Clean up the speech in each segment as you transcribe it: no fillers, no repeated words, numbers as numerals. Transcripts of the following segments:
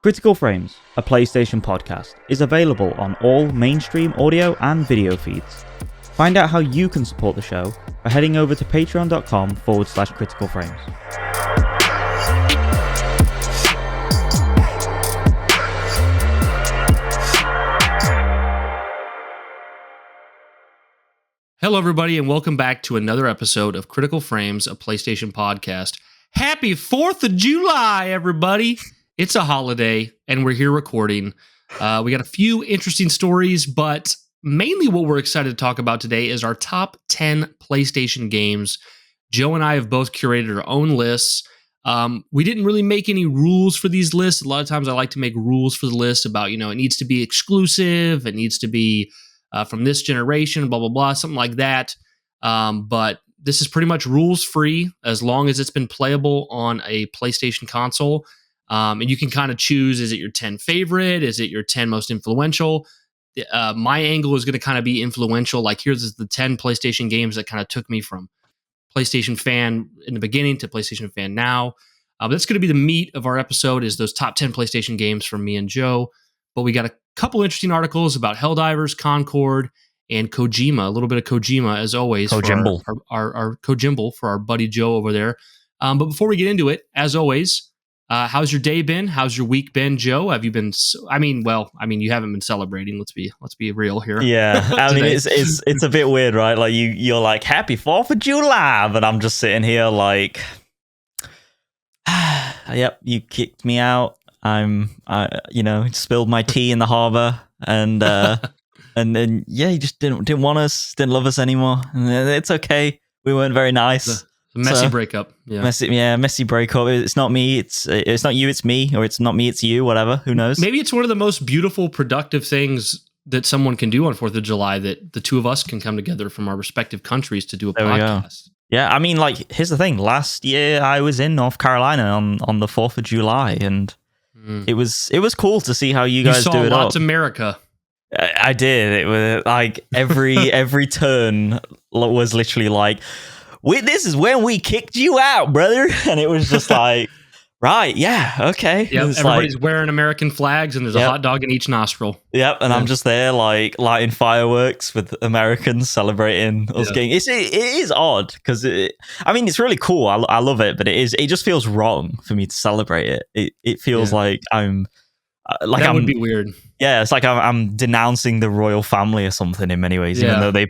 Critical Frames, a PlayStation podcast, is available on all mainstream audio and video feeds. Find out how you can support the show by heading over to patreon.com/Critical Frames. Hello, everybody, and welcome back to another episode of Critical Frames, a PlayStation podcast. Happy 4th of July, everybody! It's a holiday, and we're here recording. We got a few interesting stories, but mainly what we're excited to talk about today is our top 10 PlayStation games. Joe and I have both curated our own lists. We didn't really make any rules for these lists. A lot of times I like to make rules for the list about, it needs to be exclusive, it needs to be from this generation, blah, blah, blah, something like that. But this is pretty much rules free as long as it's been playable on a PlayStation console. And you can kind of choose, is it your 10 favorite? Is it your 10 most influential? My angle is going to kind of be influential. Like, here's the 10 PlayStation games that kind of took me from PlayStation fan in the beginning to PlayStation fan now. But that's going to be the meat of our episode, is those top 10 PlayStation games from me and Joe. But we got a couple interesting articles about Helldivers, Concord, and Kojima. A little bit of Kojima, as always. Kojimble. For our Kojimble, for our buddy Joe over there. But before we get into it, as always, how's your day been? How's your week been, Joe? Have you been? You haven't been celebrating. Let's be real here. Yeah, I mean, it's a bit weird, right? Like you're like, happy 4th of July, but I'm just sitting here like, yep, you kicked me out. Spilled my tea in the harbor, and then you just didn't want us, didn't love us anymore. And it's okay. We weren't very nice. Messy breakup. Yeah. Messy breakup. It's not me. It's not you. It's me. Or it's not me. It's you. Whatever. Who knows? Maybe it's one of the most beautiful, productive things that someone can do on 4th of July, that the two of us can come together from our respective countries to do a podcast. Yeah, I mean, like, here's the thing. Last year, I was in North Carolina on the 4th of July, and it was cool to see how you guys do it. Lots of America. I did. It was like every turn was literally like, this is when we kicked you out, brother. And it was just like, right, yeah, okay. Yep, everybody's wearing American flags, and there's a hot dog in each nostril. Yep, and I'm just there like lighting fireworks with Americans celebrating us getting. It is odd because it's really cool. I love it, but it just feels wrong for me to celebrate it. It feels like I'm that would be weird. Yeah, it's like I'm denouncing the royal family or something in many ways, even though they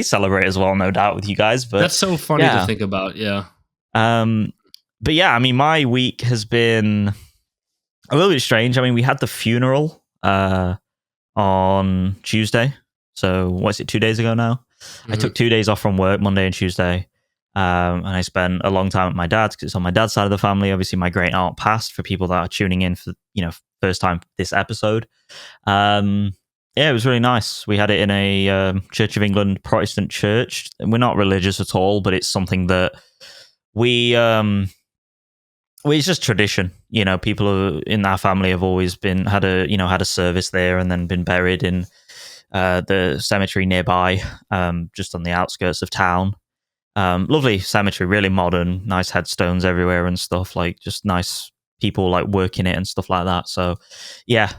celebrate as well, no doubt, with you guys. But that's so funny to think about. Yeah. But yeah, I mean, my week has been a little bit strange. I mean, we had the funeral on Tuesday. So what's it, 2 days ago now? Mm-hmm. I took 2 days off from work, Monday and Tuesday. And I spent a long time with my dad because it's on my dad's side of the family. Obviously, my great aunt passed, for people that are tuning in for, first time this episode. It was really nice. We had it in a Church of England Protestant church. We're not religious at all, but it's something that it's just tradition. People in our family have always had a service there, and then been buried in the cemetery nearby, just on the outskirts of town. Lovely cemetery, really modern, nice headstones everywhere and stuff, like just nice people like working it and stuff like that. So it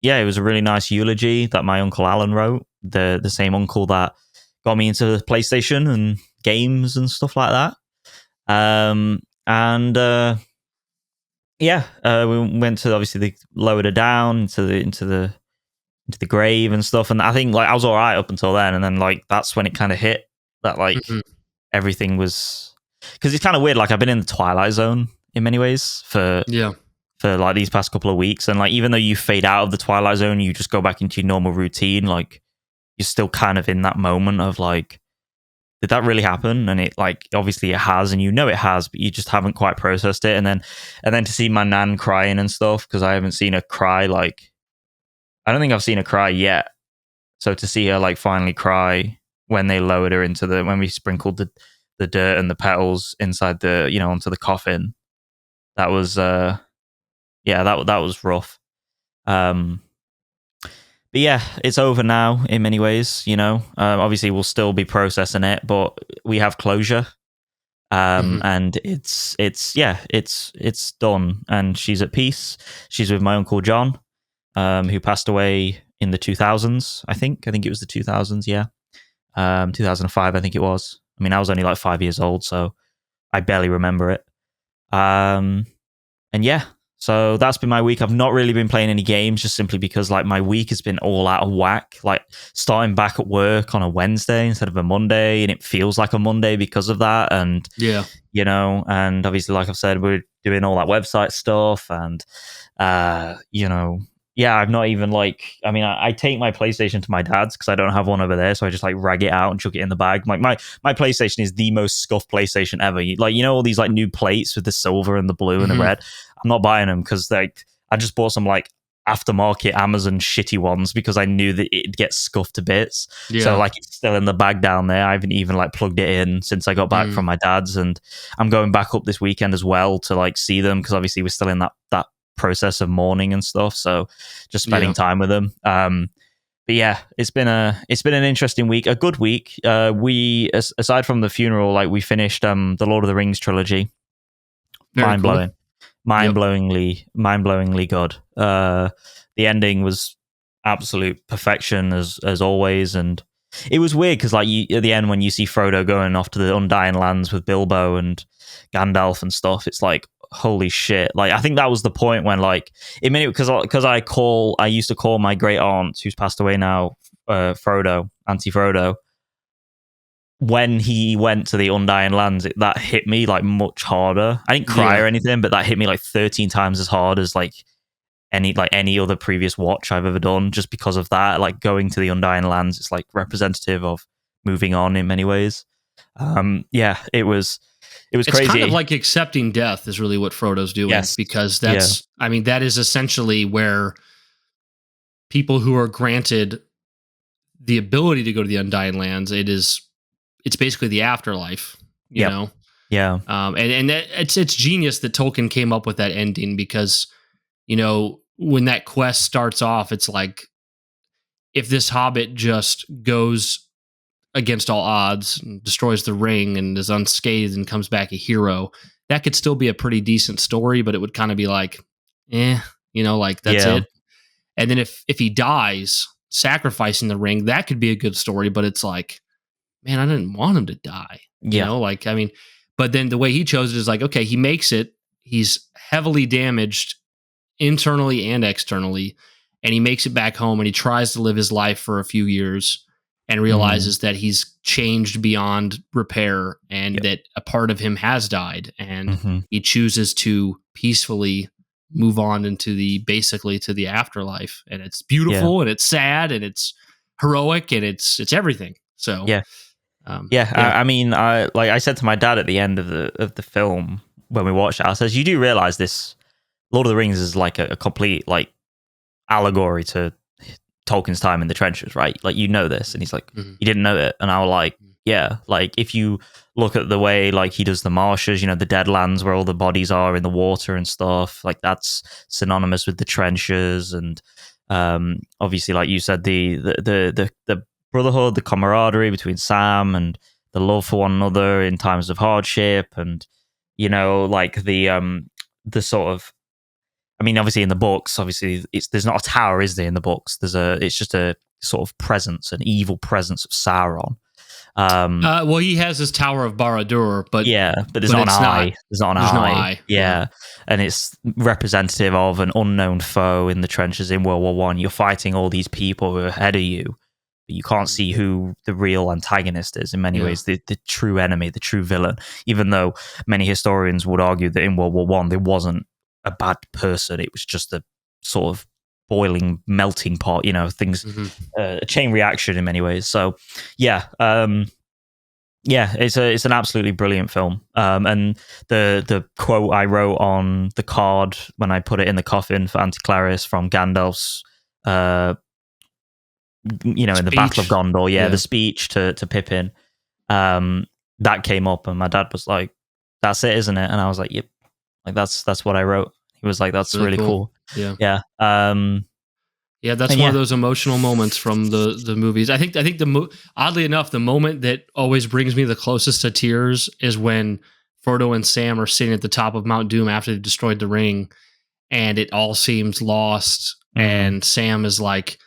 was a really nice eulogy that my uncle Alan wrote, the same uncle that got me into PlayStation and games and stuff like that. We went to, obviously they lowered her down into the grave and stuff, and I think like I was all right up until then, and then like that's when it kind of hit that like everything was, because it's kind of weird. Like, I've been in the Twilight Zone in many ways for like these past couple of weeks, and like even though you fade out of the Twilight Zone, you just go back into your normal routine, like you're still kind of in that moment of like, did that really happen? And it, like, obviously it has, and it has, but you just haven't quite processed it. And then to see my nan crying and stuff, because I haven't seen her cry, like, I don't think I've seen her cry yet. So to see her like finally cry when they lowered her when we sprinkled the dirt and the petals inside onto the coffin, that was that was rough. But yeah, it's over now in many ways, obviously we'll still be processing it, but we have closure. And it's done, and she's at peace. She's with my Uncle John, who passed away in the 2000s. I think it was the 2000s. Yeah, 2005. I think it was. I mean, I was only like 5 years old, so I barely remember it. And yeah, so that's been my week. I've not really been playing any games, just simply because like my week has been all out of whack. Like starting back at work on a Wednesday instead of a Monday, and it feels like a Monday because of that. And and obviously, like I've said, we're doing all that website stuff, and I've not even I take my PlayStation to my dad's because I don't have one over there, so I just like rag it out and chuck it in the bag. Like my PlayStation is the most scuffed PlayStation ever. All these like new plates with the silver and the blue and the red. I'm not buying them because I just bought some like aftermarket Amazon shitty ones because I knew that it'd get scuffed to bits. Yeah. So like it's still in the bag down there. I haven't even like plugged it in since I got back from my dad's, and I'm going back up this weekend as well to like see them because obviously we're still in that process of mourning and stuff, so just spending time with them. But yeah, it's been an interesting week, a good week. We aside from the funeral, like we finished the Lord of the Rings trilogy. Mind-blowing. Mind-blowingly good. The ending was absolute perfection as always, and it was weird because like at the end when you see Frodo going off to the Undying Lands with Bilbo and Gandalf and stuff, it's like, holy shit. Like I think that was the point when like because I used to call my great aunt who's passed away now Frodo, Auntie Frodo. When he went to the Undying Lands, that hit me like much harder. I didn't cry or anything, but that hit me like 13 times as hard as like any other previous watch I've ever done, just because of that. Like going to the Undying Lands, it's like representative of moving on in many ways. It was crazy. It's kind of like accepting death is really what Frodo's doing, because that is essentially where people who are granted the ability to go to the Undying Lands, it's basically the afterlife, you know? Yeah. And it's genius that Tolkien came up with that ending because, when that quest starts off, it's like, if this hobbit just goes against all odds, and destroys the ring and is unscathed and comes back a hero, that could still be a pretty decent story, but it would kind of be like, like that's it. And then if he dies sacrificing the ring, that could be a good story, but it's like, man, I didn't want him to die. But then the way he chose it is like, okay, he makes it, he's heavily damaged internally and externally, and he makes it back home and he tries to live his life for a few years and realizes that he's changed beyond repair and that a part of him has died, and he chooses to peacefully move on into the afterlife. And it's beautiful and it's sad and it's heroic and it's everything. So I mean, I said to my dad at the end of the film when we watched it, I says, you do realize this Lord of the Rings is like a complete like allegory to Tolkien's time in the trenches, right? Like, you know this. And he's like, you didn't know it? And I was like, yeah. Like, if you look at the way like he does the marshes, the Deadlands where all the bodies are in the water and stuff, like that's synonymous with the trenches. And obviously, like you said, the brotherhood, the camaraderie between Sam and the love for one another in times of hardship, and like the sort of, I mean, obviously in the books, there's not a tower, is there? In the books, it's just a sort of presence, an evil presence of Sauron. Well, he has his Tower of Barad-dûr, but there's not an eye. There's not an eye. No eye. Yeah, and it's representative of an unknown foe in the trenches in World War One. You're fighting all these people who are ahead of you, but you can't see who the real antagonist is. In many ways, the true enemy, the true villain. Even though many historians would argue that in World War One there wasn't a bad person, it was just a sort of boiling, melting pot, things, a chain reaction in many ways. So it's an absolutely brilliant film. And the quote I wrote on the card when I put it in the coffin for Auntie Clarice from Gandalf's in the Battle of Gondor, the speech to Pippin, that came up, and my dad was like, that's it, isn't it? And I was like, yep, like that's what I wrote. He was like, that's really cool. That's one of those emotional moments from the movies. I think oddly enough, the moment that always brings me the closest to tears is when Frodo and Sam are sitting at the top of Mount Doom after they've destroyed the ring, and it all seems lost. And Sam is like,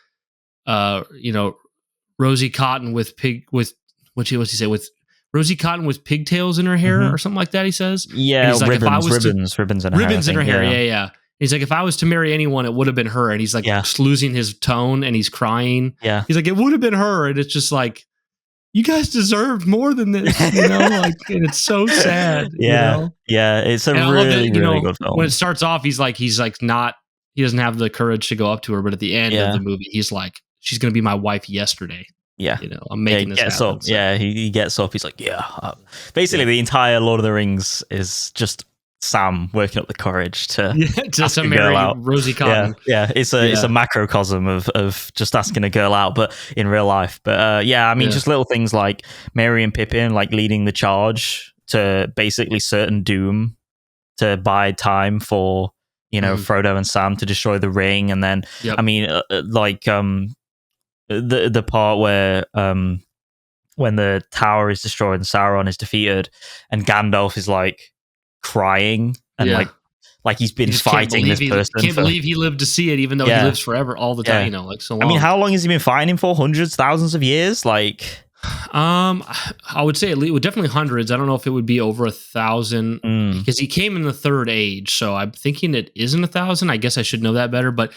Rosie Cotton with what's he say, with Rosie Cotton with pigtails in her hair or something like that. He says, yeah, and he's like, ribbons in her hair. Yeah. He's like, if I was to marry anyone, it would have been her. And he's like, losing his tone, and he's crying. Yeah, he's like, it would have been her, and it's just like, you guys deserved more than this, like, and it's so sad. Yeah, it's a really good film. When it starts off, he doesn't have the courage to go up to her, but at the end of the movie, he's like, she's going to be my wife yesterday. Yeah, I'm making this happen. Up. So. Yeah, he gets up. He's like, basically, the entire Lord of the Rings is just Sam working up the courage to marry Rosie Cotton. Yeah, it's a macrocosm of just asking a girl out, but in real life. But just little things like Merry and Pippin like leading the charge to basically certain doom to buy time for Frodo and Sam to destroy the ring, and then the part where when the tower is destroyed and Sauron is defeated, and Gandalf is like crying and like he's been fighting this person. Can't believe he lived to see it, even though he lives forever all the time. So long. I mean, how long has he been fighting him for? Hundreds, thousands of years? Like, I would say definitely hundreds. I don't know if it would be over 1,000 because he came in the Third Age. So I'm thinking it isn't 1,000. I guess I should know that better. But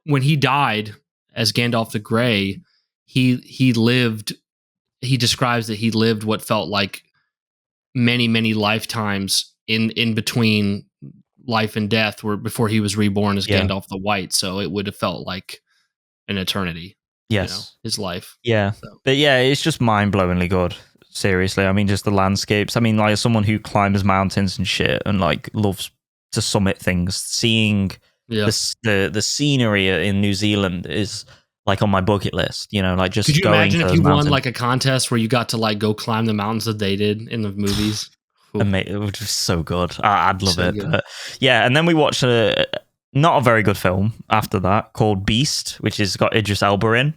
when he died as Gandalf the Grey, he lived. He describes that he lived what felt like many, many lifetimes in between life and death, where before he was reborn as Gandalf the White. So it would have felt like an eternity. Yes, his life. Yeah, so. But it's just mind-blowingly good. Seriously, I mean, just the landscapes. I mean, like, as someone who climbs mountains and shit and like loves to summit things, seeing the scenery in New Zealand is like on my bucket list. Like just. Could you going imagine to if you mountains. won like a contest where you got to like go climb the mountains that they did in the movies? It would be so good. I'd love it. But, and then we watched not a very good film after that called Beast, which has got Idris Elba in.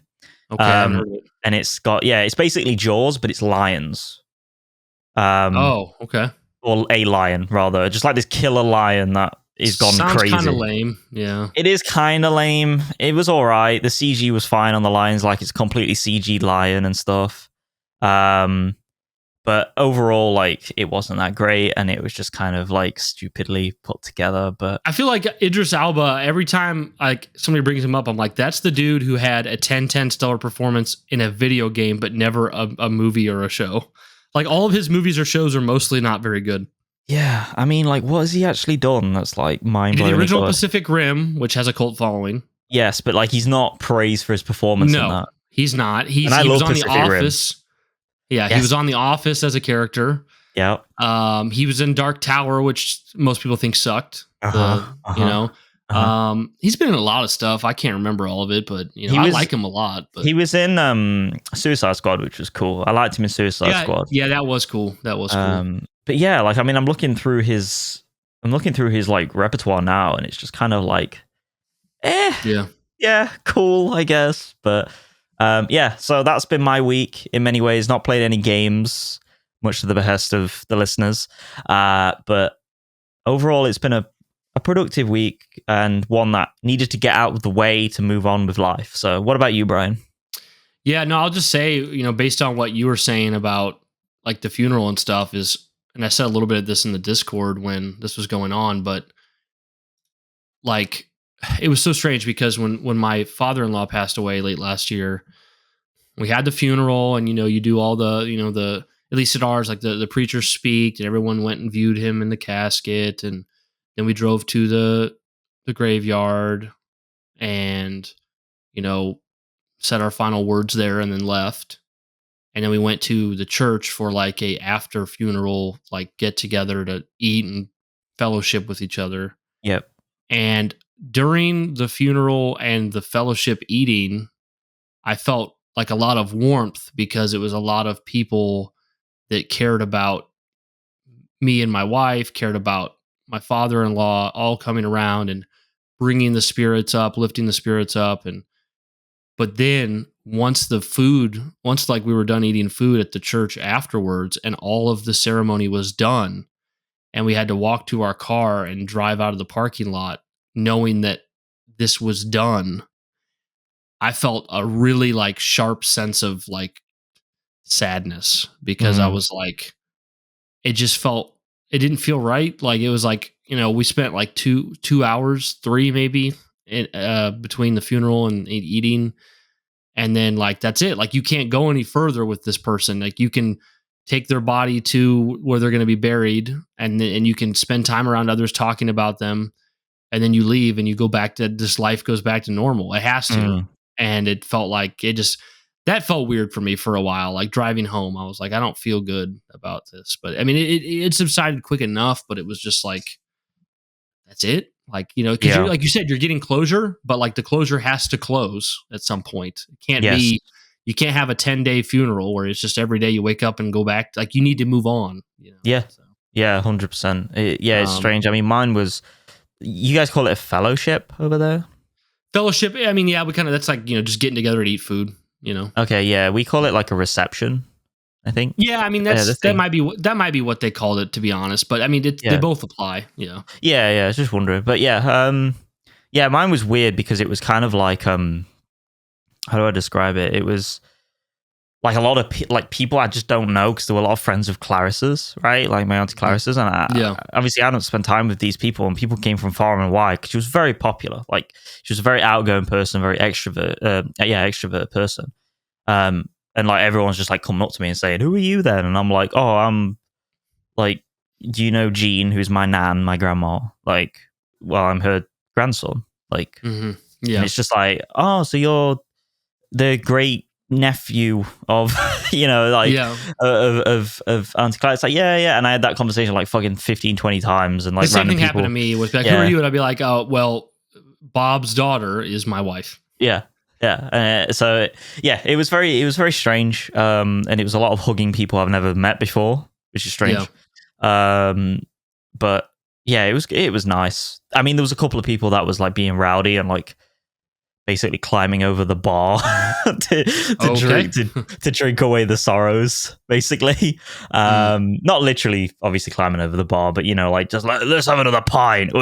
Okay, and it's got it's basically Jaws, but it's lions. Okay. Or a lion rather, just like this killer lion that is gone Sounds crazy. Kind of lame. Yeah, it is kind of lame. It was all right. The CG was fine on the lions, like it's completely CG lion and stuff. But overall, like, it wasn't that great, and it was just kind of like stupidly put together. But I feel like Idris Elba, every time like somebody brings him up, I'm like, that's the dude who had a 10/10 stellar performance in a video game, but never a movie or a show. Like, all of his movies or shows are mostly not very good. Yeah, I mean, like, what has he actually done that's like mind-blowing? The original Pacific Rim, which has a cult following. Yes, but like, he's not praised for his performance in that. He's not. He was on The Office. Yeah, yes. He was on The Office as a character. Yeah. He was in Dark Tower, which most people think sucked. He's been in a lot of stuff. I can't remember all of it, but I like him a lot. But he was in Suicide Squad, which was cool. I liked him in Suicide Squad. Yeah, that was cool. But yeah, like, I mean, I'm looking through his like repertoire now, and it's just kind of like, yeah, cool, I guess. But so that's been my week in many ways. Not played any games, much to the behest of the listeners. But overall, it's been a productive week, and one that needed to get out of the way to move on with life. So what about you, Brian? Yeah, no, I'll just say, based on what you were saying about like the funeral and stuff and I said a little bit of this in the Discord when this was going on, but like, it was so strange because when my father-in-law passed away late last year, we had the funeral, and you do all the at least at ours, like the preacher speak, and everyone went and viewed him in the casket, and then we drove to the graveyard and said our final words there, and then left. And then we went to the church for like a after funeral like get together to eat and fellowship with each other. Yep. And during the funeral and the fellowship eating, I felt like a lot of warmth because it was a lot of people that cared about me and my wife, cared about my father-in-law, all coming around and bringing the spirits up, lifting the spirits up. But then once like we were done eating food at the church afterwards and all of the ceremony was done, and we had to walk to our car and drive out of the parking lot knowing that this was done, I felt a really like sharp sense of like sadness because I was like, it just felt, it didn't feel right. Like it was like, we spent like 2 hours, 3 maybe between the funeral and eating. And then like, that's it. Like you can't go any further with this person. Like you can take their body to where they're going to be buried and you can spend time around others talking about them. And then you leave and you go back to this life goes back to normal. It has to. And it felt like that felt weird for me for a while. Like driving home, I was like, I don't feel good about this. But I mean, it subsided quick enough, but it was just like, that's it. Like, because you're like you said, you're getting closure, but like the closure has to close at some point. It can't be, you can't have a 10-day funeral where it's just every day you wake up and go back. Like you need to move on. Yeah. So. Yeah, 100%. It's strange. I mean, mine was, you guys call it a fellowship over there? Fellowship. I mean, yeah, we kind of, that's like, just getting together to eat food, Okay. Yeah. We call it like a reception, I think. Yeah. I mean, that might be what they called it, to be honest, but I mean, they both apply. Yeah. I was just wondering, but mine was weird because it was kind of like, how do I describe it? It was like a lot of people I just don't know because there were a lot of friends of Clarissa's, right? Like my auntie Clarissa's, and obviously I don't spend time with these people, and people came from far and wide because she was very popular. Like she was a very outgoing person, very extrovert person. And like everyone's just like coming up to me and saying, "Who are you then?" And I'm like, "Oh, I'm like, do you know Jean, who's my nan, my grandma? Like, well, I'm her grandson." Like, and it's just like, "Oh, so you're the great nephew of of Auntie Claire." It's like and I had that conversation like fucking 15-20 times, and like the same thing happened to me. Was like, who are you? And I'd be like, oh well, Bob's daughter is my wife. So it was very strange, and it was a lot of hugging people I've never met before, which is strange. But yeah, it was nice. I mean, there was a couple of people that was like being rowdy and like basically climbing over the bar to drink away the sorrows, basically. Not literally, obviously, climbing over the bar, but like just like, let's have another pint.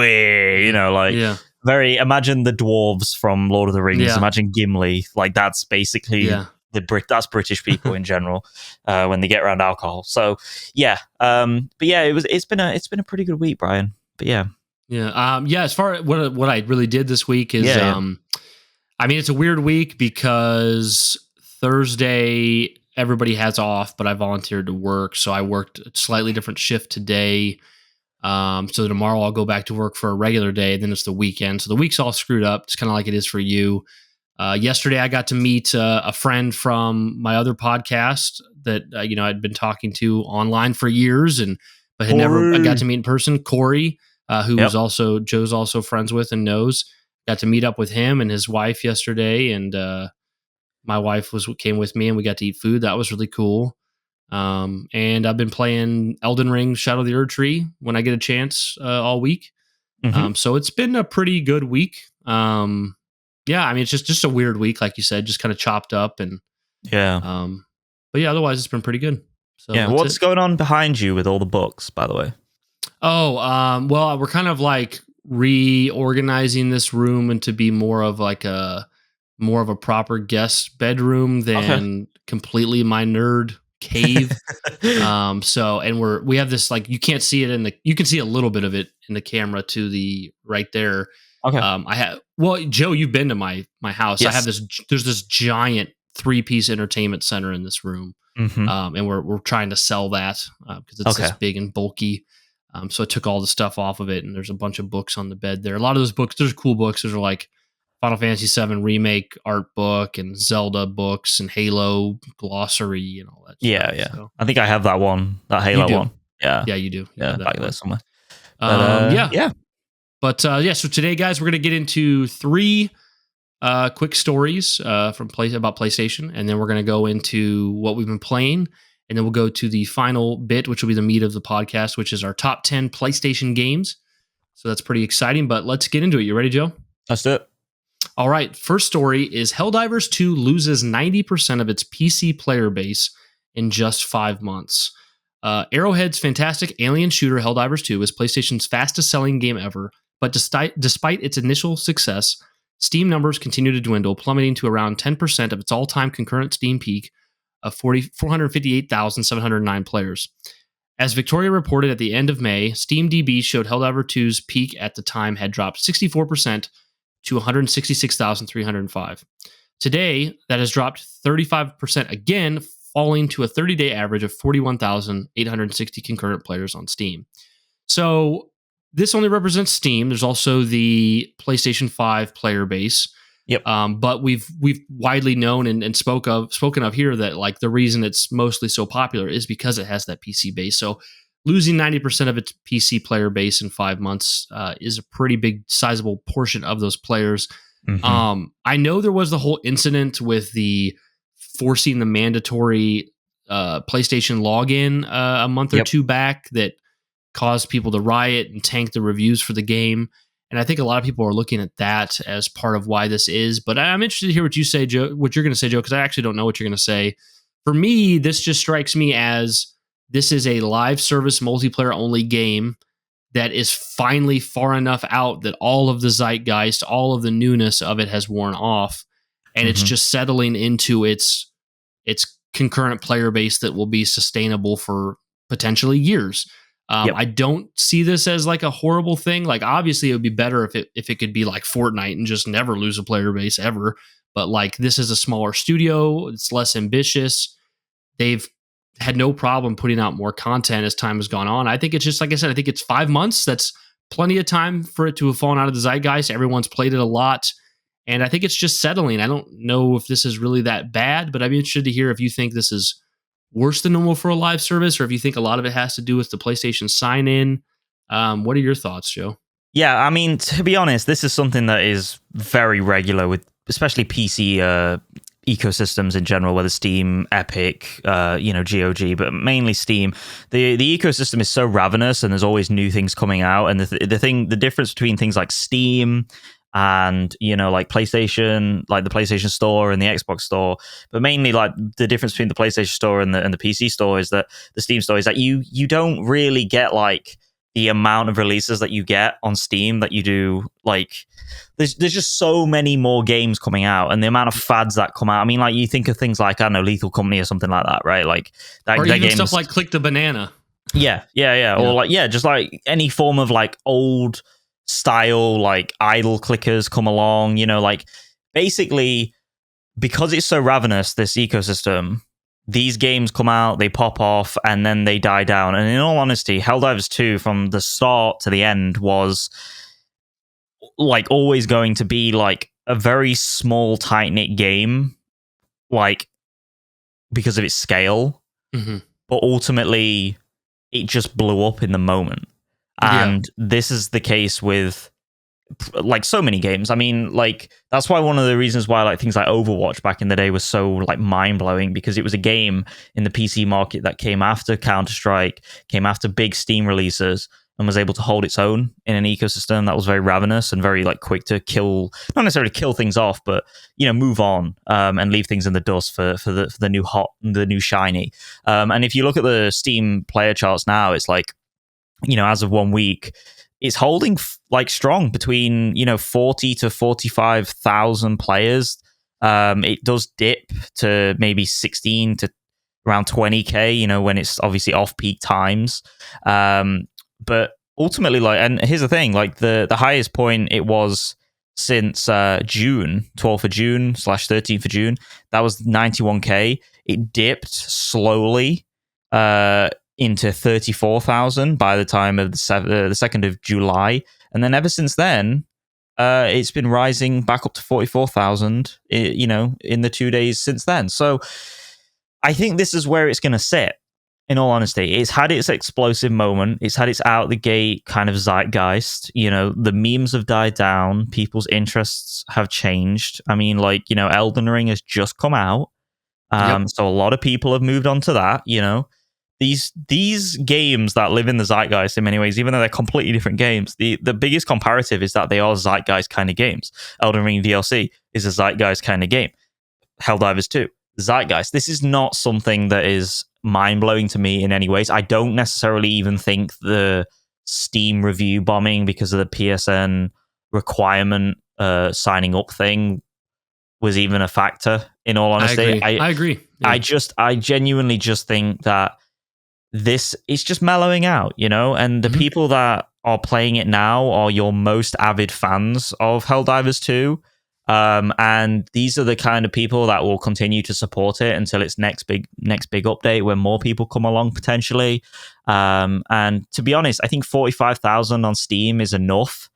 Very, imagine the dwarves from Lord of the Rings. Imagine Gimli. Like that's basically that's British people in general when they get around alcohol. So it's been a pretty good week, Brian. But as far as what I really did this week is I mean, it's a weird week because Thursday everybody has off, but I volunteered to work, so I worked a slightly different shift today. So tomorrow I'll go back to work for a regular day. Then it's the weekend, so the week's all screwed up. It's kind of like it is for you. Yesterday I got to meet a friend from my other podcast that I'd been talking to online for years, but had never got to meet in person. Corey, who is also Joe's also friends with and knows. Got to meet up with him and his wife yesterday, and my wife came with me, and we got to eat food. That was really cool. And I've been playing Elden Ring Shadow of the Erdtree when I get a chance all week. So it's been a pretty good week. I mean, it's just a weird week, like you said, just kind of chopped up and but otherwise it's been pretty good. So what's going on behind you with all the books, by the way? Well, we're kind of like reorganizing this room into be more of a proper guest bedroom than completely my nerd cave. We have this, like, you can't see it you can see a little bit of it in the camera to the right there. Joe, you've been to my house. Yes. There's this giant 3-piece entertainment center in this room. And we're trying to sell that because it's this big and bulky. So I took all the stuff off of it, and there's a bunch of books on the bed there. A lot of those books, there's cool books. There's like Final Fantasy VII Remake art book and Zelda books and Halo glossary and all that stuff. So, I think I have that one, that Halo one. Yeah, you do. Back there somewhere. So today, guys, we're going to get into 3 quick stories about PlayStation, and then we're going to go into what we've been playing. And then we'll go to the final bit, which will be the meat of the podcast, which is our top 10 PlayStation games. So that's pretty exciting, but let's get into it. You ready, Joe? Let's do it. All right. First story is Helldivers 2 loses 90% of its PC player base in just 5 months. Arrowhead's fantastic alien shooter Helldivers 2 is PlayStation's fastest selling game ever, but despite its initial success, Steam numbers continue to dwindle, plummeting to around 10% of its all-time concurrent Steam peak of 458,709 players. As Victoria reported at the end of May, SteamDB showed Helldivers 2's peak at the time had dropped 64% to 166,305. Today, that has dropped 35% again, falling to a 30-day average of 41,860 concurrent players on Steam. So this only represents Steam. There's also the PlayStation 5 player base. Yep. But we've widely known and spoken of here that like the reason it's mostly so popular is because it has that PC base. So losing 90% of its PC player base in 5 months is a pretty big, sizable portion of those players. Mm-hmm. I know there was the whole incident with the forcing the mandatory PlayStation login a month or two back that caused people to riot and tank the reviews for the game. And I think a lot of people are looking at that as part of why this is. But I'm interested to hear what you say, Joe. What you're going to say, Joe, because I actually don't know what you're going to say. For me, this just strikes me as this is a live service multiplayer only game that is finally far enough out that all of the zeitgeist, all of the newness of it has worn off, and it's just settling into its concurrent player base that will be sustainable for potentially years. I don't see this as like a horrible thing. Like obviously it would be better if it could be like Fortnite and just never lose a player base ever. But like this is a smaller studio. It's less ambitious. They've had no problem putting out more content as time has gone on. I think it's just, like I said, I think it's 5 months. That's plenty of time for it to have fallen out of the zeitgeist. Everyone's played it a lot. And I think it's just settling. I don't know if this is really that bad, but I'd be interested to hear if you think this is worse than normal for a live service, or if you think a lot of it has to do with the PlayStation sign-in. What are your thoughts, Joe? Yeah, I mean, to be honest, this is something that is very regular with especially PC ecosystems in general, whether Steam, Epic, GOG, but mainly Steam. The ecosystem is so ravenous, and there's always new things coming out. And the difference between things like Steam and like PlayStation, like the PlayStation Store and the Xbox Store, but mainly like the difference between the PlayStation Store and the PC Store is that the Steam Store is that you don't really get like the amount of releases that you get on Steam that you do. Like there's just so many more games coming out, and the amount of fads that come out. I mean, like you think of things like, I don't know, Lethal Company or something like that, right? Like that, or that even stuff like Click the Banana. Yeah. Or like just like any form of like old style like idle clickers come along, like basically because it's so ravenous, this ecosystem, these games come out, they pop off, and then they die down. And in all honesty, Helldivers 2 from the start to the end was like always going to be like a very small, tight-knit game, like because of its scale. But ultimately it just blew up in the moment. And this is the case with like so many games. I mean, like that's why one of the reasons why like things like Overwatch back in the day was so like mind-blowing, because it was a game in the PC market that came after Counter-Strike, came after big Steam releases, and was able to hold its own in an ecosystem that was very ravenous and very like quick to kill, not necessarily kill things off, but move on and leave things in the dust for the new hot, the new shiny. And if you look at the Steam player charts now, it's like, as of 1 week, it's holding like strong between 40 to 45,000 players. It does dip to maybe 16 to around 20k, when it's obviously off peak times. But ultimately, like, and here's the thing, like the highest point it was since June, 12th of June / 13th of June, that was 91k. It dipped slowly into 34,000 by the time of the 2nd of July. And then ever since then, it's been rising back up to 44,000, in the 2 days since then. So I think this is where it's going to sit, in all honesty. It's had its explosive moment. It's had its out the gate kind of zeitgeist. The memes have died down. People's interests have changed. I mean, like, Elden Ring has just come out. So a lot of people have moved on to that, These games that live in the zeitgeist in many ways, even though they're completely different games, the biggest comparative is that they are zeitgeist kind of games. Elden Ring DLC is a zeitgeist kind of game. Helldivers 2, zeitgeist. This is not something that is mind-blowing to me in any ways. I don't necessarily even think the Steam review bombing because of the PSN requirement signing up thing was even a factor, in all honesty. I agree. Yeah. I genuinely just think that this is just mellowing out, and the people that are playing it now are your most avid fans of Helldivers 2. And these are the kind of people that will continue to support it until its next big update, when more people come along potentially. And to be honest, I think 45,000 on Steam is enough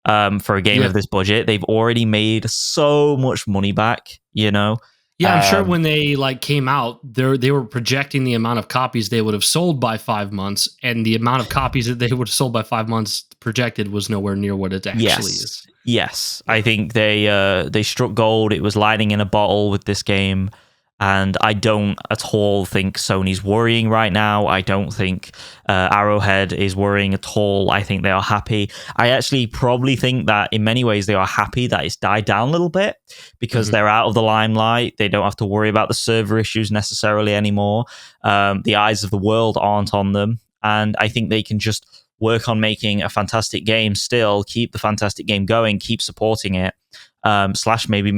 for a game of this budget. They've already made so much money back, Yeah, I'm sure when they came out, they were projecting the amount of copies they would have sold by 5 months, and the amount of copies that they would have sold by 5 months projected was nowhere near what it actually is. Yes, I think they struck gold. It was lightning in a bottle with this game, and I don't at all think Sony's worrying right now. I don't think Arrowhead is worrying at all. I think they are happy. I actually probably think that in many ways they are happy that it's died down a little bit, because they're out of the limelight. They don't have to worry about the server issues necessarily anymore. The eyes of the world aren't on them, and I think they can just work on making a fantastic game still, keep the fantastic game going, keep supporting it. / maybe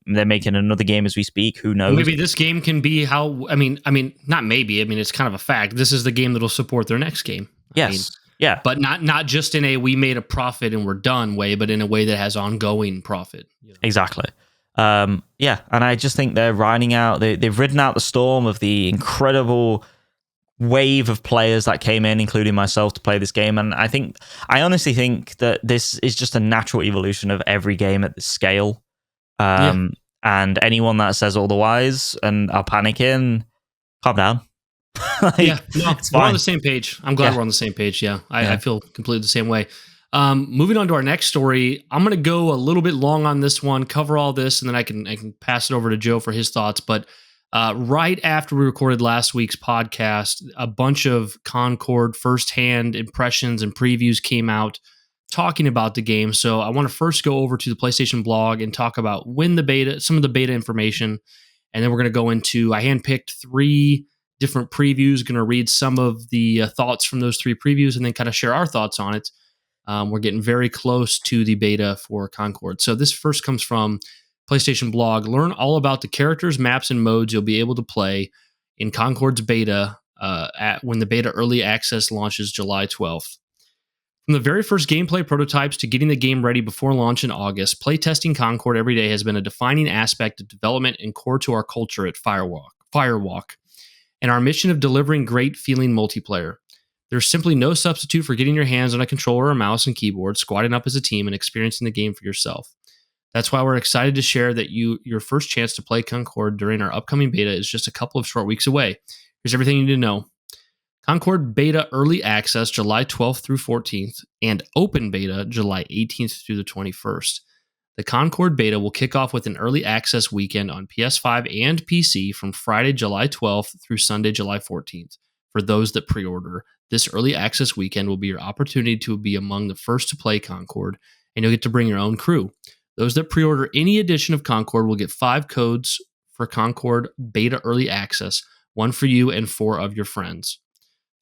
they're making another game as we speak. Who knows? Maybe this game can be not maybe. It's kind of a fact. This is the game that'll support their next game. Yes. But not just in a we made a profit and we're done way, but in a way that has ongoing profit. Exactly. And I just think they're riding out. They've ridden out the storm of the incredible wave of players that came in, including myself, to play this game. And I honestly think that this is just a natural evolution of every game at this scale. And anyone that says otherwise and are panicking, calm down. We're on the same page. I'm glad we're on the same page. I feel completely the same way. Moving on to our next story, I'm going to go a little bit long on this one, cover all this, and then I can pass it over to Joe for his thoughts. But right after we recorded last week's podcast, a bunch of Concord firsthand impressions and previews came out talking about the game. So I want to first go over to the PlayStation blog and talk about some of the beta information. And then we're going to go into, I handpicked 3 different previews, going to read some of the thoughts from those 3 previews and then kind of share our thoughts on it. We're getting very close to the beta for Concord. So this first comes from PlayStation blog. Learn all about the characters, maps, and modes you'll be able to play in Concord's beta when the beta early access launches July 12th. From the very first gameplay prototypes to getting the game ready before launch in August, playtesting Concord every day has been a defining aspect of development and core to our culture at Firewalk, and our mission of delivering great feeling multiplayer. There's simply no substitute for getting your hands on a controller or mouse and keyboard, squatting up as a team, and experiencing the game for yourself. That's why we're excited to share that your first chance to play Concord during our upcoming beta is just a couple of short weeks away. Here's everything you need to know. Concord Beta Early Access July 12th through 14th, and Open Beta July 18th through the 21st. The Concord Beta will kick off with an early access weekend on PS5 and PC from Friday, July 12th through Sunday, July 14th. For those that pre-order, this early access weekend will be your opportunity to be among the first to play Concord, and you'll get to bring your own crew. Those that pre-order any edition of Concord will get 5 codes for Concord Beta Early Access, 1 for you and 4 of your friends.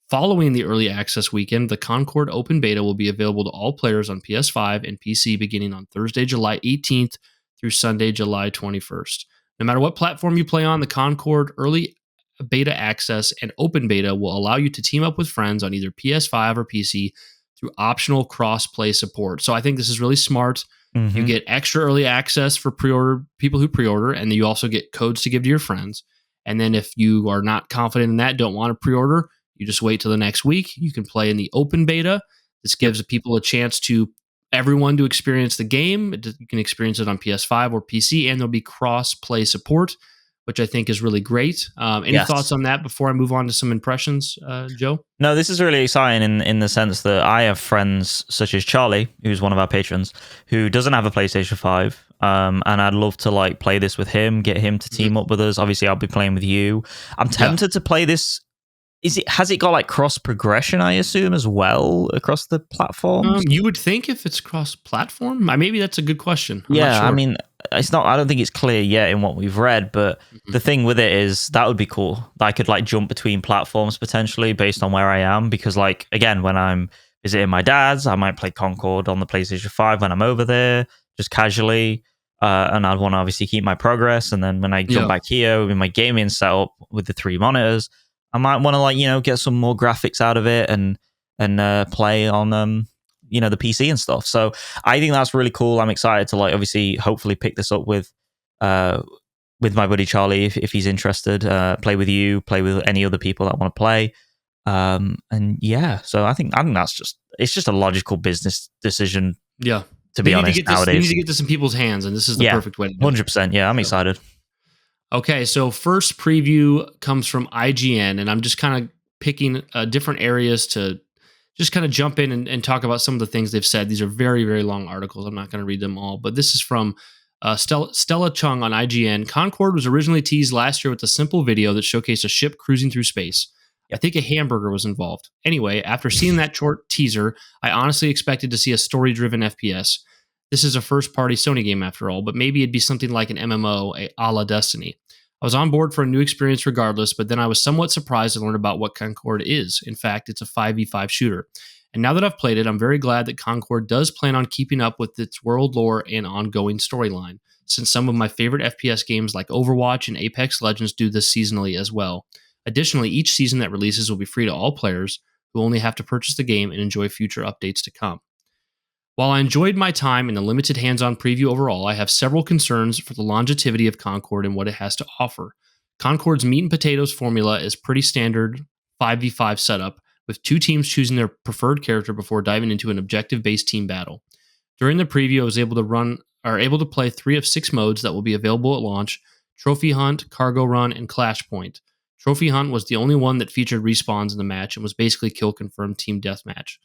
Following the early access weekend, the Concord Open Beta will be available to all players on PS5 and PC beginning on Thursday, July 18th through Sunday, July 21st. No matter what platform you play on, the Concord Early Beta Access and Open Beta will allow you to team up with friends on either PS5 or PC through optional cross-play support. So I think this is really smart. Mm-hmm. You get extra early access for people who pre-order, and then you also get codes to give to your friends. And then if you are not confident in that, don't want to pre-order, you just wait till the next week. You can play in the open beta. This gives people a chance everyone to experience the game. You can experience it on PS5 or PC, and there'll be cross-play support, which I think is really great. Any thoughts on that before I move on to some impressions, Joe? No, this is really exciting in the sense that I have friends such as Charlie, who's one of our patrons, who doesn't have a PlayStation 5, and I'd love to play this with him, get him to team up with us. Obviously, I'll be playing with you. I'm tempted to play this. Has it got cross progression, I assume, as well across the platforms? You would think if it's cross platform. Maybe that's a good question. I'm not sure. I mean, it's not. I don't think it's clear yet in what we've read, but the thing with it is that would be cool. I could like jump between platforms potentially based on where I am, because like again, when I'm visiting my dad's, I might play Concord on the PlayStation 5 when I'm over there, just casually. And I'd want to obviously keep my progress. And then when I jump back here with my gaming setup with the 3 monitors, I might want to like, get some more graphics out of it and play on the PC and stuff. So I think that's really cool. I'm excited to like obviously hopefully pick this up with my buddy Charlie if he's interested. Play with you, play with any other people that want to play. And yeah, so I think it's just a logical business decision. Yeah. To be honest, nowadays they need to get this in people's hands, and this is the perfect way to do it. 100%. Yeah, I'm excited. Okay, so first preview comes from IGN, and I'm just kind of picking different areas to just kind of jump in and talk about some of the things they've said. These are very, very long articles. I'm not going to read them all, but this is from Stella Chung on IGN. Concord was originally teased last year with a simple video that showcased a ship cruising through space. I think a hamburger was involved. Anyway, after seeing that short teaser, I honestly expected to see a story-driven FPS. This is a first-party Sony game after all, but maybe it'd be something like an MMO, a la Destiny. I was on board for a new experience regardless, but then I was somewhat surprised to learn about what Concord is. In fact, it's a 5v5 shooter. And now that I've played it, I'm very glad that Concord does plan on keeping up with its world lore and ongoing storyline, since some of my favorite FPS games like Overwatch and Apex Legends do this seasonally as well. Additionally, each season that releases will be free to all players who only have to purchase the game and enjoy future updates to come. While I enjoyed my time in the limited hands-on preview overall, I have several concerns for the longevity of Concord and what it has to offer. Concord's meat and potatoes formula is pretty standard 5v5 setup, with 2 teams choosing their preferred character before diving into an objective-based team battle. During the preview, I was able to play 3 of 6 modes that will be available at launch: Trophy Hunt, Cargo Run, and Clash Point. Trophy Hunt was the only one that featured respawns in the match and was basically kill confirmed team deathmatch.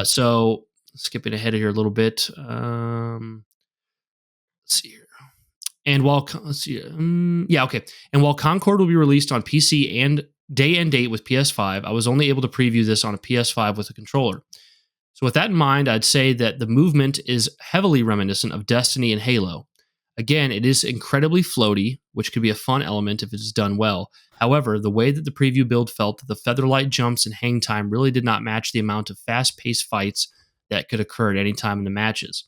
So skipping ahead here a little bit. Let's see here. And while And while Concord will be released on PC and date with PS5, I was only able to preview this on a PS5 with a controller. So with that in mind, I'd say that the movement is heavily reminiscent of Destiny and Halo. Again, it is incredibly floaty, which could be a fun element if it is done well. However, the way that the preview build felt that the featherlight jumps and hang time really did not match the amount of fast-paced fights that could occur at any time in the matches.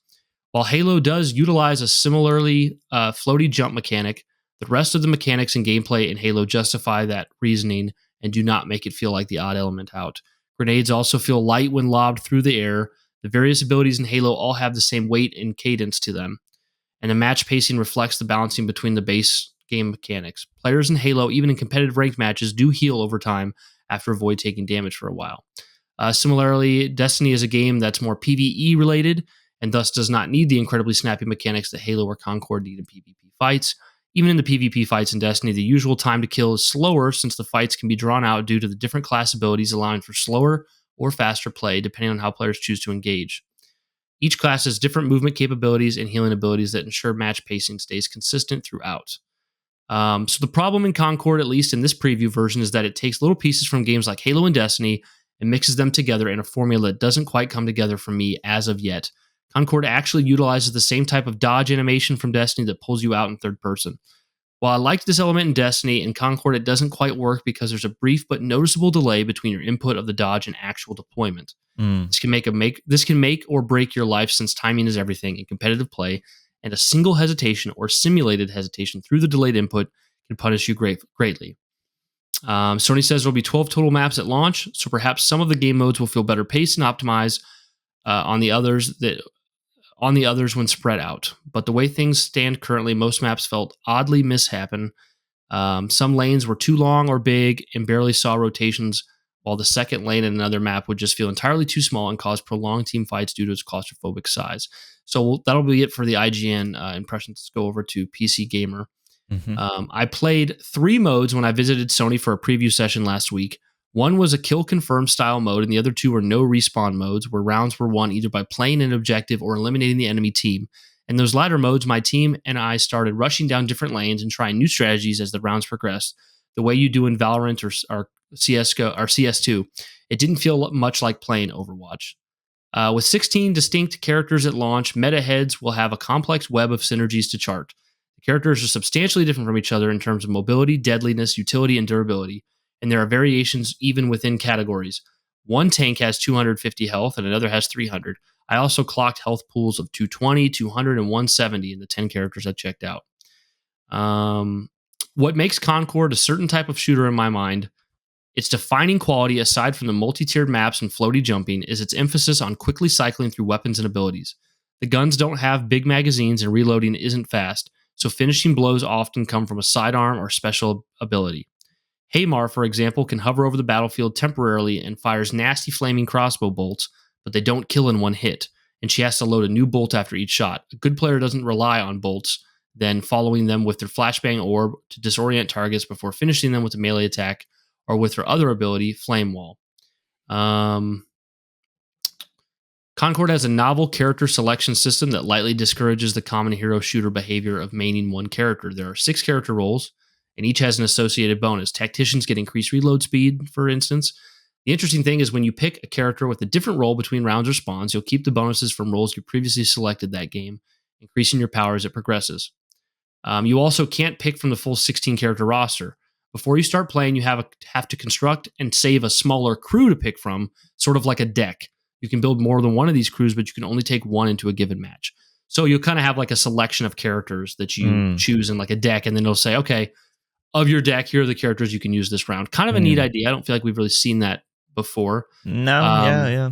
While Halo does utilize a similarly floaty jump mechanic, the rest of the mechanics and gameplay in Halo justify that reasoning and do not make it feel like the odd element out. Grenades also feel light when lobbed through the air. The various abilities in Halo all have the same weight and cadence to them, and the match pacing reflects the balancing between the base game mechanics. Players in Halo, even in competitive ranked matches, do heal over time after avoid taking damage for a while. Similarly, Destiny is a game that's more PvE related and thus does not need the incredibly snappy mechanics that Halo or Concord need in PvP fights. Even in the PvP fights in Destiny, the usual time to kill is slower since the fights can be drawn out due to the different class abilities allowing for slower or faster play depending on how players choose to engage. Each class has different movement capabilities and healing abilities that ensure match pacing stays consistent throughout. So the problem in Concord, at least in this preview version, is that it takes little pieces from games like Halo and Destiny and mixes them together in a formula that doesn't quite come together for me as of yet. Concord actually utilizes the same type of dodge animation from Destiny that pulls you out in third person. While I liked this element in Destiny, in Concord it doesn't quite work because there's a brief but noticeable delay between your input of the dodge and actual deployment. This can make or break your life, since timing is everything in competitive play, and a single hesitation or simulated hesitation through the delayed input can punish you greatly. Sony says there will be 12 total maps at launch, so perhaps some of the game modes will feel better paced and optimized on the others when spread out. But the way things stand currently, most maps felt oddly mishappen. Some lanes were too long or big and barely saw rotations, while the second lane in another map would just feel entirely too small and cause prolonged team fights due to its claustrophobic size. So that'll be it for the IGN impressions. Let's go over to PC Gamer. I played 3 modes when I visited Sony for a preview session last week. One was a kill confirm style mode, and the other 2 were no respawn modes, where rounds were won either by playing an objective or eliminating the enemy team. In those latter modes, my team and I started rushing down different lanes and trying new strategies as the rounds progressed, the way you do in Valorant or CS2. It didn't feel much like playing Overwatch. With 16 distinct characters at launch, meta heads will have a complex web of synergies to chart. The characters are substantially different from each other in terms of mobility, deadliness, utility, and durability, and there are variations even within categories. One tank has 250 health and another has 300. I also clocked health pools of 220, 200, and 170 in the 10 characters I checked out. What makes Concord a certain type of shooter in my mind, its defining quality aside from the multi-tiered maps and floaty jumping, is its emphasis on quickly cycling through weapons and abilities. The guns don't have big magazines and reloading isn't fast, so finishing blows often come from a sidearm or special ability. Haymar, for example, can hover over the battlefield temporarily and fires nasty flaming crossbow bolts, but they don't kill in one hit, and she has to load a new bolt after each shot. A good player doesn't rely on bolts, then following them with their flashbang orb to disorient targets before finishing them with a melee attack or with her other ability, Flame Wall. Concord has a novel character selection system that lightly discourages the common hero shooter behavior of maining one character. There are 6 character roles, and each has an associated bonus. Tacticians get increased reload speed, for instance. The interesting thing is when you pick a character with a different role between rounds or spawns, you'll keep the bonuses from roles you previously selected that game, increasing your power as it progresses. You also can't pick from the full 16-character roster. Before you start playing, you have to construct and save a smaller crew to pick from, sort of like a deck. You can build more than one of these crews, but you can only take one into a given match. So you'll kind of have like a selection of characters that you choose in like a deck, and then it'll say, okay, of your deck, here are the characters you can use this round. Kind of a neat idea. I don't feel like we've really seen that before. No, yeah.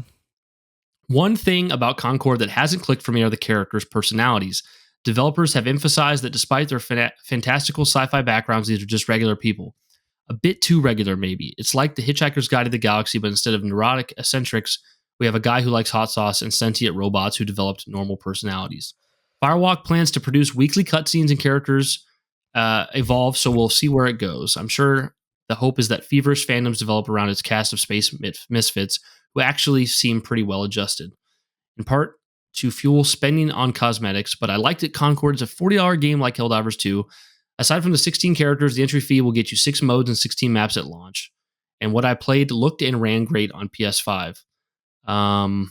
One thing about Concord that hasn't clicked for me are the characters' personalities. Developers have emphasized that despite their fantastical sci-fi backgrounds, these are just regular people. A bit too regular, maybe. It's like the Hitchhiker's Guide to the Galaxy, but instead of neurotic eccentrics, we have a guy who likes hot sauce and sentient robots who developed normal personalities. Firewalk plans to produce weekly cutscenes and characters evolve, so we'll see where it goes. I'm sure the hope is that feverish fandoms develop around its cast of space misfits who actually seem pretty well adjusted. In part, to fuel spending on cosmetics, but I liked it. Concord is a $40 game like Helldivers 2. Aside from the 16 characters, the entry fee will get you 6 modes and 16 maps at launch. And what I played looked and ran great on PS5. So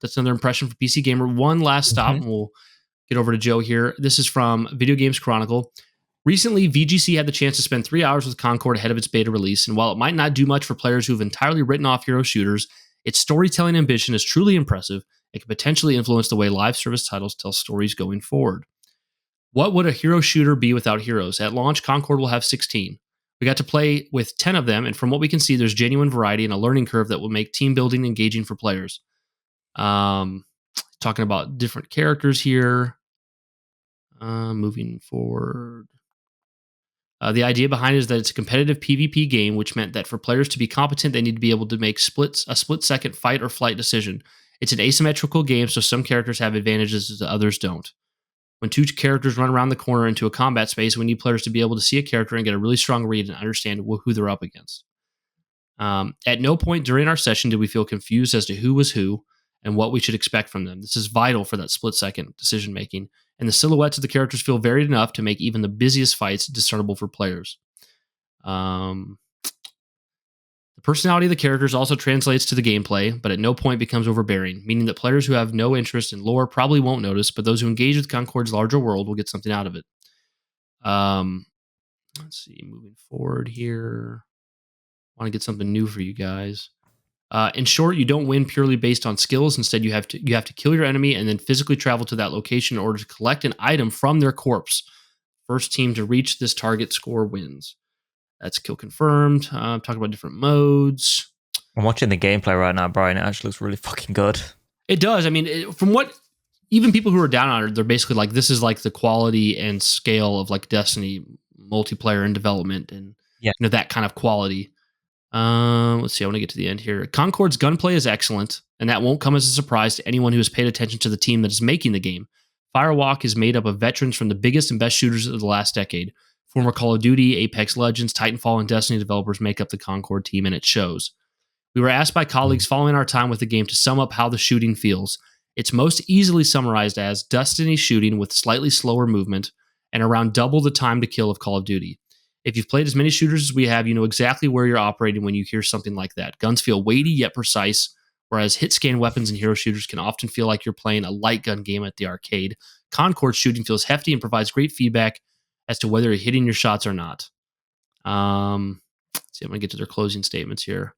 that's another impression for PC Gamer. One last stop, and we'll get over to Joe here. This is from Video Games Chronicle. Recently, VGC had the chance to spend 3 hours with Concord ahead of its beta release, and while it might not do much for players who've entirely written off hero shooters, its storytelling ambition is truly impressive. It could potentially influence the way live service titles tell stories going forward. What would a hero shooter be without heroes? At launch, Concord will have 16. We got to play with 10 of them, and from what we can see, there's genuine variety and a learning curve that will make team building engaging for players. Talking about different characters here. Moving forward. The idea behind it is that it's a competitive PvP game, which meant that for players to be competent, they need to be able to make a split-second fight or flight decision. It's an asymmetrical game, so some characters have advantages that others don't. When 2 characters run around the corner into a combat space, we need players to be able to see a character and get a really strong read and understand who they're up against. At no point during our session did we feel confused as to who was who and what we should expect from them. This is vital for that split-second decision-making, and the silhouettes of the characters feel varied enough to make even the busiest fights discernible for players. The personality of the characters also translates to the gameplay, but at no point becomes overbearing, meaning that players who have no interest in lore probably won't notice, but those who engage with Concord's larger world will get something out of it. Let's see, moving forward here. I want to get something new for you guys. In short, you don't win purely based on skills. Instead, you have to kill your enemy and then physically travel to that location in order to collect an item from their corpse. First team to reach this target score wins. That's kill confirmed. Talking about different modes. I'm watching the gameplay right now, Brian. It actually looks really fucking good. It does. I mean, from what even people who are down on it, they're basically like, this is like the quality and scale of like Destiny multiplayer and development and that kind of quality. Let's see. I want to get to the end here. Concord's gunplay is excellent, and that won't come as a surprise to anyone who has paid attention to the team that is making the game. Firewalk is made up of veterans from the biggest and best shooters of the last decade. Former Call of Duty, Apex Legends, Titanfall, and Destiny developers make up the Concord team, and it shows. We were asked by colleagues following our time with the game to sum up how the shooting feels. It's most easily summarized as Destiny shooting with slightly slower movement and around double the time to kill of Call of Duty. If you've played as many shooters as we have, you know exactly where you're operating when you hear something like that. Guns feel weighty yet precise, whereas hit scan weapons and hero shooters can often feel like you're playing a light gun game at the arcade. Concord shooting feels hefty and provides great feedback as to whether you're hitting your shots or not. Let's see, I'm going to get to their closing statements here.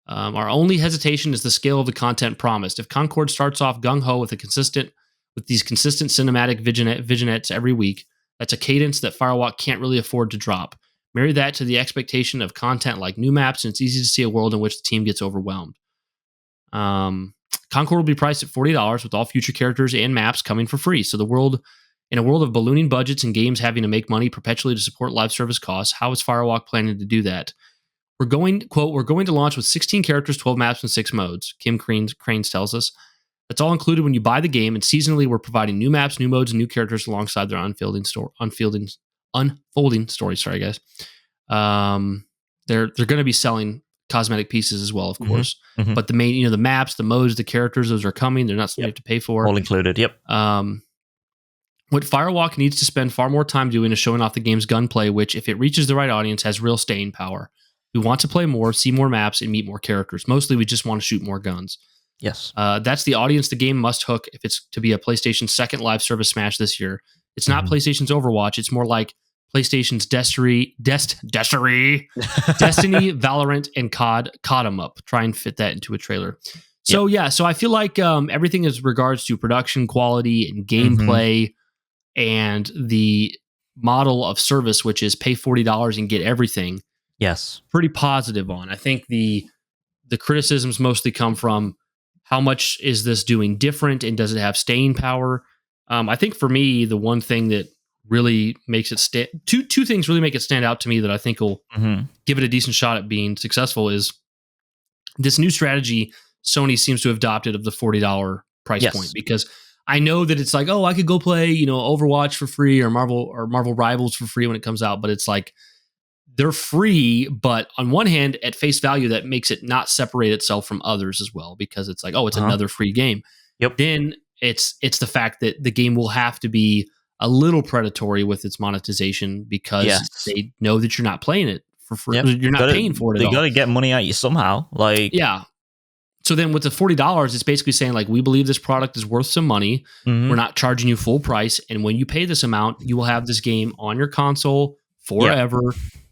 Our only hesitation is the scale of the content promised. If Concord starts off gung-ho with these consistent cinematic vignettes every week, that's a cadence that Firewalk can't really afford to drop. Marry that to the expectation of content like new maps, and it's easy to see a world in which the team gets overwhelmed. Concord will be priced at $40 with all future characters and maps coming for free. So in a world of ballooning budgets and games having to make money perpetually to support live service costs, how is Firewalk planning to do that? We're going to launch with 16 characters, 12 maps, and 6 modes, Kim Cranes tells us. That's all included when you buy the game, and seasonally we're providing new maps, new modes, and new characters alongside their unfolding story. Sorry, guys. They're going to be selling cosmetic pieces as well, of course. Mm-hmm. But the main, the maps, the modes, the characters, those are coming. They're not something you have to pay for. All included, yep. What Firewalk needs to spend far more time doing is showing off the game's gunplay, which, if it reaches the right audience, has real staying power. We want to play more, see more maps, and meet more characters. Mostly, we just want to shoot more guns. Yes. That's the audience the game must hook if it's to be a PlayStation second live service smash this year. It's not PlayStation's Overwatch. It's more like PlayStation's Destiny, Valorant, and COD caught 'em up. Try and fit that into a trailer. So, so I feel like everything as regards to production quality and gameplay and the model of service, which is pay $40 and get everything. Yes. Pretty positive on. I think the criticisms mostly come from how much is this doing different and does it have staying power? I think for me, the one thing that really makes it two things really make it stand out to me that I think will give it a decent shot at being successful is this new strategy Sony seems to have adopted of the $40 price point, because I know that it's like, oh, I could go play, Overwatch for free or Marvel Rivals for free when it comes out, but it's like they're free, but on one hand, at face value, that makes it not separate itself from others as well, because it's like, oh, it's another free game. Yep. Then it's the fact that the game will have to be a little predatory with its monetization because they know that you're not playing it for free. Yep. You're not paying for it at all. They got to get money out of you somehow. So then with the $40, it's basically saying, like, we believe this product is worth some money. We're not charging you full price. And when you pay this amount, you will have this game on your console forever.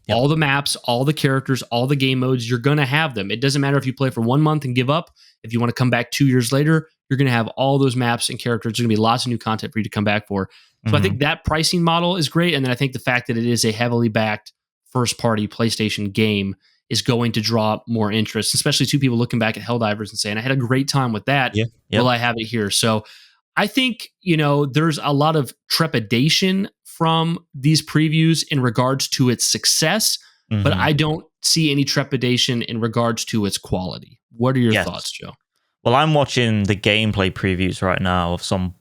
Yep. All the maps, all the characters, all the game modes, you're going to have them. It doesn't matter if you play for 1 month and give up. If you want to come back 2 years later, you're going to have all those maps and characters. There's going to be lots of new content for you to come back for. So I think that pricing model is great. And then I think the fact that it is a heavily backed first-party PlayStation game is going to draw more interest, especially to people looking back at Helldivers and saying, I had a great time with that. Will I have it here? So I think, there's a lot of trepidation from these previews in regards to its success, but I don't see any trepidation in regards to its quality. What are your thoughts, Joe? Well, I'm watching the gameplay previews right now of some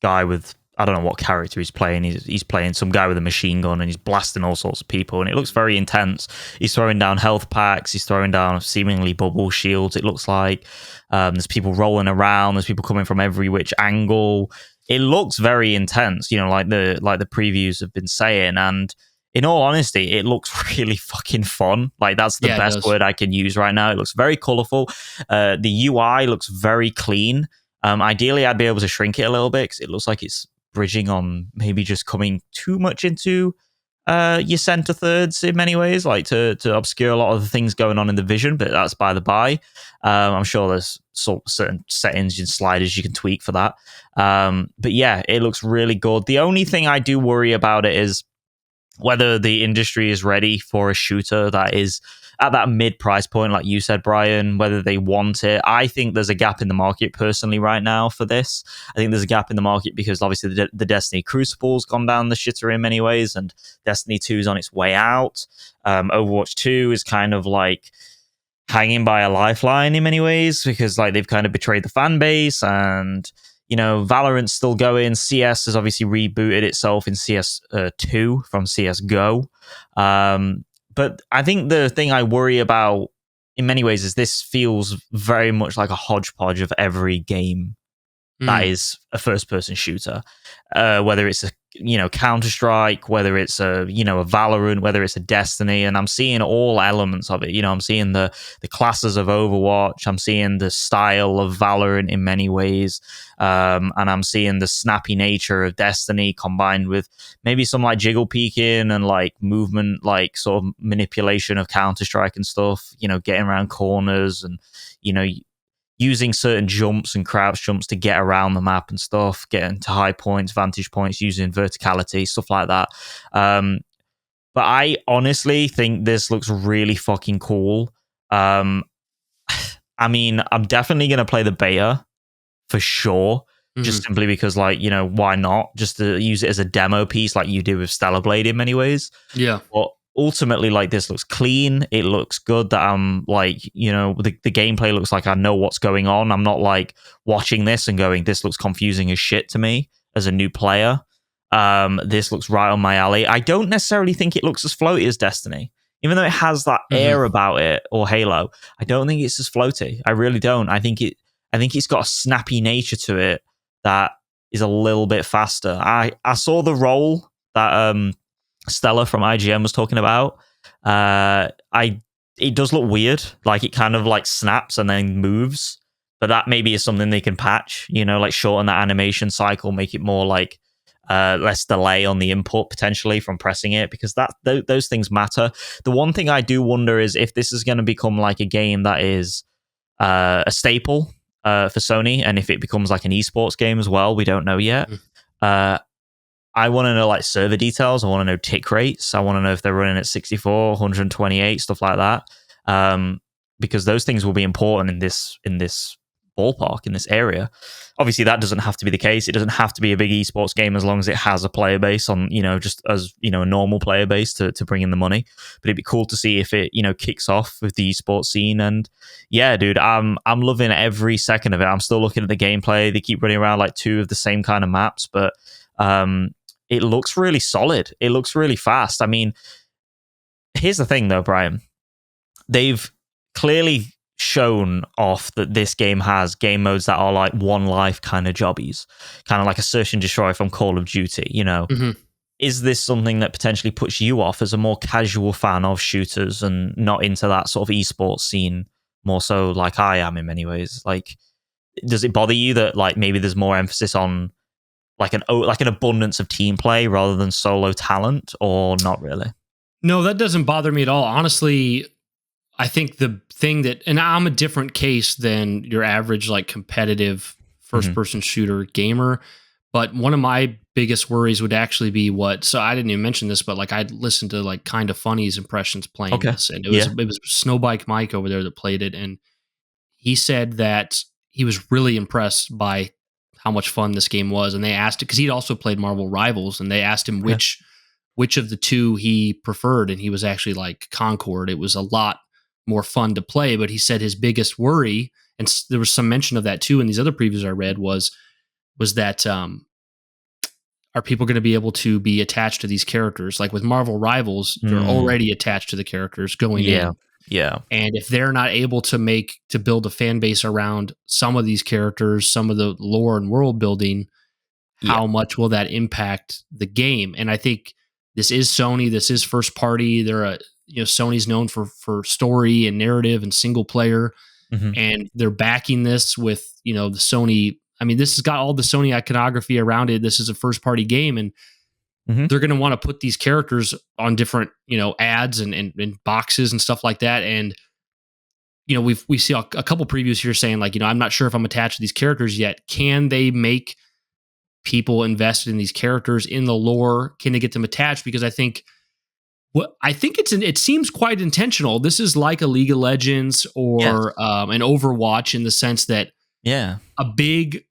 guy with, I don't know what character he's playing. He's playing some guy with a machine gun and he's blasting all sorts of people, and it looks very intense. He's throwing down health packs. He's throwing down seemingly bubble shields, it looks like. There's people rolling around. There's people coming from every which angle. It looks very intense, like the previews have been saying. And in all honesty, it looks really fucking fun. Like, that's the best word I can use right now. It looks very colorful. The UI looks very clean. Ideally, I'd be able to shrink it a little bit because it looks like it's bridging on maybe just coming too much into your center thirds in many ways, like to obscure a lot of the things going on in the vision, but that's by the by. I'm sure there's certain settings and sliders you can tweak for that. But yeah, it looks really good. The only thing I do worry about it is whether the industry is ready for a shooter that is at that mid price point, like you said, Brian, whether they want it. I think there's a gap in the market personally right now for this. I think there's a gap in the market because obviously the Destiny Crucible's gone down the shitter in many ways, and Destiny 2 is on its way out. Overwatch 2 is kind of like hanging by a lifeline in many ways because like they've kind of betrayed the fan base, and Valorant's still going. CS has obviously rebooted itself in CS2 from CSGO. But I think the thing I worry about in many ways is this feels very much like a hodgepodge of every game that is a first-person shooter. Whether it's a Counter-Strike, whether it's a Valorant, whether it's a Destiny, and I'm seeing all elements of it. I'm seeing the classes of Overwatch, I'm seeing the style of Valorant in many ways, and I'm seeing the snappy nature of Destiny combined with maybe some like jiggle peeking and like movement, like sort of manipulation of Counter-Strike and stuff, getting around corners and using certain jumps and crouch jumps to get around the map and stuff, getting to high points, vantage points, using verticality, stuff like that. But I honestly think this looks really fucking cool. I mean, I'm definitely going to play the beta for sure, just simply because, like, why not? Just to use it as a demo piece like you do with Stellar Blade in many ways. Yeah. But ultimately, like, this looks clean. It looks good that I'm like, the gameplay looks like I know what's going on. I'm not like watching this and going, this looks confusing as shit to me as a new player. This looks right on my alley. I don't necessarily think it looks as floaty as Destiny, even though it has that air about it, or Halo. I don't think it's as floaty. I really don't. I think it's got a snappy nature to it that is a little bit faster. I saw the role that Stella from IGN was talking about. It does look weird, like it kind of like snaps and then moves, but that maybe is something they can patch, like shorten that animation cycle, make it more like less delay on the input potentially from pressing it, because those things matter. The one thing I do wonder is if this is going to become like a game that is a staple for Sony, and if it becomes like an esports game as well. We don't know yet. I want to know like server details. I want to know tick rates. I want to know if they're running at 64, 128, stuff like that. Because those things will be important in this ballpark, in this area. Obviously, that doesn't have to be the case. It doesn't have to be a big esports game as long as it has a player base on, just as, a normal player base to bring in the money. But it'd be cool to see if it, kicks off with the esports scene. And yeah, dude, I'm loving every second of it. I'm still looking at the gameplay. They keep running around like two of the same kind of maps, but it looks really solid. It looks really fast. I mean, here's the thing though, Brian. They've clearly shown off that this game has game modes that are like one life kind of jobbies, kind of like a search and destroy from Call of Duty, Is this something that potentially puts you off as a more casual fan of shooters and not into that sort of esports scene, more so like I am in many ways? Like, does it bother you that like maybe there's more emphasis on like an abundance of team play rather than solo talent, or not really? No, that doesn't bother me at all. Honestly, I think the thing that, and I'm a different case than your average like competitive first-person shooter gamer, but one of my biggest worries would actually be so I didn't even mention this, but like I listened to like Kind of Funny's impressions playing this, and it was Snowbike Mike over there that played it, and he said that he was really impressed by how much fun this game was, and they asked it because he'd also played Marvel Rivals, and they asked him which of the two he preferred, and he was actually like Concord. It was a lot more fun to play, but he said his biggest worry, and there was some mention of that too in these other previews I read, was that are people going to be able to be attached to these characters? Like with Marvel Rivals, they're already attached to the characters going in. Yeah. And if they're not able to build a fan base around some of these characters, some of the lore and world building, how much will that impact the game? And I think this is Sony. This is first party. Sony's known for story and narrative and single player, and they're backing this with the Sony. I mean, this has got all the Sony iconography around it. This is a first party game, and they're going to want to put these characters on different ads and boxes and stuff like that. And we see a couple previews here saying like, I'm not sure if I'm attached to these characters yet. Can they make people invested in these characters, in the lore? Can they get them attached? Because I think it seems quite intentional. This is like a League of Legends or an Overwatch, in the sense that a big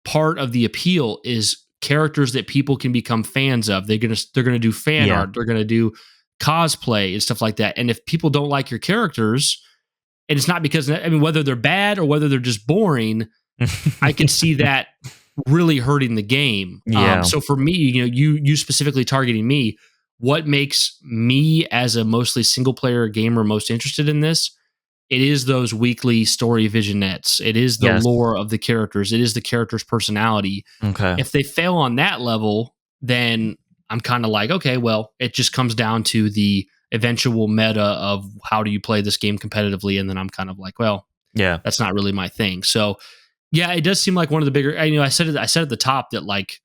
part of the appeal is characters that people can become fans of. They're gonna do fan art. They're gonna do cosplay and stuff like that. And if people don't like your characters, and it's not because, I mean, whether they're bad or whether they're just boring, I can see that really hurting the game. So for me, you specifically targeting me, what makes me as a mostly single player gamer most interested in this? It is those weekly story vignettes. It is the lore of the characters. It is the character's personality. Okay. If they fail on that level, then I'm kind of like, okay, well, it just comes down to the eventual meta of how do you play this game competitively, and then I'm kind of like, well, Yeah. that's not really my thing. So yeah, it does seem like one of the bigger. I said at the top that like,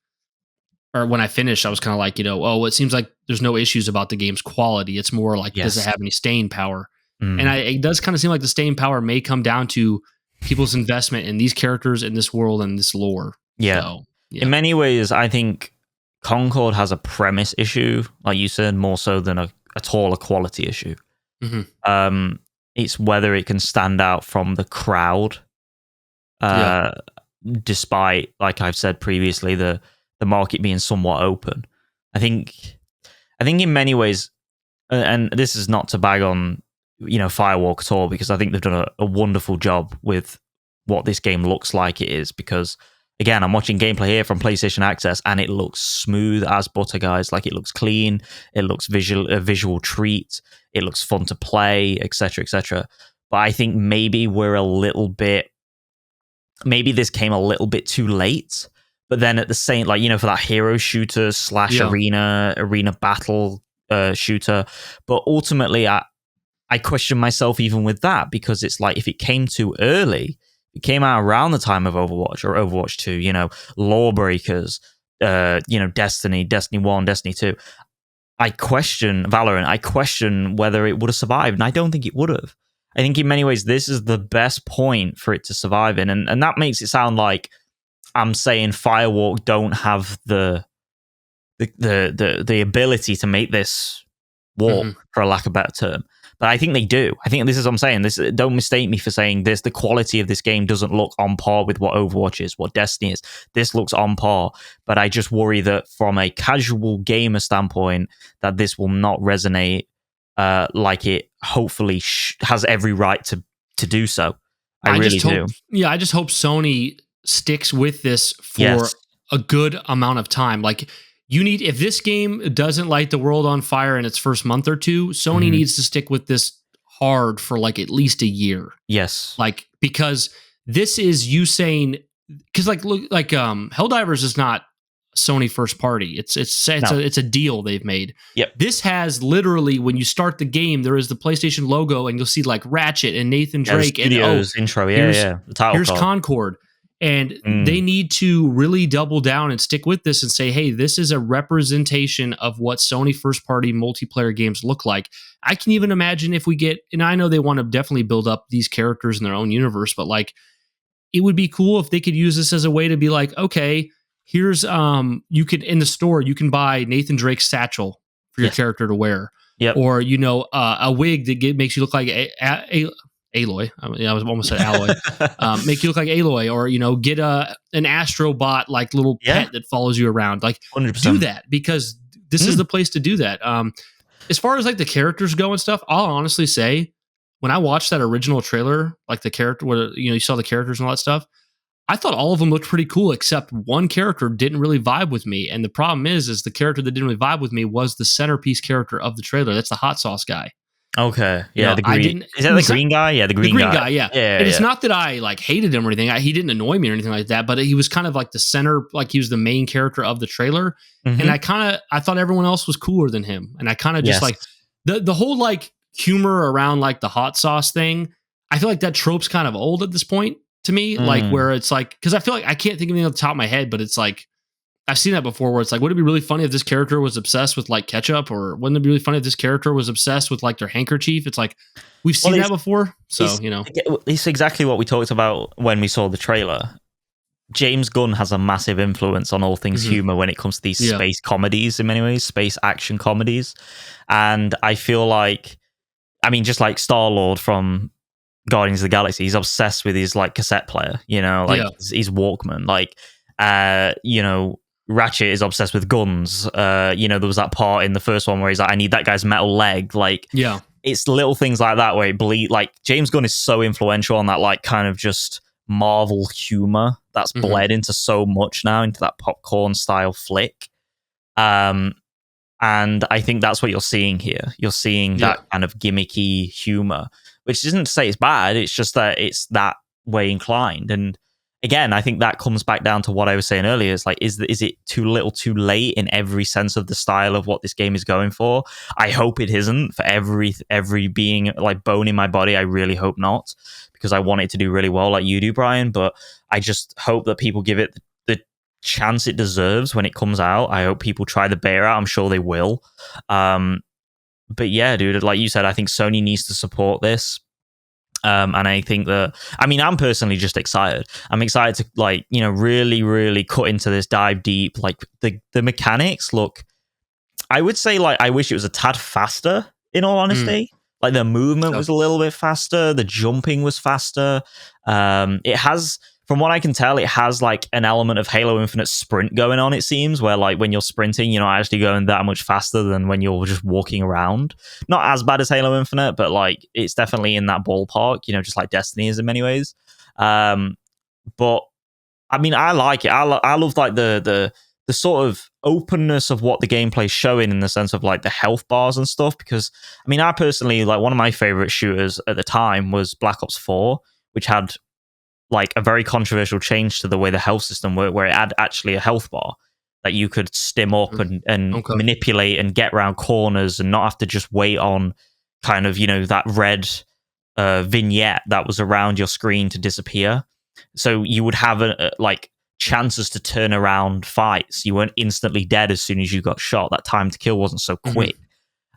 or when I finished, I was kind of like, oh, it seems like there's no issues about the game's quality. It's more like, does it Yes. have any staying power? Mm. And it does kind of seem like the staying power may come down to people's investment in these characters, in this world, and this lore. Yeah. So, yeah. In many ways, I think Concord has a premise issue, like you said, more so than at all a quality issue. Mm-hmm. It's whether it can stand out from the crowd, despite, like I've said previously, the market being somewhat open. I think in many ways, and this is not to bag on Firewalk at all, because I think they've done a wonderful job with what this game looks like it is, because again, I'm watching gameplay here from PlayStation Access and it looks smooth as butter, guys. Like, it looks clean, it looks a visual treat, it looks fun to play, etc., etc. But I think maybe maybe this came a little bit too late. But then at the same, like, for that hero shooter / arena battle shooter. But ultimately, I question myself even with that, because it's like, if it came too early, it came out around the time of Overwatch or Overwatch 2, Lawbreakers, Destiny 1, Destiny 2. I question Valorant. I question whether it would have survived, and I don't think it would have. I think in many ways this is the best point for it to survive in, and that makes it sound like I'm saying Firewalk don't have the ability to make this walk, for a lack of a better term. But I think they do. I think this is what I'm saying. Don't mistake me for saying this. The quality of this game doesn't look on par with what Overwatch is, what Destiny is. This looks on par. But I just worry that from a casual gamer standpoint, that this will not resonate like it hopefully has every right to do so. I really do. Yeah, I just hope Sony sticks with this for a good amount of time. Like, if this game doesn't light the world on fire in its first month or two, Sony needs to stick with this hard for like at least a year. Yes. Like, because this is you saying, because Helldivers is not Sony first party. It's a deal they've made. Yep. This has literally, when you start the game, there is the PlayStation logo, and you'll see like Ratchet and Nathan Drake and intro. The title here's Concord. And they need to really double down and stick with this and say, hey, this is a representation of what Sony first-party multiplayer games look like. I can even imagine if we get, and I know they want to definitely build up these characters in their own universe, but like, it would be cool if they could use this as a way to be like, okay, here's, you could, in the store, you can buy Nathan Drake's satchel for your character to wear. Yep. Or, a wig that makes you look like Aloy. I was almost said Alloy. Make you look like Aloy, or get an Astrobot like little pet that follows you around. Like, 100%. do that, because this is the place to do that. As far as like the characters go and stuff, I'll honestly say, when I watched that original trailer, like the character where you saw the characters and all that stuff, I thought all of them looked pretty cool, except one character didn't really vibe with me. And the problem is the character that didn't really vibe with me was the centerpiece character of the trailer. That's the hot sauce guy. Okay, yeah, the green. Is that the green guy? Yeah, the green guy. Yeah. And it's not that I like hated him or anything. He didn't annoy me or anything like that. But he was kind of like the center, like he was the main character of the trailer. And I thought everyone else was cooler than him. And I kind of just like the whole like humor around like the hot sauce thing. I feel like that trope's kind of old at this point to me. Like, where it's like, because I feel like I can't think of anything off the top of my head, but it's like, I've seen that before, where it's like, would it be really funny if this character was obsessed with like ketchup, or wouldn't it be really funny if this character was obsessed with like their handkerchief? It's like, we've seen that before. So, it's exactly what we talked about when we saw the trailer. James Gunn has a massive influence on all things humor when it comes to these space comedies, in many ways, space action comedies. And I feel like, just like Star-Lord from Guardians of the Galaxy, he's obsessed with his like cassette player, his Walkman, Ratchet is obsessed with guns. There was that part in the first one where he's like, I need that guy's metal leg. Like, it's little things like that where it bleed. Like, James Gunn is so influential on that, like, kind of just Marvel humor that's bled into so much now, into that popcorn style flick. And I think that's what you're seeing here. You're seeing that kind of gimmicky humor, which isn't to say it's bad. It's just that it's that way inclined. And again, I think that comes back down to what I was saying earlier. It's like, is it too little too late in every sense of the style of what this game is going for? I hope it isn't for every being, like, bone in my body. I really hope not, because I want it to do really well like you do, Brian. But I just hope that people give it the chance it deserves when it comes out. I hope people try the beta out. I'm sure they will. But yeah, dude, like you said, I think Sony needs to support this. And I think that, I mean, I'm personally just excited. I'm excited to, like, you know, really, really cut into this, dive deep. Like, the mechanics look, I would say, like, I wish it was a tad faster, in all honesty. Like, the movement was a little bit faster. The jumping was faster. It has, from what I can tell, it has, like, an element of Halo Infinite sprint going on, it seems, where, like, when you're sprinting, you're not actually going that much faster than when you're just walking around. Not as bad as Halo Infinite, but, like, it's definitely in that ballpark, you know, just like Destiny is in many ways. But, I mean, I like it. I love, like, the sort of openness of what the gameplay's showing, in the sense of, like, the health bars and stuff, because, I mean, I personally, like, one of my favorite shooters at the time was Black Ops 4, which had, like, a very controversial change to the way the health system worked, where it had actually a health bar that you could stim up and manipulate and get around corners and not have to just wait on kind of, you know, that red vignette that was around your screen to disappear. So you would have like chances to turn around fights. You weren't instantly dead as soon as you got shot. That time to kill wasn't so quick.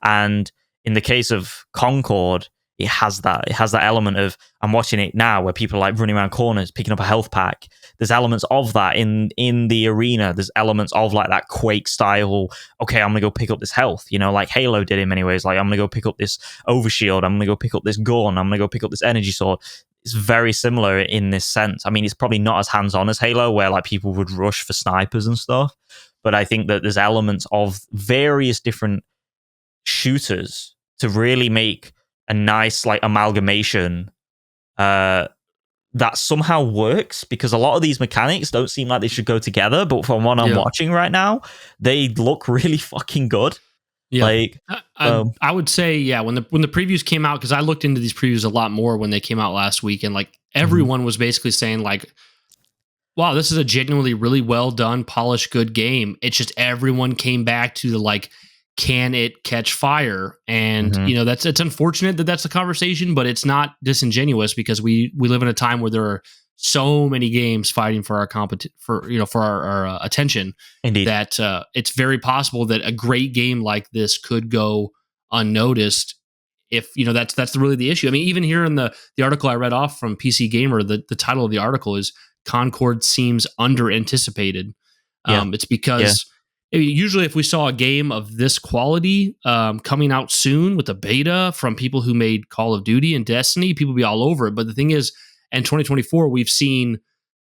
And in the case of Concord, it has that element of, I'm watching it now where people are, like, running around corners picking up a health pack. There's elements of that in the arena. There's elements of, like, that Quake style, okay, I'm gonna go pick up this health, you know, like Halo did in many ways. Like, I'm gonna go pick up this overshield, I'm gonna go pick up this gun, I'm gonna go pick up this energy sword. It's very similar in this sense. I mean, it's probably not as hands-on as Halo, where, like, people would rush for snipers and stuff, but I think that there's elements of various different shooters to really make a nice, like, amalgamation that somehow works, because a lot of these mechanics don't seem like they should go together, but from what I'm watching right now, they look really fucking good. Yeah, like I would say, yeah, when the previews came out, because I looked into these previews a lot more when they came out last week, and, like, everyone was basically saying, like, wow, this is a genuinely really well done, polished, good game. It's just everyone came back to the, like, can it catch fire? And you know, it's unfortunate that that's the conversation, but it's not disingenuous, because we live in a time where there are so many games fighting for our for our attention. Indeed. That it's very possible that a great game like this could go unnoticed. If, you know, that's really the issue. I mean, even here in the article I read off from PC Gamer, the title of the article is Concord seems under anticipated. It's because usually if we saw a game of this quality coming out soon with a beta from people who made Call of Duty and Destiny, people would be all over it. But the thing is, in 2024, we've seen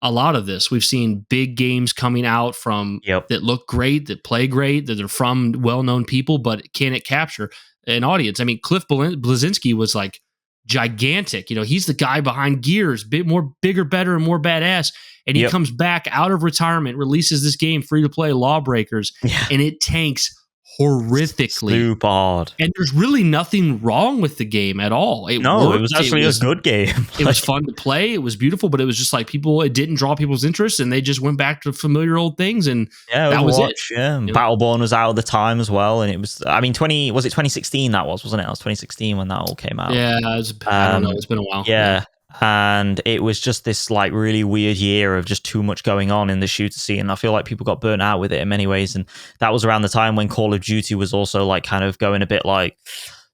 a lot of this. We've seen big games coming out from that look great, that play great, that are from well-known people, but can it capture an audience? I mean, Cliff Bleszinski was, like, gigantic. You know, he's the guy behind Gears, bigger, better, and more badass. And he comes back out of retirement, releases this game free to play, Lawbreakers, and it tanks horrifically. Super hard. And there's really nothing wrong with the game at all. It was actually a good game. It was fun to play. It was beautiful, but it was just like it didn't draw people's interest, and they just went back to familiar old things. And that was it. Yeah. Battleborn was out at the time as well. And it was, I mean, was it 2016 that wasn't it? It was 2016 when that all came out. Yeah. I don't know. It's been a while. Yeah. And it was just this, like, really weird year of just too much going on in the shooter scene. And I feel like people got burnt out with it in many ways. And that was around the time when Call of Duty was also, like, kind of going a bit like,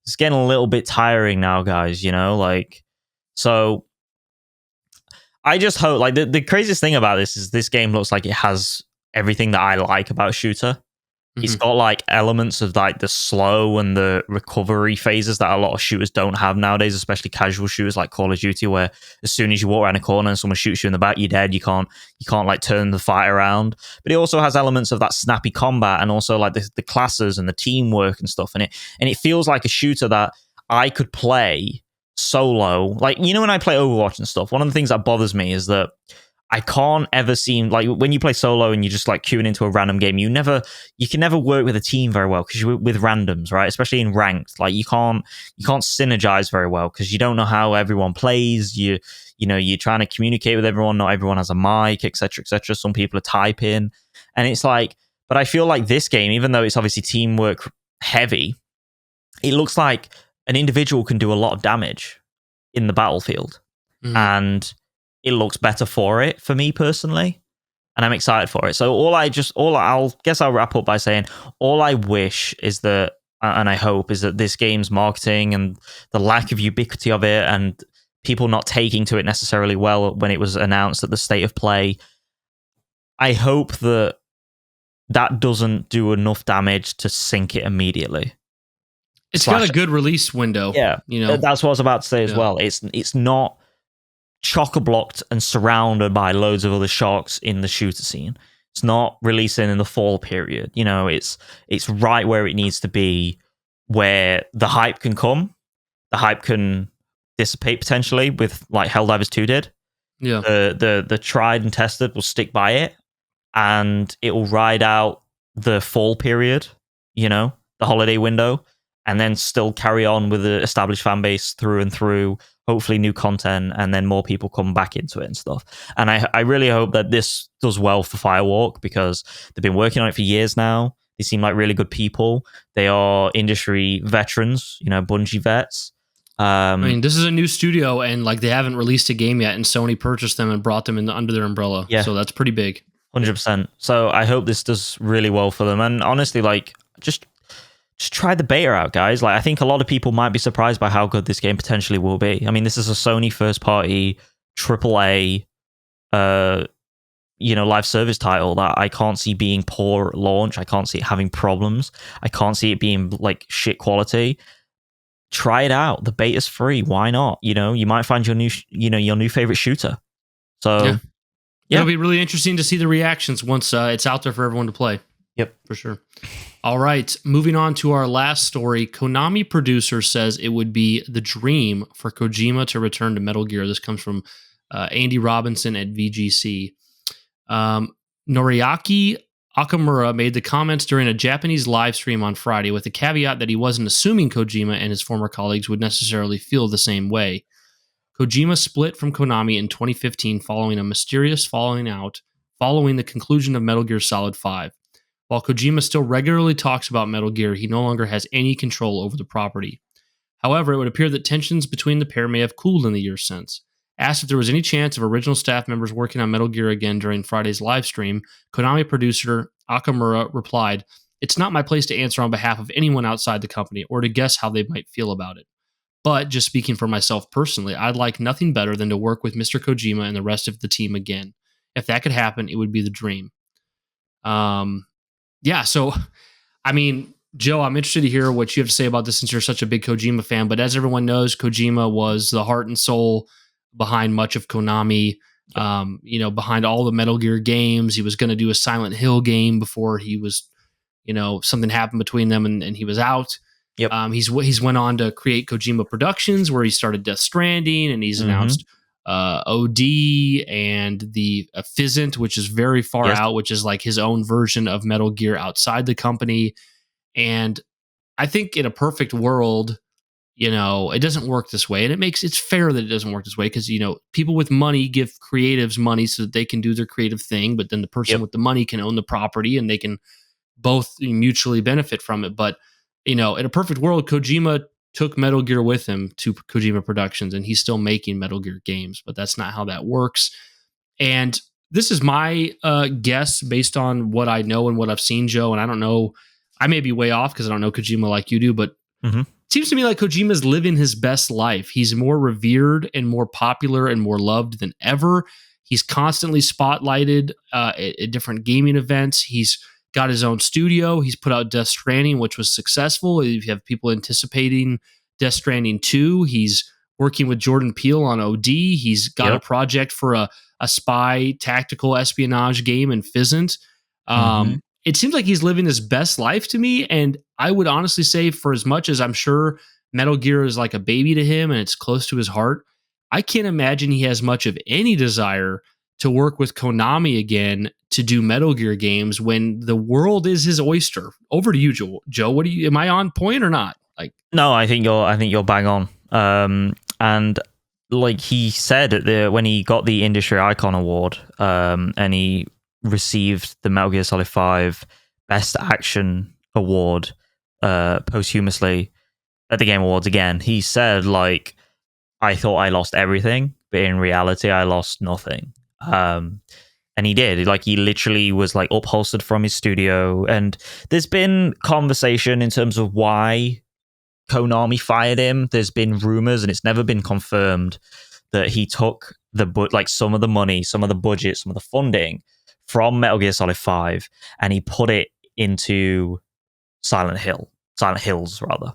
it's getting a little bit tiring now, guys, you know? Like, so I just hope, like, the craziest thing about this is this game looks like it has everything that I like about a shooter. It's got, like, elements of, like, the slow and the recovery phases that a lot of shooters don't have nowadays, especially casual shooters like Call of Duty, where as soon as you walk around a corner and someone shoots you in the back, you're dead. You can't like turn the fight around. But it also has elements of that snappy combat, and also, like, the classes and the teamwork and stuff. And it feels like a shooter that I could play solo. Like, you know, when I play Overwatch and stuff, one of the things that bothers me is that I can't ever seem like when you play solo and you're just like queuing into a random game, you can never work with a team very well because you're with randoms, right? Especially in ranked, like you can't synergize very well because you don't know how everyone plays. You're trying to communicate with everyone. Not everyone has a mic, etc., etc. Some people are typing, and it's like. But I feel like this game, even though it's obviously teamwork heavy, it looks like an individual can do a lot of damage in the battlefield, and it looks better for it for me personally, and I'm excited for it. So I'll wrap up by saying all I wish is that, and I hope is that this game's marketing and the lack of ubiquity of it and people not taking to it necessarily well when it was announced at the state of play. I hope that doesn't do enough damage to sink it immediately. It's got a good release window. Yeah, that's what I was about to say as well. It's not chock-a-blocked and surrounded by loads of other sharks in the shooter scene. It's not releasing in the fall period. It's right where it needs to be, where the hype can come. The hype can dissipate potentially with like Helldivers 2 did. Yeah. The tried and tested will stick by it, and it will ride out the fall period, the holiday window, and then still carry on with the established fan base through and through, hopefully new content, and then more people come back into it and stuff. And I really hope that this does well for Firewalk because they've been working on it for years now. They seem like really good people. They are industry veterans, Bungie vets. This is a new studio, and like they haven't released a game yet, and Sony purchased them and brought them under their umbrella. Yeah. So that's pretty big. 100%. So I hope this does really well for them. And honestly, like just try the beta out, guys. Like I think a lot of people might be surprised by how good this game potentially will be. I mean, this is a Sony first party AAA live service title that I can't see being poor at launch. I can't see it having problems. I can't see it being like shit quality. Try it out. The beta's free. Why not? You might find your new favorite shooter. So it'll be really interesting to see the reactions once it's out there for everyone to play. Yep, for sure. All right, moving on to our last story. Konami producer says it would be the dream for Kojima to return to Metal Gear. This comes from Andy Robinson at VGC. Noriaki Akamura made the comments during a Japanese live stream on Friday with the caveat that he wasn't assuming Kojima and his former colleagues would necessarily feel the same way. Kojima split from Konami in 2015 following a mysterious falling out following the conclusion of Metal Gear Solid 5. While Kojima still regularly talks about Metal Gear, he no longer has any control over the property. However, it would appear that tensions between the pair may have cooled in the years since. Asked if there was any chance of original staff members working on Metal Gear again during Friday's live stream, Konami producer Akamura replied, "It's not my place to answer on behalf of anyone outside the company or to guess how they might feel about it. But just speaking for myself personally, I'd like nothing better than to work with Mr. Kojima and the rest of the team again. If that could happen, it would be the dream." So, I mean, Joe, I'm interested to hear what you have to say about this since you're such a big Kojima fan. But as everyone knows, Kojima was the heart and soul behind much of Konami, behind all the Metal Gear games. He was going to do a Silent Hill game before he was, something happened between them and he was out. Yep. He's went on to create Kojima Productions, where he started Death Stranding, and he's announced OD and the Physant, which is very far out, which is like his own version of Metal Gear outside the company. And I think in a perfect world, it doesn't work this way, and it's fair that it doesn't work this way because people with money give creatives money so that they can do their creative thing, but then the person with the money can own the property and they can both mutually benefit from it. But in a perfect world, Kojima took Metal Gear with him to Kojima Productions, and he's still making Metal Gear games, but that's not how that works. And this is my guess based on what I know and what I've seen, Joe, and I don't know, I may be way off because I don't know Kojima like you do, but it seems to me like Kojima's living his best life. He's more revered and more popular and more loved than ever. He's constantly spotlighted at different gaming events. He's got his own studio. He's put out Death Stranding, which was successful. You have people anticipating Death Stranding 2. He's working with Jordan Peele on OD. He's got a project for a spy tactical espionage game in Physant. It seems like he's living his best life to me. And I would honestly say, for as much as I'm sure Metal Gear is like a baby to him and it's close to his heart, I can't imagine he has much of any desire to work with Konami again to do Metal Gear games when the world is his oyster. Over to you, Joe. Joe, what do you? Am I on point or not? Like, no, I think you're bang on. And like he said when he got the Industry Icon Award, and he received the Metal Gear Solid 5 Best Action Award posthumously at the Game Awards again, he said, like, I thought I lost everything, but in reality, I lost nothing. And he did. Like, he literally was like upholstered from his studio. And there's been conversation in terms of why Konami fired him. There's been rumors, and it's never been confirmed, that he took some of the money, some of the budget, some of the funding from Metal Gear Solid 5, and he put it into Silent Hills rather.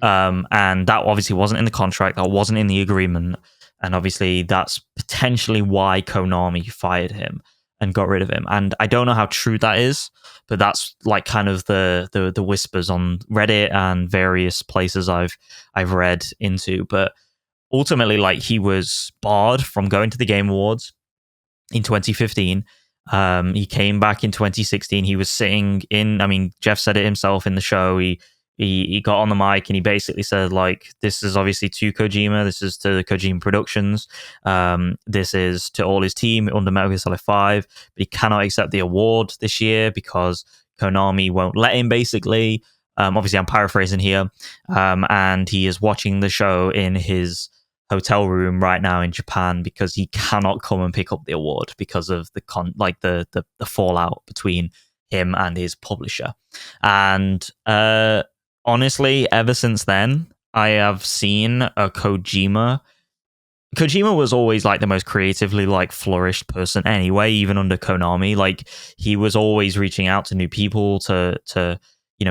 And that obviously wasn't in the contract, that wasn't in the agreement, and obviously that's potentially why Konami fired him and got rid of him. And I don't know how true that is, but that's like kind of the whispers on Reddit and various places I've read into. But ultimately, like, he was barred from going to the Game Awards in 2015. He came back in 2016. He was sitting in, I mean, Jeff said it himself in the show. He got on the mic and he basically said, like, this is obviously to Kojima, this is to Kojima Productions, this is to all his team under Metal Gear Solid 5, but he cannot accept the award this year because Konami won't let him, basically. Obviously, I'm paraphrasing here, and he is watching the show in his hotel room right now in Japan because he cannot come and pick up the award because of the fallout between him and his publisher. And honestly, ever since then, I have seen a Kojima was always like the most creatively like flourished person anyway, even under Konami. Like, he was always reaching out to new people to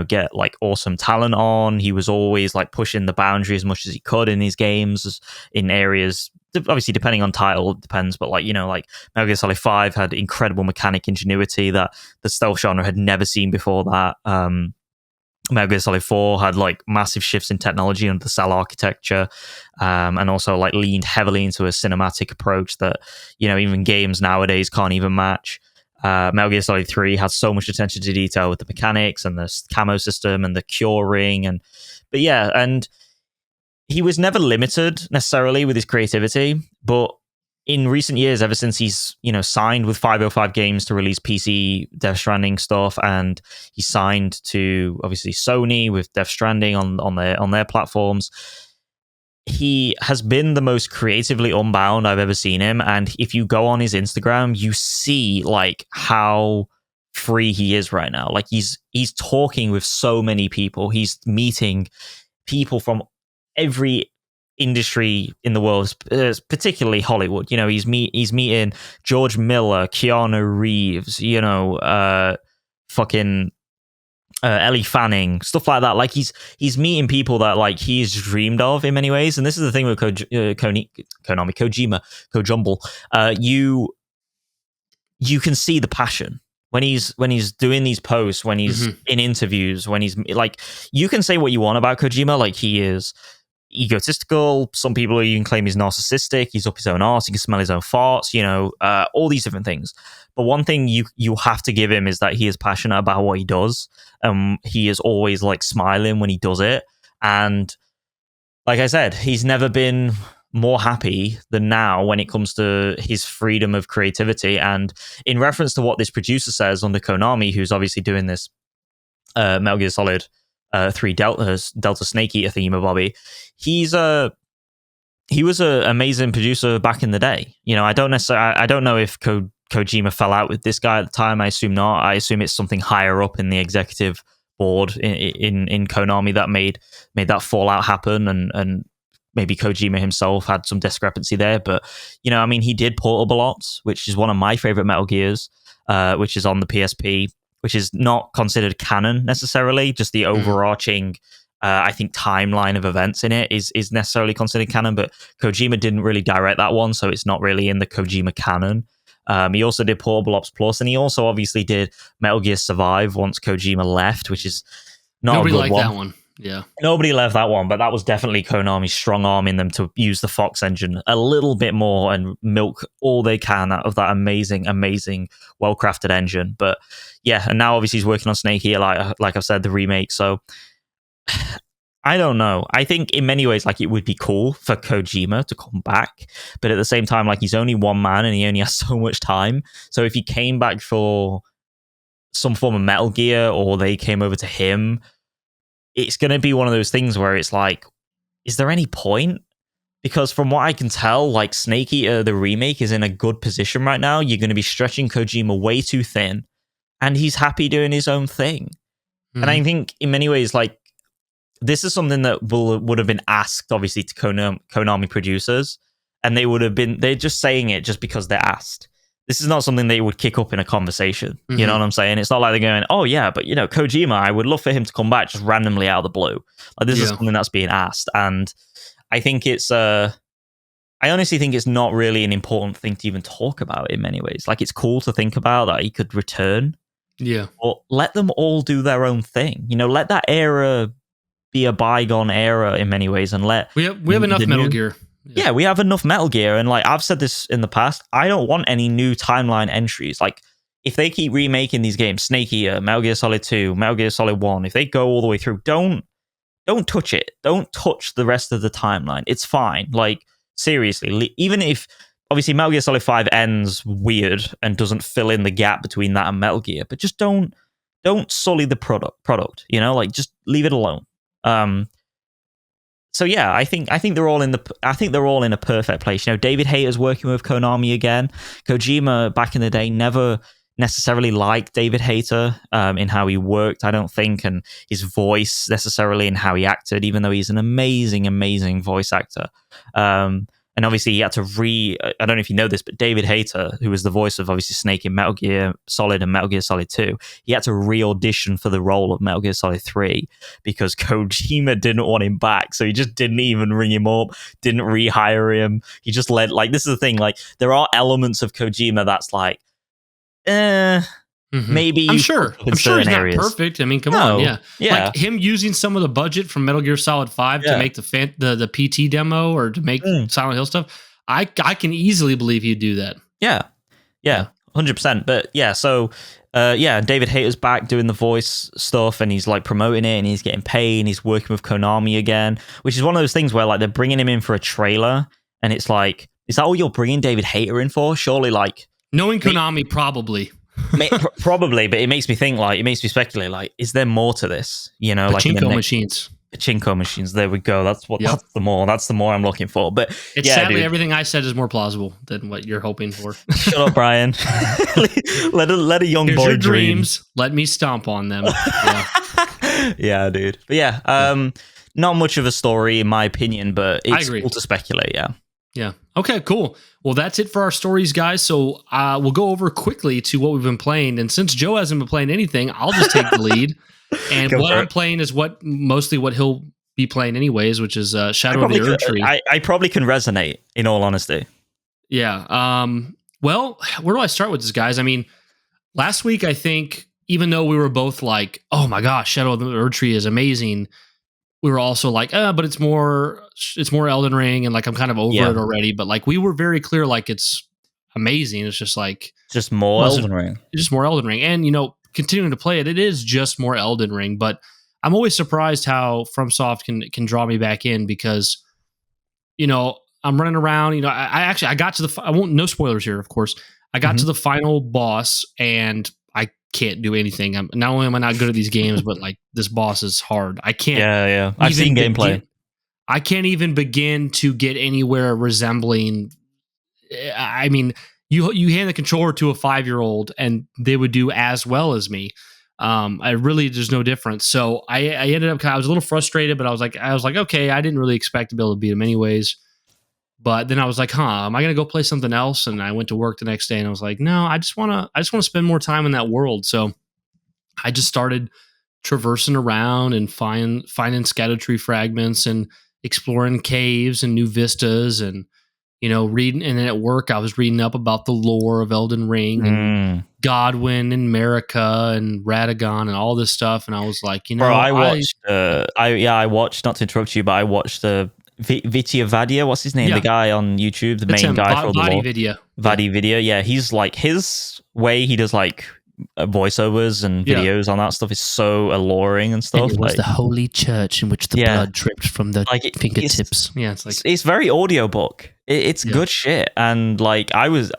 get like awesome talent on. He was always like pushing the boundary as much as he could in his games, in areas, obviously depending on title, it depends, but like Metal Gear Solid 5 had incredible mechanic ingenuity that the stealth genre had never seen before that. Metal Gear Solid 4 had like massive shifts in technology under the cell architecture, and also like leaned heavily into a cinematic approach that even games nowadays can't even match. Metal Gear Solid 3 has so much attention to detail with the mechanics and the camo system and the curing, and he was never limited necessarily with his creativity, but in recent years, ever since he's signed with 505 Games to release PC Death Stranding stuff, and he signed to obviously Sony with Death Stranding on their platforms, he has been the most creatively unbound I've ever seen him. And if you go on his Instagram, you see like how free he is right now. Like, he's talking with so many people. He's meeting people from every industry in the world, particularly Hollywood. He's meeting George Miller, Keanu Reeves, Ellie Fanning, stuff like that. Like, he's meeting people that like he's dreamed of in many ways. And this is the thing with Kojima, you can see the passion when he's doing these posts, when he's in interviews, when he's like, you can say what you want about Kojima, like he is egotistical. Some people even claim he's narcissistic. He's up his own arse. He can smell his own farts. All these different things. But one thing you have to give him is that he is passionate about what he does. He is always like smiling when he does it. And like I said, he's never been more happy than now when it comes to his freedom of creativity. And in reference to what this producer says under Konami, who's obviously doing this Metal Gear Solid 3 Delta Snake Eater theme of Bobby, he was an amazing producer back in the day. I don't know if Kojima fell out with this guy at the time. I assume not. I assume it's something higher up in the executive board in Konami that made that fallout happen, and maybe Kojima himself had some discrepancy there. But he did Portable Ops, which is one of my favorite Metal Gears, which is on the PSP, which is not considered canon necessarily. Just the overarching, I think, timeline of events in it is necessarily considered canon. But Kojima didn't really direct that one, so it's not really in the Kojima canon. He also did Portable Ops Plus, and he also obviously did Metal Gear Survive once Kojima left, which is not nobody a good liked one. that one. Yeah. Nobody loved that one, but that was definitely Konami strong arming them to use the Fox engine a little bit more and milk all they can out of that amazing, amazing, well-crafted engine. But yeah, and now obviously he's working on Snake Eater, like I've said, the remake. So I don't know. I think in many ways, like, it would be cool for Kojima to come back, but at the same time, like, he's only one man and he only has so much time. So if he came back for some form of Metal Gear or they came over to him, it's going to be one of those things where it's like, is there any point? Because from what I can tell, like, Snake Eater, the remake, is in a good position right now. You're going to be stretching Kojima way too thin, and he's happy doing his own thing. And I think in many ways, like, this is something that would have been asked, obviously, to Konami producers, and they're just saying it just because they're asked. This is not something they would kick up in a conversation. Mm-hmm. You know what I'm saying? It's not like they're going, oh yeah, but Kojima, I would love for him to come back just randomly out of the blue. Like, this is something that's being asked. And I think I honestly think it's not really an important thing to even talk about in many ways. Like, it's cool to think about that he could return. Yeah. But let them all do their own thing. Let that era be a bygone era in many ways, and we have enough Metal Gear. Yeah, we have enough Metal Gear, and like I've said this in the past, I don't want any new timeline entries. Like, if they keep remaking these games, Snake Eater, Metal Gear Solid 2, Metal Gear Solid 1, if they go all the way through, don't touch it. Don't touch the rest of the timeline. It's fine. Like, seriously, even if obviously Metal Gear Solid 5 ends weird and doesn't fill in the gap between that and Metal Gear, but just don't sully the product, like, just leave it alone. So yeah, I think they're all in a perfect place. David Hayter's working with Konami again. Kojima back in the day never necessarily liked David Hayter in how he worked, I don't think, and his voice necessarily in how he acted, even though he's an amazing, amazing voice actor. And obviously he had to I don't know if you know this, but David Hayter, who was the voice of obviously Snake in Metal Gear Solid and Metal Gear Solid 2, he had to re-audition for the role of Metal Gear Solid 3 because Kojima didn't want him back. So he just didn't even ring him up, didn't rehire him. He just this is the thing, like, there are elements of Kojima that's like, maybe I'm sure he's areas. Not perfect. I mean, come on, yeah. Like him using some of the budget from Metal Gear Solid 5 to make the PT demo or to make Silent Hill stuff. I can easily believe he'd do that. Yeah, 100%. But yeah, so David Hayter's back doing the voice stuff, and he's like promoting it, and he's getting paid, and he's working with Konami again, which is one of those things where like they're bringing him in for a trailer, and it's like, is that all you're bringing David Hayter in for? Surely, like, knowing Konami, probably. Probably, but it makes me think, like, it makes me speculate, like, is there more to this? Pachinko machines. Pachinko machines. There we go. That's the more I'm looking for. But it's sadly everything I said is more plausible than what you're hoping for. Shut up, Brian. let a young Here's boy your dream. Dreams. Let me stomp on them. Yeah, dude. But yeah, not much of a story in my opinion, but it's cool to speculate. Yeah. Okay, cool. Well, that's it for our stories, guys. So we'll go over quickly to what we've been playing. And since Joe hasn't been playing anything, I'll just take the lead. And what I'm playing is mostly what he'll be playing anyways, which is Shadow of the Erdtree. I probably can resonate, in all honesty. Yeah. Well, where do I start with this, guys? I mean, last week, I think, even though we were both like, oh my gosh, Shadow of the Erdtree is amazing, we were also like, but it's more Elden Ring, and like I'm kind of over it already. But like we were very clear, like it's amazing. It's just like more Elden Ring, just more Elden Ring, and continuing to play it is just more Elden Ring. But I'm always surprised how FromSoft can draw me back in because I'm running around. I got to no spoilers here, of course. I got to the final boss and I can't do anything. Not only am I not good at these games, but like this boss is hard. I can't. Yeah. I've seen gameplay. I can't even begin to get anywhere resembling. I mean, you hand the controller to a 5-year-old and they would do as well as me. There's no difference. So I ended up I was a little frustrated, but I was like, okay, I didn't really expect to be able to beat him anyways. But then I was like, am I going to go play something else? And I went to work the next day and I was like, no, I just want to spend more time in that world. So I just started traversing around and finding Scadutree fragments and exploring caves and new vistas. And, reading, and then at work I was reading up about the lore of Elden Ring and Godwyn and Marika and Radagon and all this stuff, and I was like, bro, I watched. I watched. Not to interrupt you, but I watched the Vitya Vadia. What's his name? Yeah. The guy on YouTube, the That's main him, guy for the lore. Vadi video. Yeah, he's like his way. He does like voiceovers and videos on that stuff is so alluring and stuff. And it was the holy church in which the blood dripped from the fingertips. It's very audiobook. It's good shit. And like I was,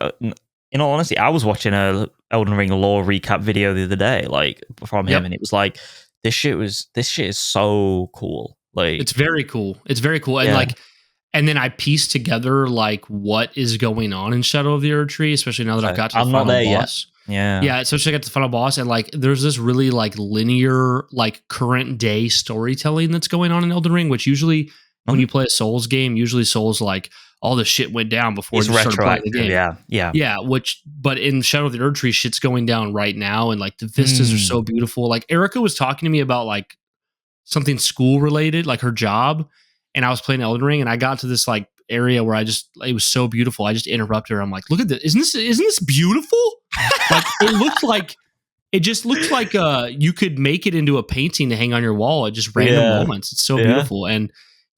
in all honesty, I was watching a Elden Ring lore recap video the other day, like from him, and it was like this shit is so cool. Like it's very cool. And and then I pieced together like what is going on in Shadow of the Erdtree, especially now that I've got to the final boss. Yeah, especially I got to the final boss, and like there's this really like linear, like current day storytelling that's going on in Elden Ring, which usually when you play a Souls game, usually Souls like all the shit went down before you started playing the game. Yeah. But in Shadow of the Erdtree, shit's going down right now, and like the vistas are so beautiful. Like Erica was talking to me about like something school related, like her job, and I was playing Elden Ring, and I got to this like area where it was so beautiful. I just interrupted her. I'm like, look at this. Isn't this beautiful? Like it just looks like you could make it into a painting to hang on your wall at just random moments. It's so beautiful. And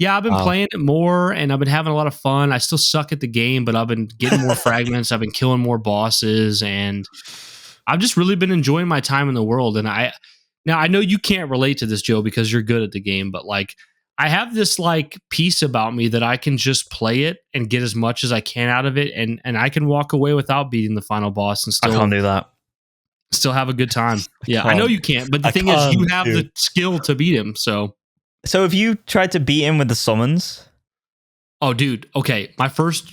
I've been playing it more, and I've been having a lot of fun. I still suck at the game, but I've been getting more fragments. I've been killing more bosses, and I've just really been enjoying my time in the world. And I know you can't relate to this, Joe, because you're good at the game, but like I have this like piece about me that I can just play it and get as much as I can out of it, and I can walk away without beating the final boss and still I can't do that. Still have a good time. I know you can't, but the thing is, you have the skill to beat him. So have you tried to beat him with the summons? Oh, dude. Okay, my first.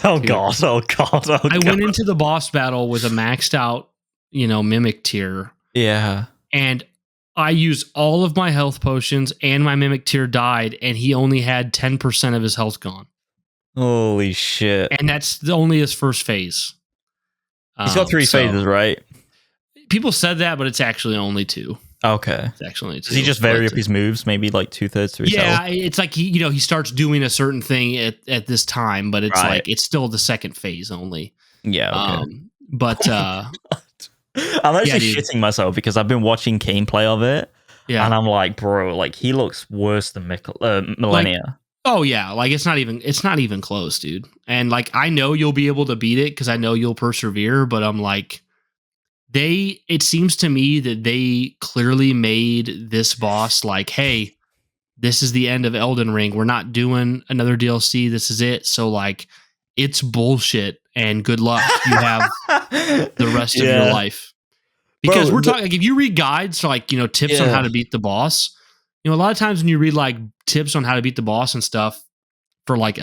Oh god! I went into the boss battle with a maxed out, mimic tier. Yeah, and I used all of my health potions, and my mimic tier died, and he only had 10% of his health gone. Holy shit! And that's only his first phase. He's got 3 phases, right? People said that, but it's actually only 2. Okay, it's actually only 2. Does he just vary up his moves? Maybe like 2/3 to his health? It's like he starts doing a certain thing at this time, but it's like it's still the second phase only. Yeah. Okay. But I'm actually shitting myself because I've been watching gameplay of it, and I'm like, bro, like he looks worse than Millennia. Like, oh yeah, like it's not even close, dude. And like I know you'll be able to beat it because I know you'll persevere, but I'm like, it seems to me that they clearly made this boss like, hey, this is the end of Elden Ring. We're not doing another DLC. This is it. So like, it's bullshit. And good luck. You have the rest of your life. Because we're talking, like, if you read guides to like, tips on how to beat the boss, a lot of times when you read like tips on how to beat the boss and stuff for like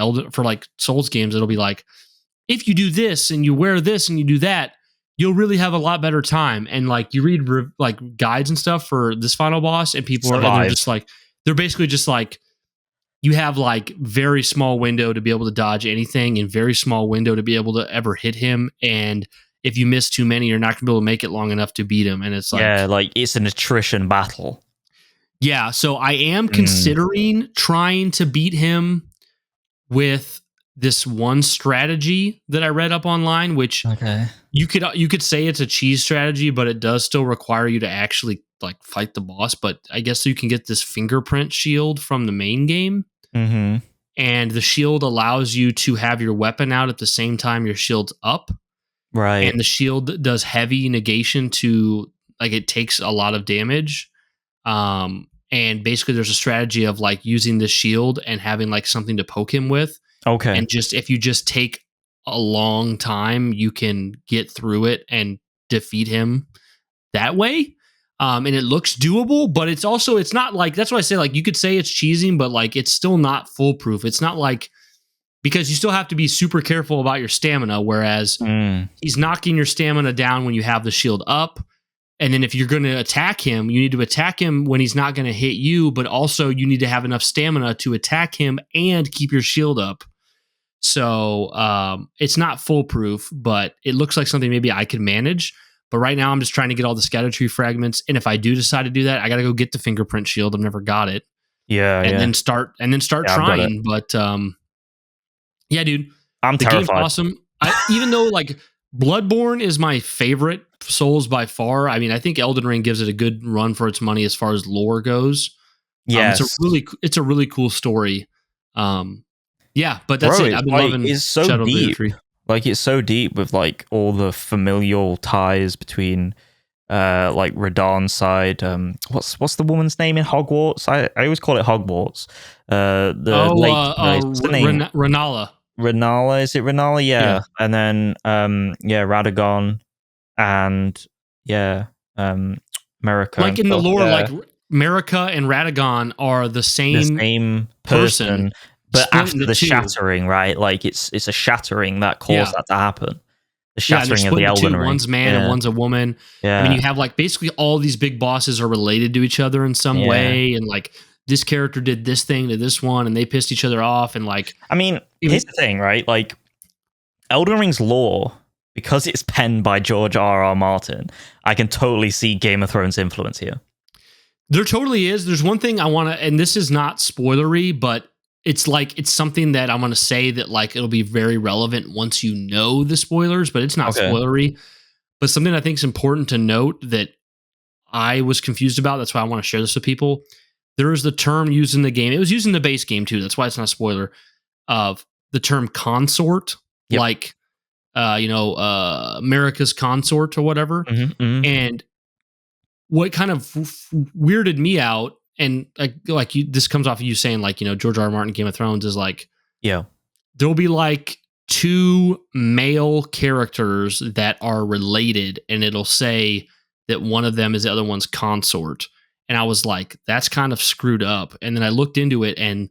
Souls games, it'll be like, if you do this and you wear this and you do that, you'll really have a lot better time. And like you read like guides and stuff for this final boss, and people they're basically just like, you have like very small window to be able to dodge anything and very small window to be able to ever hit him. And if you miss too many, you're not going to be able to make it long enough to beat him. And it's like, like it's an attrition battle. Yeah. So I am considering trying to beat him with this one strategy that I read up online, which you could say it's a cheese strategy, but it does still require you to actually like fight the boss. But I guess you can get this fingerprint shield from the main game. Mm-hmm. And the shield allows you to have your weapon out at the same time your shield's up. Right. And the shield does heavy negation to, like, it takes a lot of damage. And basically there's a strategy of like using the shield and having like something to poke him with. Okay. And if you just take a long time, you can get through it and defeat him that way. And it looks doable, but it's not like, that's why I say, like, you could say it's cheesing, but like, it's still not foolproof. It's not like, because you still have to be super careful about your stamina. Whereas he's knocking your stamina down when you have the shield up. And then if you're going to attack him, you need to attack him when he's not going to hit you, but also you need to have enough stamina to attack him and keep your shield up. So it's not foolproof, but it looks like something maybe I could manage. But right now I'm just trying to get all the scatter tree fragments. And if I do decide to do that, I got to go get the fingerprint shield. I've never got it. Yeah. And then start trying. But yeah, dude, I'm the game's terrified. awesome. Even though like Bloodborne is my favorite Souls by far. I mean, I think Elden Ring gives it a good run for its money as far as lore goes. Yes. It's a really cool story. Yeah, but that's Bro, it. I've been loving it's so Shadow of the deep. Tree. Like it's so deep with like all the familial ties between like Radahn's side. What's the woman's name in Hogwarts? I always call it Hogwarts. The lake place. What's the name? Renala. Renala, is it Renala? Yeah. And then Radagon and America. Like in the lore, like Marika and Radagon are the same person. But after the shattering, right? Like it's a shattering that caused that to happen. The shattering of the Elden Ring. One's man and one's a woman. Yeah. I mean, you have like basically all these big bosses are related to each other in some way, and like this character did this thing to this one, and they pissed each other off, and like. I mean, here's the thing, right? Like Elden Ring's lore, because it's penned by George R.R. Martin, I can totally see Game of Thrones influence here. There totally is. There's one thing I want to, and this is not spoilery, but it's something that I'm going to say that like it'll be very relevant once you know the spoilers, but it's not spoilery. But something I think is important to note that I was confused about. That's why I want to share this with people. There is the term used in the game. It was used in the base game too. That's why it's not a spoiler. Of the term consort, like America's consort or whatever. And what kind of weirded me out. And this comes off of you saying like, George R. R. Martin, Game of Thrones is like, there'll be like two male characters that are related, and it'll say that one of them is the other one's consort. And I was like, that's kind of screwed up. And then I looked into it, and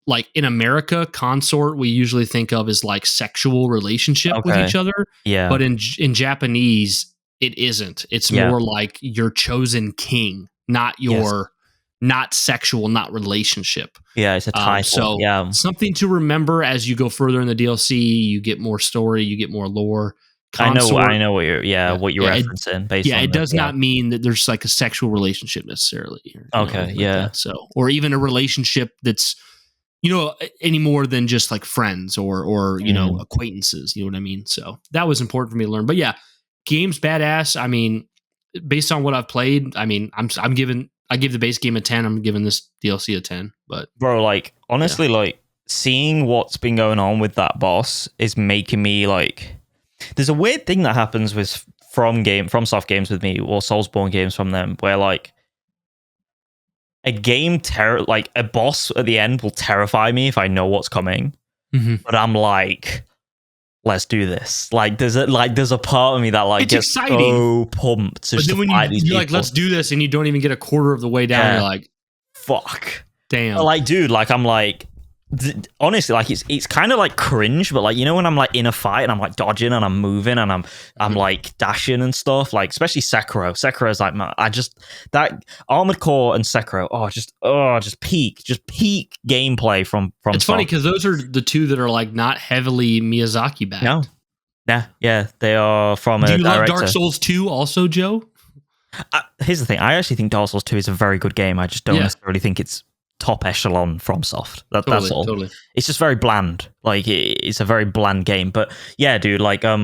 like in America, consort we usually think of as like sexual relationship with each other. Yeah. But in Japanese, it isn't. It's more like your chosen king, not your. Not sexual, not relationship. Yeah, it's a title. Something to remember as you go further in the DLC. You get more story, you get more lore. Consort, I know what you're referencing. It does not mean that there's like a sexual relationship necessarily. Or even a relationship that's any more than just like friends or acquaintances. You know what I mean? So that was important for me to learn. But yeah, game's badass. I mean, based on what I've played, I mean, I give the base game a 10. I'm giving this DLC a 10. But bro, like honestly, like seeing what's been going on with that boss is making me like. There's a weird thing that happens with FromSoft games with me, or Soulsborne games from them, where like a boss at the end will terrify me if I know what's coming. But I'm like, let's do this. Like there's a part of me that like gets exciting. So pumped. But then when you're like, let's do this, and you don't even get a quarter of the way down, you're like, fuck. Damn. But like, dude, like I'm like, honestly, like it's kind of like cringe, but like when I'm like in a fight and I'm like dodging and I'm moving and I'm like dashing and stuff, like especially Sekiro. Sekiro is like that Armored Core and Sekiro. Just peak gameplay from. It's funny because those are the two that are like not heavily Miyazaki backed. No, they are from. Do you love Dark Souls 2 also, Joe? Here's the thing. I actually think Dark Souls 2 is a very good game. I just don't necessarily think it's top echelon FromSoft. That's all. Totally. It's just very bland. Like it's a very bland game. But yeah, dude, like there's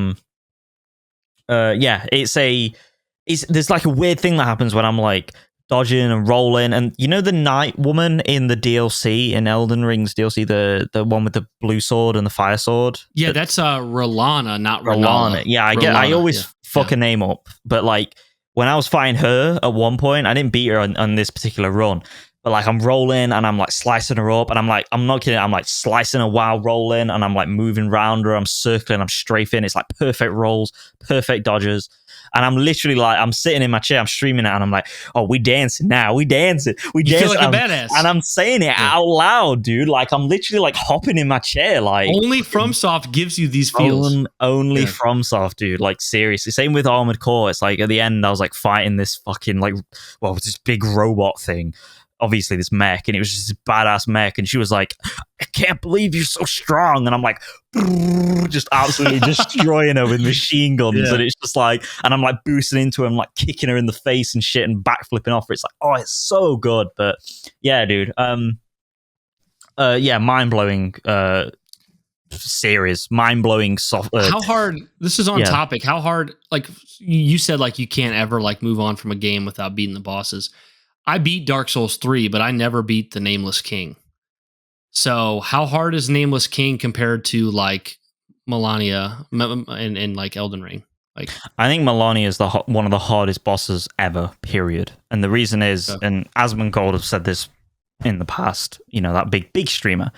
like a weird thing that happens when I'm like dodging and rolling, and the Night Woman in the DLC, in Elden Ring's DLC, the one with the blue sword and the fire sword. Yeah, that's R'Lana, not Renala. Yeah, I always fuck a name up, but like when I was fighting her at one point, I didn't beat her on this particular run. But like I'm rolling and I'm like slicing her up, and I'm not kidding, I'm like slicing her while rolling, and I'm like moving around her, I'm circling, I'm strafing. It's like perfect rolls, perfect dodges. And I'm literally like, I'm sitting in my chair, I'm streaming it, and I'm like, oh, we dancing now, we dancing. You feel like a badass. And I'm saying it out loud, dude. Like I'm literally like hopping in my chair. Like only FromSoft gives you these feels. Only FromSoft, dude. Like seriously. Same with Armored Core. It's like at the end I was like fighting this fucking this big robot thing. Obviously this mech, and it was just this badass mech, and she was like, I can't believe you're so strong, and I'm like just absolutely destroying her with machine guns, and it's just like, and I'm like boosting into her and like kicking her in the face and shit and backflipping off her. It's like, oh, it's so good. But yeah, dude, mind-blowing series, mind-blowing soft. How hard? This is on Yeah. topic. How hard? Like you said, like you can't ever like move on from a game without beating the bosses. I beat Dark Souls 3, but I never beat the Nameless King. So how hard is Nameless King compared to like Melania and like Elden Ring? Like, I think Melania is one of the hardest bosses ever, period. And the reason is, and Asmongold have said this in the past, you know, that big streamer,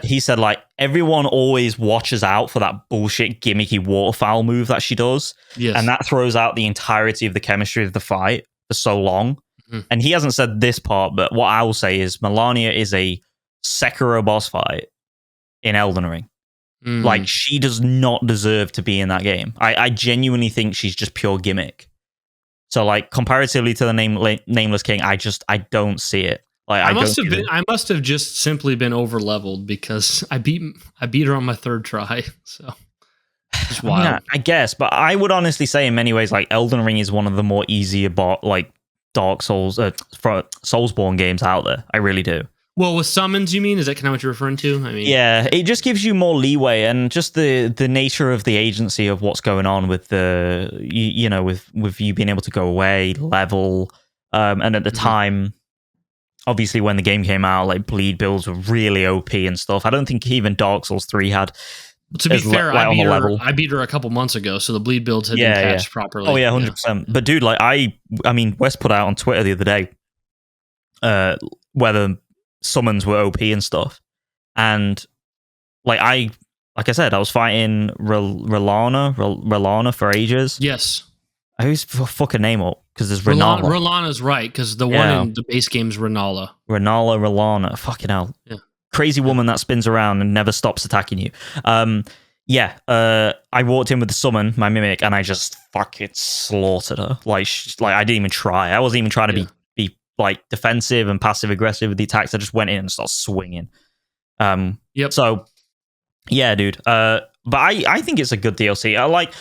he said, like, everyone always watches out for that bullshit gimmicky waterfowl move that she does. Yes. And that throws out the entirety of the chemistry of the fight for so long. Mm-hmm. And he hasn't said this part, but what I will say is Melania is a Sekiro boss fight in Elden Ring. Like, she does not deserve to be in that game. I genuinely think she's just pure gimmick. So, like, comparatively to the Nameless King, I don't see it. Like, I must have just simply been over leveled because I beat her on my third try. So it's wild. Yeah, I guess, but I would honestly say in many ways, like, Elden Ring is one of the more easier like Dark Souls, Soulsborne games out there. I really do. Well, with summons, you mean? Is that kind of what you're referring to? I mean, yeah, it just gives you more leeway, and just the nature of the agency of what's going on with the with you being able to go away, level, and at the time, obviously when the game came out, like bleed builds were really OP and stuff. I don't think even Dark Souls 3 had. To be fair, I beat her a couple months ago, so the bleed builds had been patched properly. Oh yeah, 100%. But dude, like I mean, Wes put out on Twitter the other day, whether summons were OP and stuff, and like I said, I was fighting Rellana for ages. Yes, I always fuck her name up because there's Renala. Rellana's right because the one in the base game's Renala. Rellana, fucking hell, crazy woman that spins around and never stops attacking you. I walked in with the summon, my mimic, and I just fucking slaughtered her. Like I didn't even try. I wasn't even trying to be like defensive and passive aggressive with the attacks. I just went in and started swinging. So yeah, dude. But I think it's a good DLC.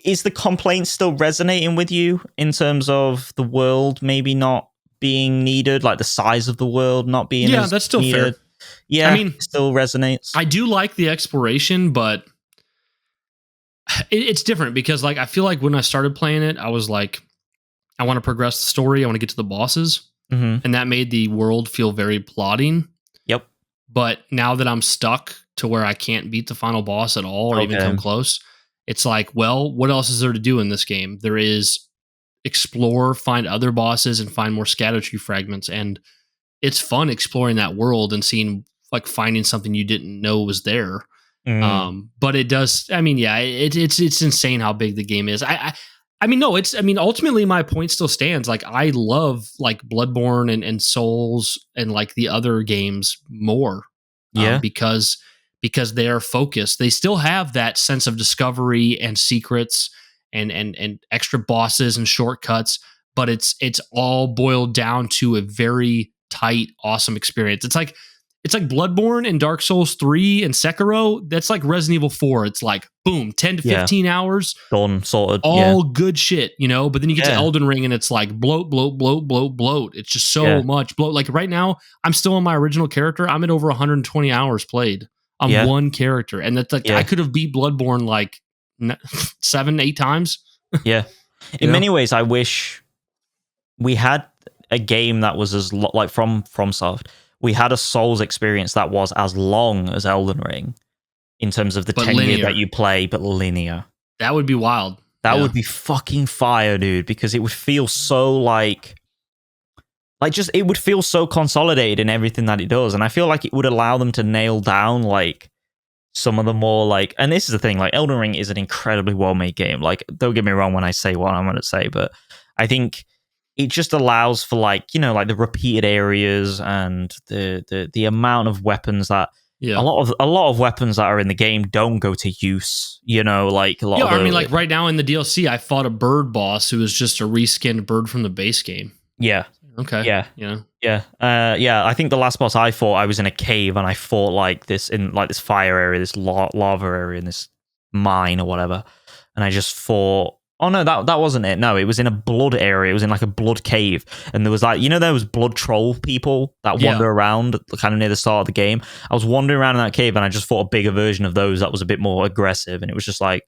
Is the complaint still resonating with you in terms of the world maybe not being needed, like the size of the world not being? Yeah, that's still needed? Fair. Yeah, I mean, it still resonates. I do like the exploration, but it's different because like I feel like when I started playing it, I was like, I want to progress the story. I want to get to the bosses. And that made the world feel very plodding. Yep. But now that I'm stuck to where I can't beat the final boss at all or even come close, it's like, well, what else is there to do in this game? There is explore, find other bosses, and find more scatter tree fragments. And it's fun exploring that world and seeing, like, finding something you didn't know was there. But it does, I mean, yeah, it's insane how big the game is. Ultimately my point still stands. Like, I love like Bloodborne and Souls and like the other games more. Because they are focused. They still have that sense of discovery and secrets and extra bosses and shortcuts, but it's all boiled down to a very tight, awesome experience. It's like Bloodborne and Dark Souls 3 and Sekiro. That's like Resident Evil 4. It's like, boom, 10 to 15 hours. Done, sorted. All good shit, you know? But then you get to Elden Ring and it's like bloat. It's just so much bloat. Like right now, I'm still on my original character. I'm at over 120 hours played on one character. And that's like, I could have beat Bloodborne like 7-8 times. Yeah. In many ways, I wish we had a game that was as like from FromSoft. We had a Souls experience that was as long as Elden Ring in terms of the tenure that you play, but linear. That would be wild. That would be fucking fire, dude, because it would feel so like it would feel so consolidated in everything that it does. And I feel like it would allow them to nail down like some of the more like, and this is the thing, like Elden Ring is an incredibly well-made game. Like, don't get me wrong when I say what I'm going to say, but I think it just allows for like, you know, like the repeated areas and the amount of weapons that a lot of weapons that are in the game don't go to use, you know, like a lot of like right now in the DLC, I fought a bird boss who was just a reskinned bird from the base game. Yeah. Okay. Yeah. I think the last boss I fought, I was in a cave and I fought like this in like this fire area, this lava area in this mine or whatever. And I just fought Oh no, that wasn't it. No, it was in a blood area. It was in like a blood cave, and there was like, there was blood troll people that wander around kind of near the start of the game. I was wandering around in that cave, and I just fought a bigger version of those that was a bit more aggressive, and it was just like,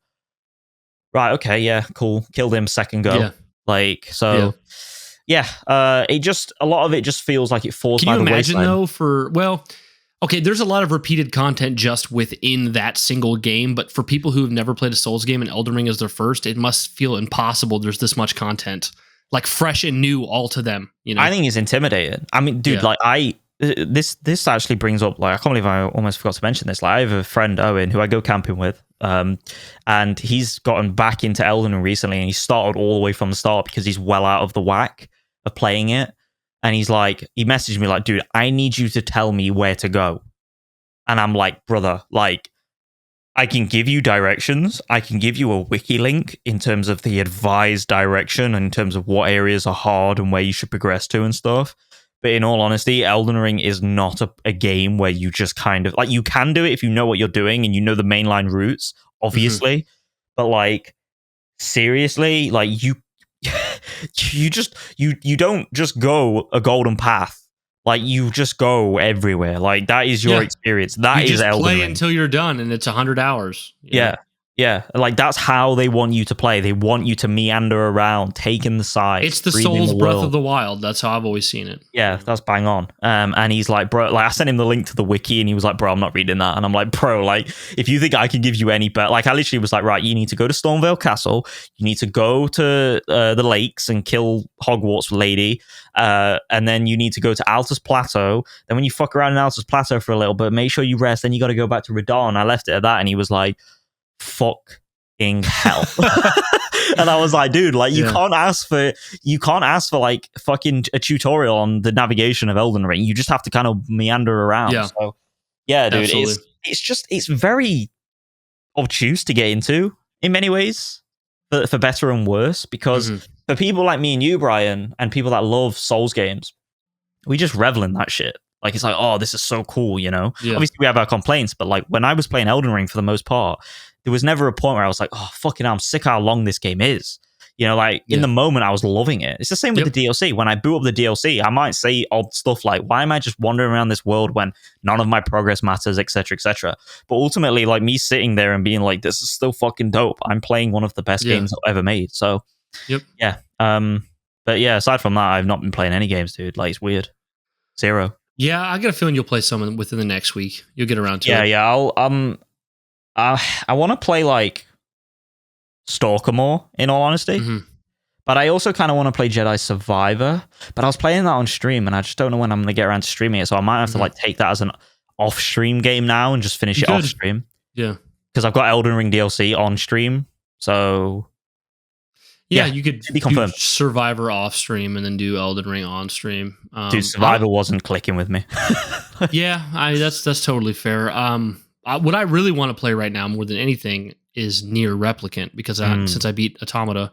right, okay, yeah, cool, killed him second go. Yeah. Like, so it just, a lot of it just feels like it falls by the wayside. Can you imagine though, okay, there's a lot of repeated content just within that single game, but for people who have never played a Souls game and Elden Ring is their first, it must feel impossible. There's this much content, like fresh and new all to them. I think it's intimidating. I mean, dude, this actually brings up, like, I can't believe I almost forgot to mention this. Like, I have a friend, Owen, who I go camping with, and he's gotten back into Elden Ring recently, and he started all the way from the start because he's well out of the whack of playing it. And he messaged me like, dude, I need you to tell me where to go. And I'm like, brother, like, I can give you directions. I can give you a wiki link in terms of the advised direction, in terms of what areas are hard and where you should progress to and stuff. But in all honesty, Elden Ring is not a game where you just kind of, like, you can do it if you know what you're doing and you know the mainline routes, obviously. Mm-hmm. But like, seriously, like, you don't just go a golden path. Like, you just go everywhere. Like, that is your experience. That is Elden Ring. Play until you're done, and it's 100 hours. Yeah. Like, that's how they want you to play. They want you to meander around, taking the sides. It's the Souls Breath of the Wild. That's how I've always seen it. Yeah, that's bang on. And he's like, bro, like, I sent him the link to the wiki, and he was like, bro, I'm not reading that. And I'm like, bro, like, if you think I can give you any better, like, I literally was like, right, you need to go to Stormvale Castle. You need to go to the lakes and kill Hogwarts Lady. And then you need to go to Altus Plateau. Then when you fuck around in Altus Plateau for a little bit, make sure you rest. Then you got to go back to Radon. I left it at that, and he was like, fucking hell. And I was like, dude, like, you can't ask for like fucking a tutorial on the navigation of Elden Ring. You just have to kind of meander around. So yeah, dude, it's very obtuse to get into in many ways, for better and worse, because for people like me and you, Brian, and people that love Souls games, we just revel in that shit. Like, it's like, oh, this is so cool, Obviously we have our complaints, but like, when I was playing Elden Ring for the most part, there was never a point where I was like, oh, fucking hell, I'm sick how long this game is. Like, in the moment, I was loving it. It's the same with the DLC. When I boot up the DLC, I might say odd stuff like, why am I just wandering around this world when none of my progress matters, etc., etc. But ultimately, like, me sitting there and being like, this is still fucking dope. I'm playing one of the best games I've ever made. So, yeah. But yeah, aside from that, I've not been playing any games, dude. Like, it's weird. Zero. Yeah, I got a feeling you'll play some within the next week. You'll get around to it. Yeah, I want to play like Stalker more, in all honesty. But I also kind of want to play Jedi Survivor. But I was playing that on stream, and I just don't know when I'm going to get around to streaming it. So I might have to like take that as an off-stream game now and just finish it off-stream. Yeah. Because I've got Elden Ring DLC on stream. So yeah, you could be confirmed. Do Survivor off-stream and then do Elden Ring on-stream. Dude, Survivor wasn't clicking with me. That's totally fair. What I really want to play right now more than anything is Nier Replicant, because since I beat Automata,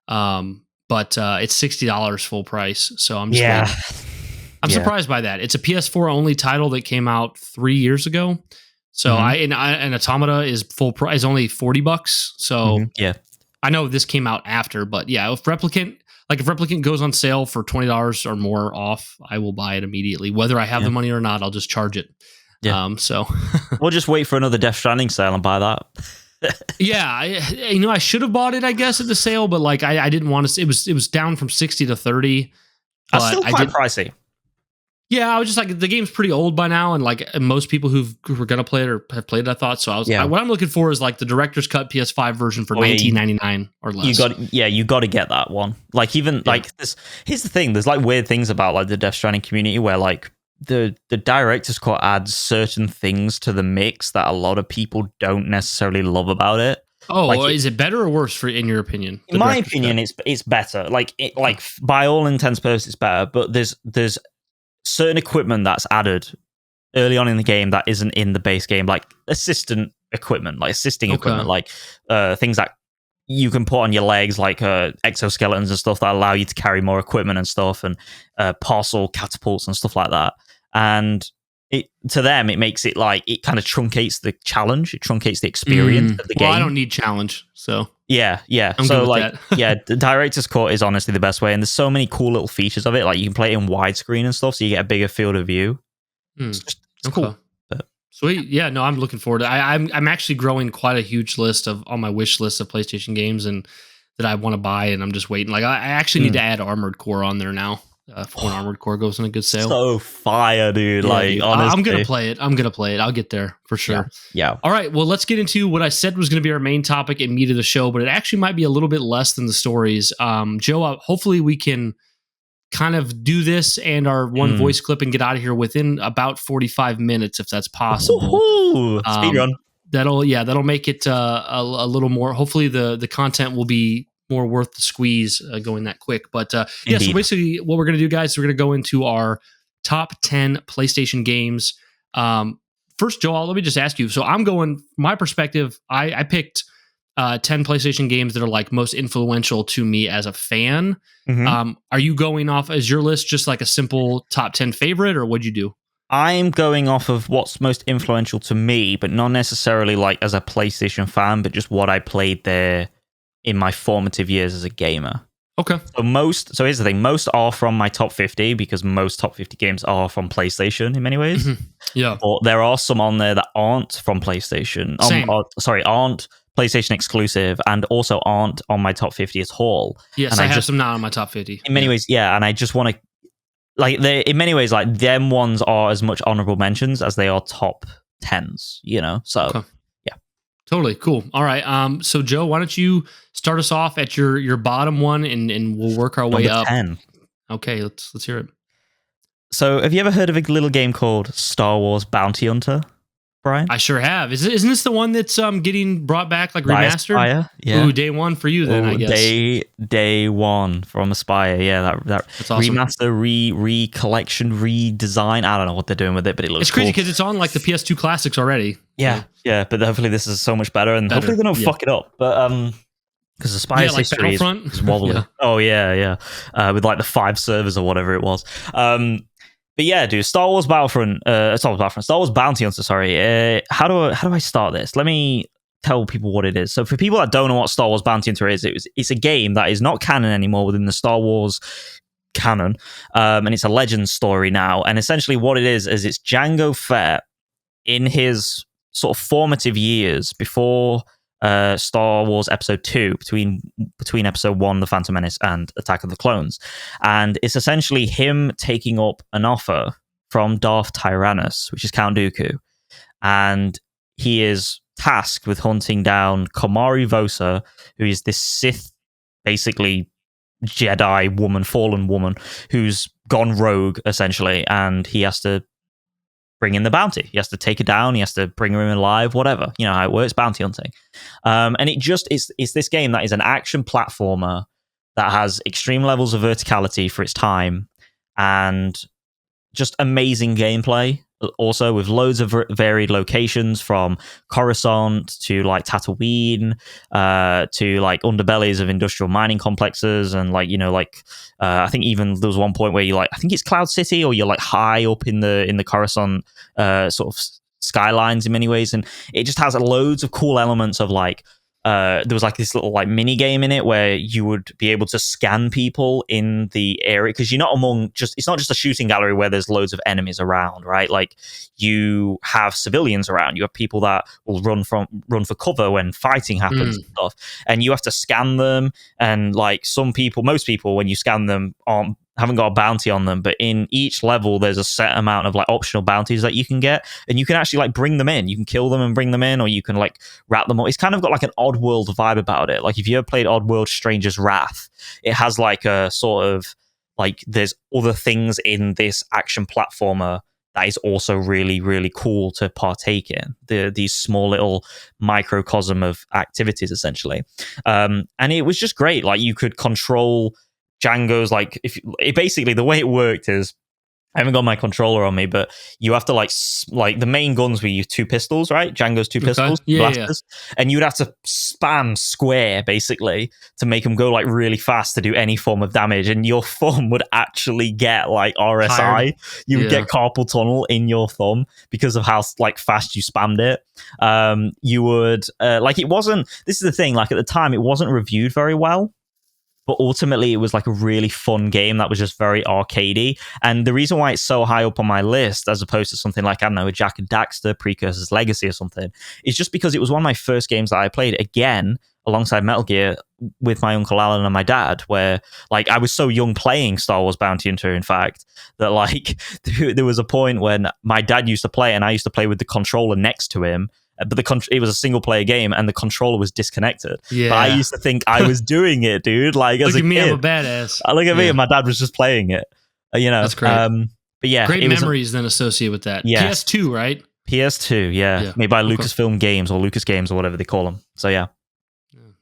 but it's $60 full price. So I'm just I'm surprised by that. It's a PS4 only title that came out 3 years ago. So and Automata is full price, is only $40. So I know this came out after, but yeah, if Replicant goes on sale for $20 or more off, I will buy it immediately. Whether I have the money or not, I'll just charge it. So we'll just wait for another Death Stranding sale and buy that. I should have bought it, I guess, at the sale, but like I didn't want to. It was down from 60 to 30. That's still quite pricey. Yeah, I was just like, the game's pretty old by now, and like most people who were gonna play it or have played it, I thought. So I was what I'm looking for is like the director's cut PS5 version for $19.99 or less. You got to get that one. Like, even like this. Here's the thing: there's like weird things about like the Death Stranding community where like the director's cut adds certain things to the mix that a lot of people don't necessarily love about it. Oh, like, is it better or worse in your opinion? In my opinion, it's better. Like by all intents and purposes, it's better. But there's certain equipment that's added early on in the game that isn't in the base game, like assisting equipment, like things that you can put on your legs, like exoskeletons and stuff that allow you to carry more equipment and stuff, and parcel catapults and stuff like that. And to them, it makes it like, it kind of truncates the challenge, it truncates the experience of the game. Well, I don't need challenge, so Yeah. I'm So good with like, that. yeah, the director's cut is honestly the best way, and there's so many cool little features of it. Like you can play it in widescreen and stuff, so you get a bigger field of view. It's Okay. cool. But Sweet. Yeah, no, I'm looking forward to it. I'm actually growing quite a huge list on my wish list of PlayStation games and that I want to buy, and I'm just waiting. Like I actually need to add Armored Core on there now. For when Armored Core goes on a good sale. So fire, dude. Yeah, like, dude. honestly. I'm gonna play it. I'll get there for sure. Yeah. All right. Well, let's get into what I said was going to be our main topic and meat of the show, but it actually might be a little bit less than the stories. Joe, hopefully we can kind of do this and our one voice clip and get out of here within about 45 minutes, if that's possible. Speed run. That'll make it a little more. Hopefully the content will be more worth the squeeze going that quick. But so basically what we're going to do, guys, we're going to go into our top 10 PlayStation games. First, Joel, let me just ask you. So I'm going, my perspective, I picked 10 PlayStation games that are like most influential to me as a fan. Are you going off as your list just like a simple top 10 favorite, or what'd you do? I'm going off of what's most influential to me, but not necessarily like as a PlayStation fan, but just what I played there in my formative years as a gamer. Okay. So here's the thing. Most are from my top 50 because most top 50 games are from PlayStation in many ways. Yeah. But there are some on there that aren't from PlayStation. Aren't PlayStation exclusive and also aren't on my top 50 at all. Yes, and I have some not on my top 50. In many ways, yeah. And I just want to, like, in many ways, like, them ones are as much honorable mentions as they are top 10s, you know? So, okay. Totally cool. All right. So Joe, why don't you start us off at your bottom one, and we'll work our way up. 10. Okay, let's hear it. So, have you ever heard of a little game called Star Wars Bounty Hunter, Brian? I sure have. Isn't this the one that's getting brought back, like remastered? Aspire? Yeah. Ooh, day one for you then, I guess. Day one from Aspire. Yeah, that's awesome. Remaster, collection, redesign. I don't know what they're doing with it, but it looks It's crazy because it's on like the PS2 classics already. Yeah. But hopefully this is so much better, and hopefully they don't fuck it up. But because Aspire's like history is wobbly. Yeah. Oh yeah. With like the 5 servers or whatever it was. But yeah, dude, Star Wars Bounty Hunter. Sorry. How do I start this? Let me tell people what it is. So for people that don't know what Star Wars Bounty Hunter is, it's a game that is not canon anymore within the Star Wars canon, and it's a Legends story now. And essentially, what it is it's Jango Fett in his sort of formative years before Star Wars Episode 2, between Episode 1, The Phantom Menace, and Attack of the Clones. And it's essentially him taking up an offer from Darth Tyrannus, which is Count Dooku. And he is tasked with hunting down Komari Vosa, who is this Sith, basically Jedi woman, fallen woman, who's gone rogue, essentially. And he has to bring in the bounty. He has to take her down. He has to bring her in alive, whatever. You know how it works, bounty hunting. And it's this game that is an action platformer that has extreme levels of verticality for its time and just amazing gameplay. Also with loads of varied locations, from Coruscant to like Tatooine, to like underbellies of industrial mining complexes, and like, you know, like I think even there was one point where I think it's Cloud City, or you're like high up in the Coruscant sort of skylines in many ways, and it just has loads of cool elements of like. There was like this little like mini game in it where you would be able to scan people in the area, because you're not it's not just a shooting gallery where there's loads of enemies around, right? Like you have civilians around, you have people that will run for cover when fighting happens and stuff, and you have to scan them. And like most people, when you scan them, haven't got a bounty on them, but in each level there's a set amount of like optional bounties that you can get, and you can actually like bring them in. You can kill them and bring them in, or you can like wrap them up. It's kind of got like an Oddworld vibe about it. Like if you ever played Oddworld Stranger's Wrath, it has like a sort of like there's other things in this action platformer that is also really, really cool to partake in. These small little microcosm of activities, essentially. And it was just great. Like you could control Django's, like basically the way it worked is I haven't got my controller on me, but you have to like the main guns we use 2 pistols, right? Django's 2 pistols, blasters, and you'd have to spam square basically to make them go like really fast to do any form of damage, and your thumb would actually get like RSI. Tired. You would get carpal tunnel in your thumb because of how like fast you spammed it. You would like it wasn't. This is the thing. Like at the time, it wasn't reviewed very well. But ultimately, it was like a really fun game that was just very arcadey. And the reason why it's so high up on my list, as opposed to something like, I don't know, a Jak and Daxter, Precursors Legacy or something, is just because it was one of my first games that I played, again, alongside Metal Gear, with my Uncle Alan and my dad, where like I was so young playing Star Wars Bounty Hunter, in fact, that like there was a point when my dad used to play and I used to play with the controller next to him. But it was a single player game and the controller was disconnected. Yeah. But I used to think I was doing it, dude. Like, as look a at me, kid. I'm a badass. Look at me, and my dad was just playing it. That's great. But yeah, great memories then associated with that. Yeah. PS2, right? PS2, yeah. Made by Lucasfilm Games or Lucas Games or whatever they call them. So yeah.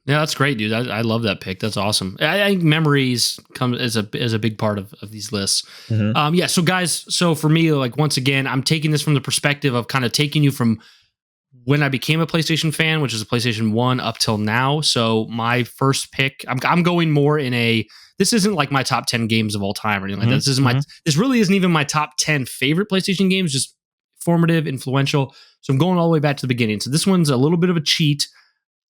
Yeah, that's great, dude. I love that pick. That's awesome. I think memories come as a big part of these lists. Mm-hmm. So guys, so for me, like once again, I'm taking this from the perspective of kind of taking you from when I became a PlayStation fan, which is a PlayStation 1 up till now. So my first pick, I'm going more in this isn't like my top 10 games of all time or anything like that. This isn't this really isn't even my top 10 favorite PlayStation games, just formative, influential. So I'm going all the way back to the beginning. So this one's a little bit of a cheat.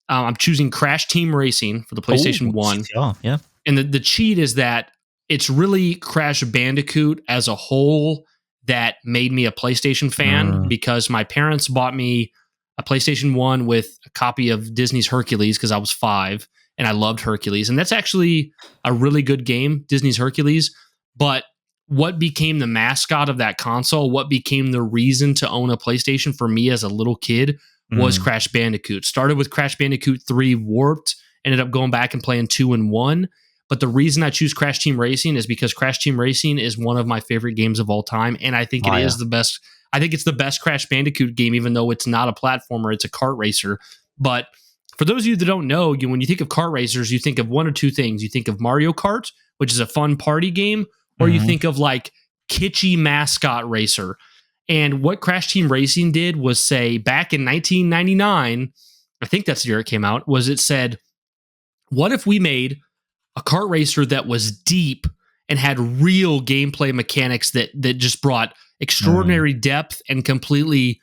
I'm choosing Crash Team Racing for the PlayStation 1. Yeah. And the cheat is that it's really Crash Bandicoot as a whole that made me a PlayStation fan because my parents bought me a PlayStation 1 with a copy of Disney's Hercules because I was 5 and I loved Hercules. And that's actually a really good game, Disney's Hercules. But what became the mascot of that console, what became the reason to own a PlayStation for me as a little kid was Crash Bandicoot. Started with Crash Bandicoot 3 Warped, ended up going back and playing 2 and 1. But the reason I choose Crash Team Racing is because Crash Team Racing is one of my favorite games of all time. And I think it is the best. I think it's the best Crash Bandicoot game, even though it's not a platformer, it's a kart racer. But for those of you that don't know, when you think of kart racers, you think of one or two things. You think of Mario Kart, which is a fun party game, or you think of like kitschy mascot racer. And what Crash Team Racing did was say back in 1999, I think that's the year it came out, was it said, what if we made a kart racer that was deep and had real gameplay mechanics that just brought extraordinary depth and completely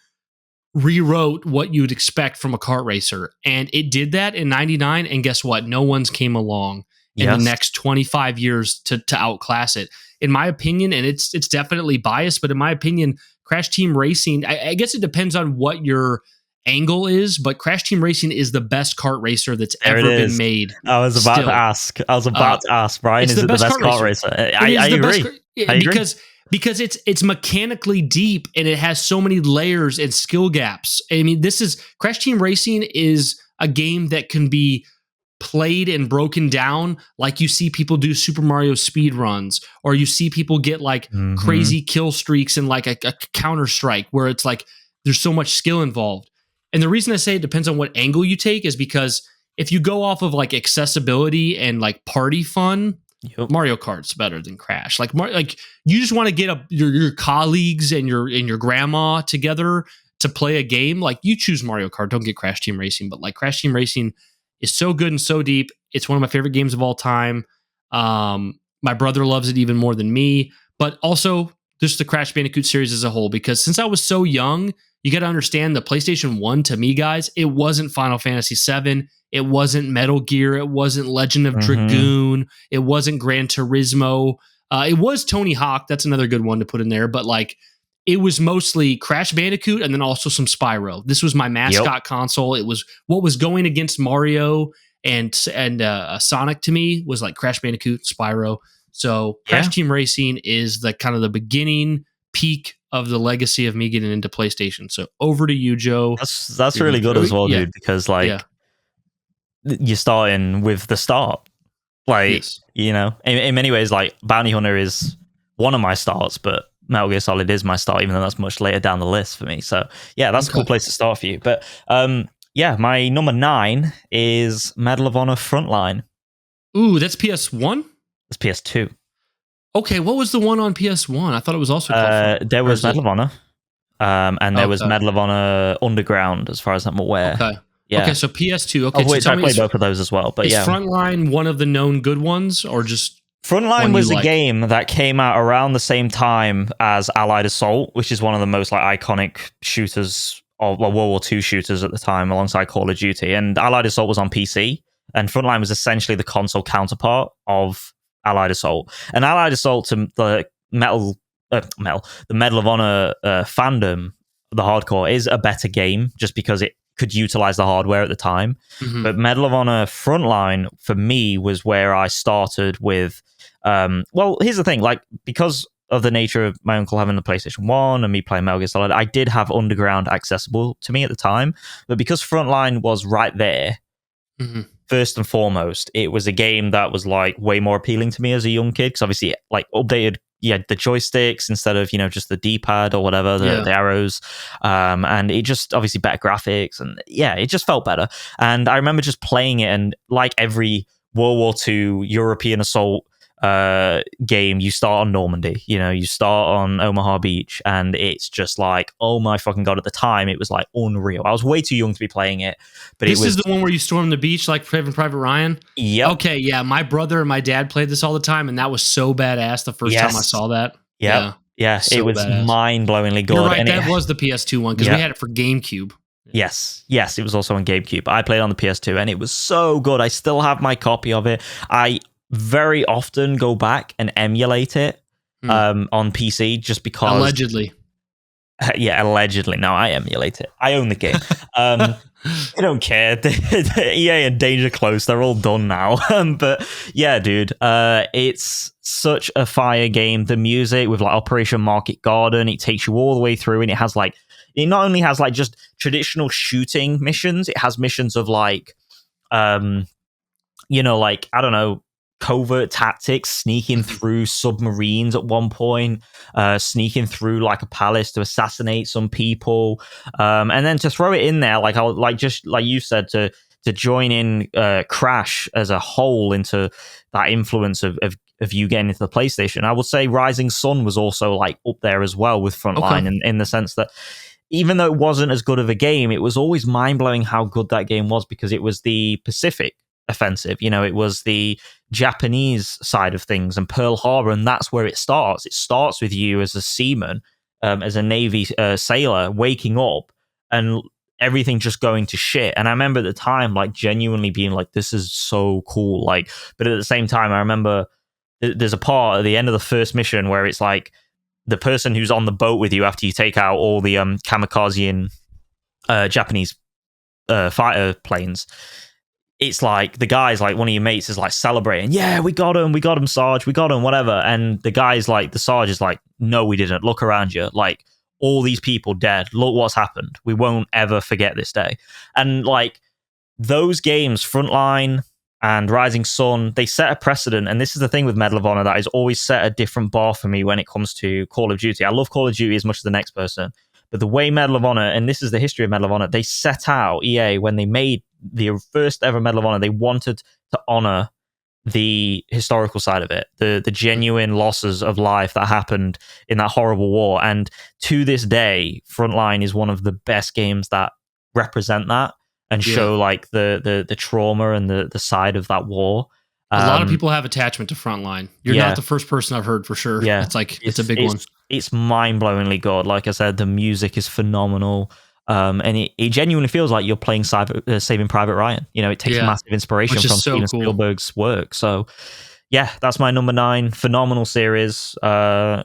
rewrote what you'd expect from a kart racer. And it did that in 99. And guess what? No one's came along in the next 25 years to outclass it. In my opinion, and it's definitely biased, but in my opinion, Crash Team Racing, I guess it depends on what your angle is, but Crash Team Racing is the best kart racer that's ever been made. I was about to ask, Brian, is it the best kart racer? I agree. Because it's mechanically deep and it has so many layers and skill gaps. I mean, Crash Team Racing is a game that can be played and broken down like you see people do Super Mario speed runs, or you see people get like crazy kill streaks in like a Counter-Strike where it's like there's so much skill involved. And the reason I say it depends on what angle you take is because if you go off of like accessibility and like party fun, Mario Kart's better than Crash. Like you just want to get your colleagues and your grandma together to play a game. Like you choose Mario Kart, don't get Crash Team Racing. But like Crash Team Racing is so good and so deep. It's one of my favorite games of all time. My brother loves it even more than me. But also just the Crash Bandicoot series as a whole, because since I was so young, you got to understand the PlayStation 1 to me, guys, it wasn't Final Fantasy VII. It wasn't Metal Gear. It wasn't Legend of Dragoon. It wasn't Gran Turismo. It was Tony Hawk. That's another good one to put in there. But like, it was mostly Crash Bandicoot and then also some Spyro. This was my mascot console. It was what was going against Mario and Sonic to me was like Crash Bandicoot, Spyro. So Crash Team Racing is the kind of the beginning peak of the legacy of me getting into PlayStation. So over to you, Joe. That's really good as well, dude, because like you're starting with the start. Like, you know, in many ways, like Bounty Hunter is one of my starts, but Metal Gear Solid is my start, even though that's much later down the list for me. So yeah, that's a cool place to start for you. But my number 9 is Medal of Honor Frontline. Ooh, that's PS1? It's PS2. Okay, what was the one on PS1? I thought it was also called there was Medal of Honor, and there was Medal of Honor Underground, as far as I'm aware. Okay. Yeah. Okay, so PS2. Okay, of which so I played both of those as well. But is yeah, Frontline one of the known good ones, or just Frontline was a game that came out around the same time as Allied Assault, which is one of the most like iconic shooters of World War II shooters at the time, alongside Call of Duty. And Allied Assault was on PC, and Frontline was essentially the console counterpart of Allied Assault. And Allied Assault, to the Medal of Honor fandom, the hardcore, is a better game just because it could utilize the hardware at the time. Mm-hmm. But Medal of Honor Frontline for me was where I started with. Well, here's the thing: like, because of the nature of my uncle having the PlayStation 1 and me playing Metal Gear Solid, I did have Underground accessible to me at the time. But because Frontline was right there, first and foremost, it was a game that was like way more appealing to me as a young kid, because obviously it, like, updated, you had the joysticks instead of, just the D-pad or whatever, the arrows, and it just obviously better graphics, and it just felt better. And I remember just playing it, and like every World War II European assault game, you start on Normandy, you start on Omaha Beach, and it's just like, oh my fucking god. At the time, it was like unreal. I was way too young to be playing it, but this is the one where you storm the beach like Saving Private Ryan. Yep. Okay, yeah, my brother and my dad played this all the time, and that was so badass the first time I saw that. Yeah, so it was mind-blowingly good. You're right, and that was the PS2 one, because we had it for GameCube. Yes, it was also on GameCube. I played on the PS2, and it was so good. I still have my copy of it. I very often go back and emulate it on PC, just because... Allegedly. Allegedly. No, I emulate it. I own the game. I don't care. EA and Danger Close, they're all done now. But yeah, dude, it's such a fire game. The music with like Operation Market Garden, it takes you all the way through, and it has like... It not only has like just traditional shooting missions, it has missions of like... like, I don't know, covert tactics, sneaking through submarines at one point, sneaking through like a palace to assassinate some people, and then to throw it in there, like just like you said, to join in Crash as a whole into that influence of you getting into the PlayStation. I would say Rising Sun was also like up there as well with Frontline, in the sense that even though it wasn't as good of a game, it was always mind-blowing how good that game was, because it was the Pacific offensive. It was the Japanese side of things and Pearl Harbor, and that's where it starts. It starts with you as a seaman, as a Navy sailor, waking up and everything just going to shit. And I remember at the time, like, genuinely being like, this is so cool. Like, but at the same time, I remember there's a part at the end of the first mission where it's like the person who's on the boat with you after you take out all the kamikaze Japanese fighter planes. It's like the guy's like, one of your mates is like celebrating, yeah, we got him, Sarge, we got him, whatever. And the guy's like, the Sarge is like, no, we didn't. Look around you. Like, all these people dead. Look what's happened. We won't ever forget this day. And like, those games, Frontline and Rising Sun, they set a precedent. And this is the thing with Medal of Honor that has always set a different bar for me when it comes to Call of Duty. I love Call of Duty as much as the next person. But the way Medal of Honor, and this is the history of Medal of Honor, they set out, EA, when they made the first ever Medal of Honor, they wanted to honor the historical side of it, the genuine losses of life that happened in that horrible war. And to this day, Frontline is one of the best games that represent that and show like the trauma and the side of that war. A lot of people have attachment to Frontline. You're not the first person I've heard, for sure. Yeah, it's a big one. It's mind-blowingly good. Like I said, the music is phenomenal. And it genuinely feels like you're playing Saving Private Ryan. It takes massive inspiration from Steven Spielberg's work. So, yeah, that's my number 9. Phenomenal series. Yeah.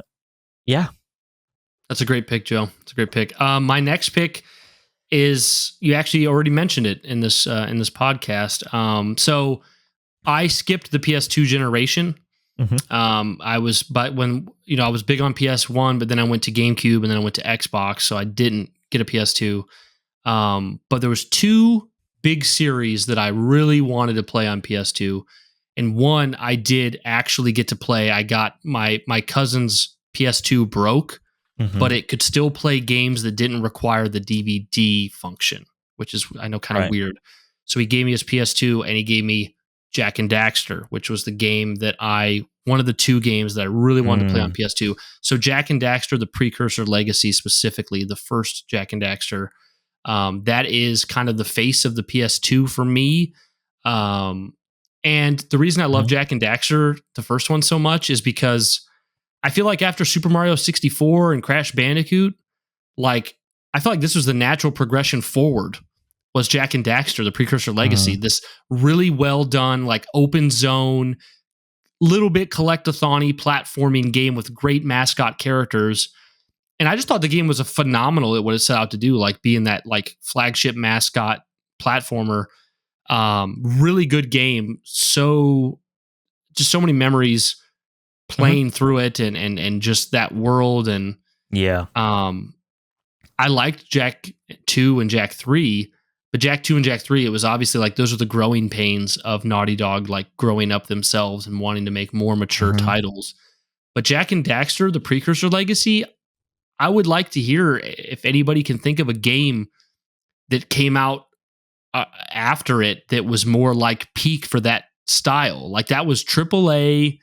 That's a great pick, Joe. It's a great pick. My next pick is, you actually already mentioned it in this podcast. So I skipped the PS2 generation. I was big on PS1, but then I went to GameCube, and then I went to Xbox, so I didn't get a PS2. But there was 2 big series that I really wanted to play on PS2, and one I did actually get to play. I got my cousin's PS2 broke, but it could still play games that didn't require the DVD function, which is, I know, kind of weird. So he gave me his PS2, and he gave me Jak and Daxter, which was the game that I one of the two games that I really wanted to play on PS2. So Jak and Daxter, the Precursor Legacy specifically, the first Jak and Daxter, that is kind of the face of the PS2 for me. And the reason I love Jak and Daxter, the first one, so much is because I feel like after Super Mario 64 and Crash Bandicoot, like I feel like this was the natural progression forward, was Jak and Daxter, the Precursor Legacy. This really well done, like open zone, little bit collectathon-y platforming game with great mascot characters. And I just thought the game was a phenomenal at what it set out to do, like being that like flagship mascot platformer. Really good game. So just so many memories playing through it and just that world. And I liked Jak 2 and Jak 3, but Jak 2 and Jak 3, it was obviously like those are the growing pains of Naughty Dog, like growing up themselves and wanting to make more mature titles. But Jak and Daxter, the Precursor Legacy, I would like to hear if anybody can think of a game that came out after it that was more like peak for that style. Like that was AAA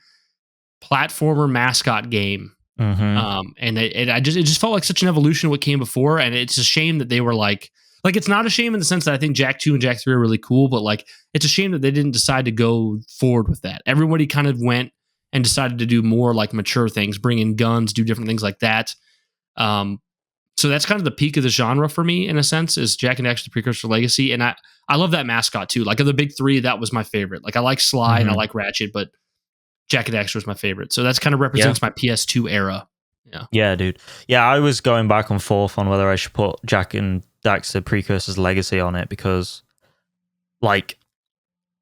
platformer mascot game. And it just felt like such an evolution of what came before. And it's a shame that they were like it's not a shame in the sense that I think Jak 2 and Jak 3 are really cool, but like it's a shame that they didn't decide to go forward with that. Everybody kind of went and decided to do more like mature things, bring in guns, do different things like that. So that's kind of the peak of the genre for me, in a sense, is Jak and Daxter, the Precursor Legacy. And I love that mascot too. Like of the big three, that was my favorite. Like I like Sly and I like Ratchet, but Jak and Daxter was my favorite. So that's kind of represents my PS2 era. Yeah, dude. Yeah, I was going back and forth on whether I should put Jak and Daxter Precursor's Legacy on it because, like,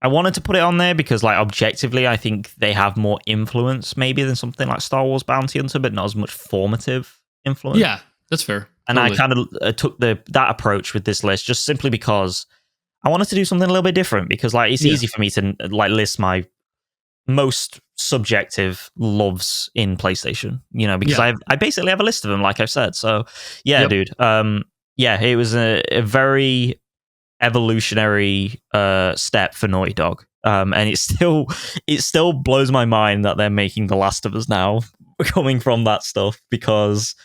I wanted to put it on there because, like, objectively, I think they have more influence maybe than something like Star Wars Bounty Hunter, but not as much formative influence. Yeah, that's fair. And totally. I kind of took that approach with this list just simply because I wanted to do something a little bit different because, like, it's easy for me to, like, list my most subjective loves in PlayStation, you know, because I basically have a list of them, like I've said. So, dude. It was a very evolutionary step for Naughty Dog. And it still blows my mind that they're making The Last of Us now coming from that stuff because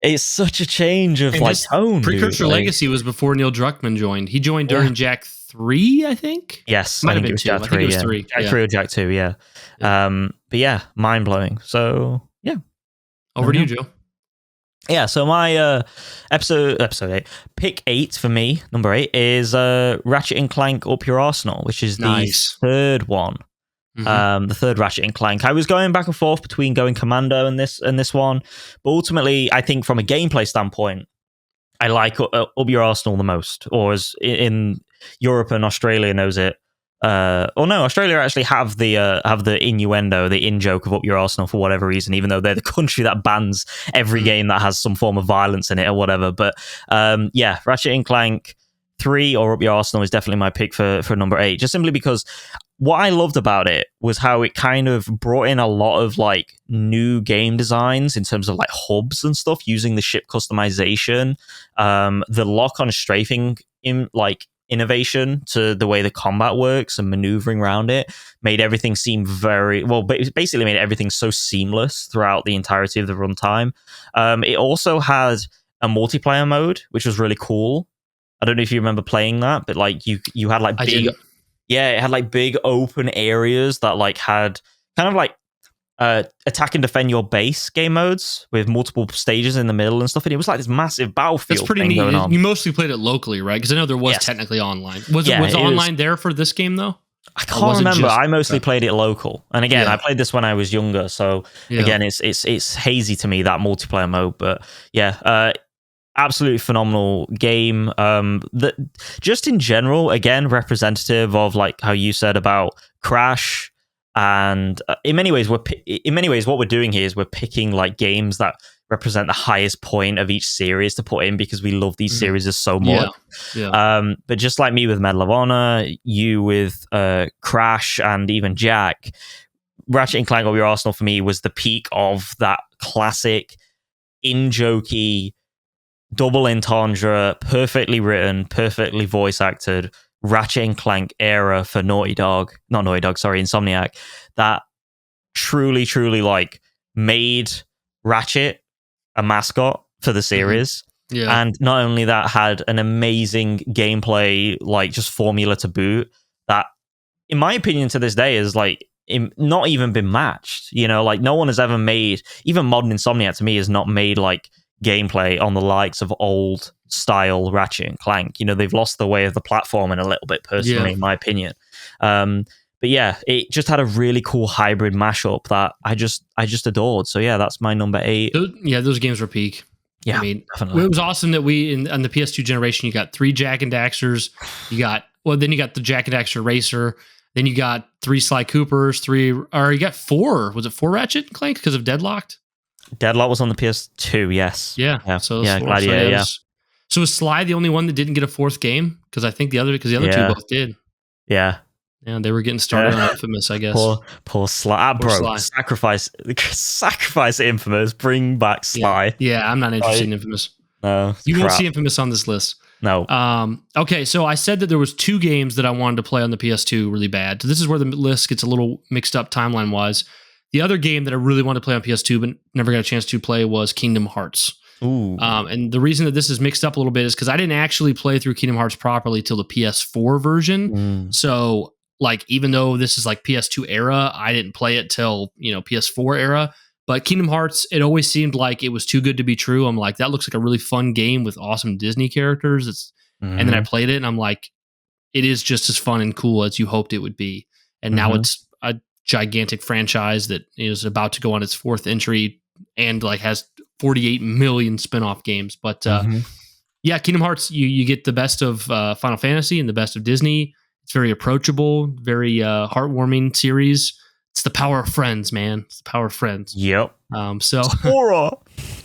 it's such a change of like tone. Precursor Legacy was before Neil Druckmann joined. He joined during Jak 3, I think. Yes, might have been 2. Jak 3, it was 3. Jak 3 or Jak 2, yeah. But yeah, mind blowing. So yeah, over to you, Joe. Yeah, so my episode 8, pick 8 for me, number 8 is Ratchet and Clank Up Your Arsenal, which is the third one. The third Ratchet and Clank. I was going back and forth between going Commando and this one, but ultimately, I think from a gameplay standpoint, I like Up Your Arsenal the most, or as in Europe and Australia knows it. Australia actually have the innuendo, the in-joke of Up Your Arsenal for whatever reason, even though they're the country that bans every game that has some form of violence in it or whatever. But Ratchet and Clank 3 or Up Your Arsenal is definitely my pick for number 8, just simply because what I loved about it was how it kind of brought in a lot of like new game designs in terms of like hubs and stuff using the ship customization, the lock-on strafing in like innovation to the way the combat works and maneuvering around it made everything seem basically made everything so seamless throughout the entirety of the runtime. It also had a multiplayer mode, which was really cool. I don't know if you remember playing that, but like you had like it had like big open areas that like had kind of like attack and defend your base game modes with multiple stages in the middle and stuff, and it was like this massive battlefield. That's pretty neat. You mostly played it locally, right? Because I know there was technically online. Was online there for this game though? I can't remember. I mostly played it local, and again, I played this when I was younger, so again, it's hazy to me, that multiplayer mode. But absolutely phenomenal game. That just in general, again, representative of like how you said about Crash. And in many ways, what we're doing here is we're picking like games that represent the highest point of each series to put in because we love these series so much. But just like me with Medal of Honor, you with Crash, and even Jak, Ratchet and Clank Up Your Arsenal for me was the peak of that classic, in-jokey, double entendre, perfectly written, perfectly voice acted Ratchet and Clank era for Insomniac, that truly, truly like made Ratchet a mascot for the series. Yeah. And not only that, had an amazing gameplay, like just formula to boot that, in my opinion, to this day is like not even been matched. You know, like no one has ever made, even modern Insomniac to me has not made like gameplay on the likes of old style Ratchet and Clank. You know, they've lost the way of the platform in a little bit, personally, in my opinion. But yeah, it just had a really cool hybrid mashup that I just adored. So yeah, that's my number 8. Those games were peak. Yeah, I mean, definitely. It was awesome that we on the PS2 generation, you got 3 Jak and Daxters. Then you got the Jak and Daxter Racer. Then you got 3 Sly Coopers, you got 4. Was it 4 Ratchet and Clank because of Deadlocked? Deadlock was on the PS2, yes. Yeah. So Gladiator, So was Sly the only one that didn't get a 4th game? Because I think the other 2 both did. Yeah. Yeah, they were getting started on Infamous, I guess. Poor Sly. Bro, Sacrifice Infamous. Bring back Sly. Yeah, I'm not interested in Infamous. No, you won't see Infamous on this list. No. Okay, so I said that there was 2 games that I wanted to play on the PS2 really bad. So this is where the list gets a little mixed up timeline-wise. The other game that I really wanted to play on PS2 but never got a chance to play was Kingdom Hearts. Ooh. And the reason that this is mixed up a little bit is because I didn't actually play through Kingdom Hearts properly till the PS4 version. So like, even though this is like PS2 era, I didn't play it till, PS4 era. But Kingdom Hearts, it always seemed like it was too good to be true. I'm like, that looks like a really fun game with awesome Disney characters. And then I played it and I'm like, it is just as fun and cool as you hoped it would be. And now it's a gigantic franchise that is about to go on its 4th entry and like has 48 million spin-off games. But yeah, Kingdom Hearts, you get the best of Final Fantasy and the best of Disney. It's very approachable, very heartwarming series. It's the power of friends, man. It's the power of friends. Yep. So horror.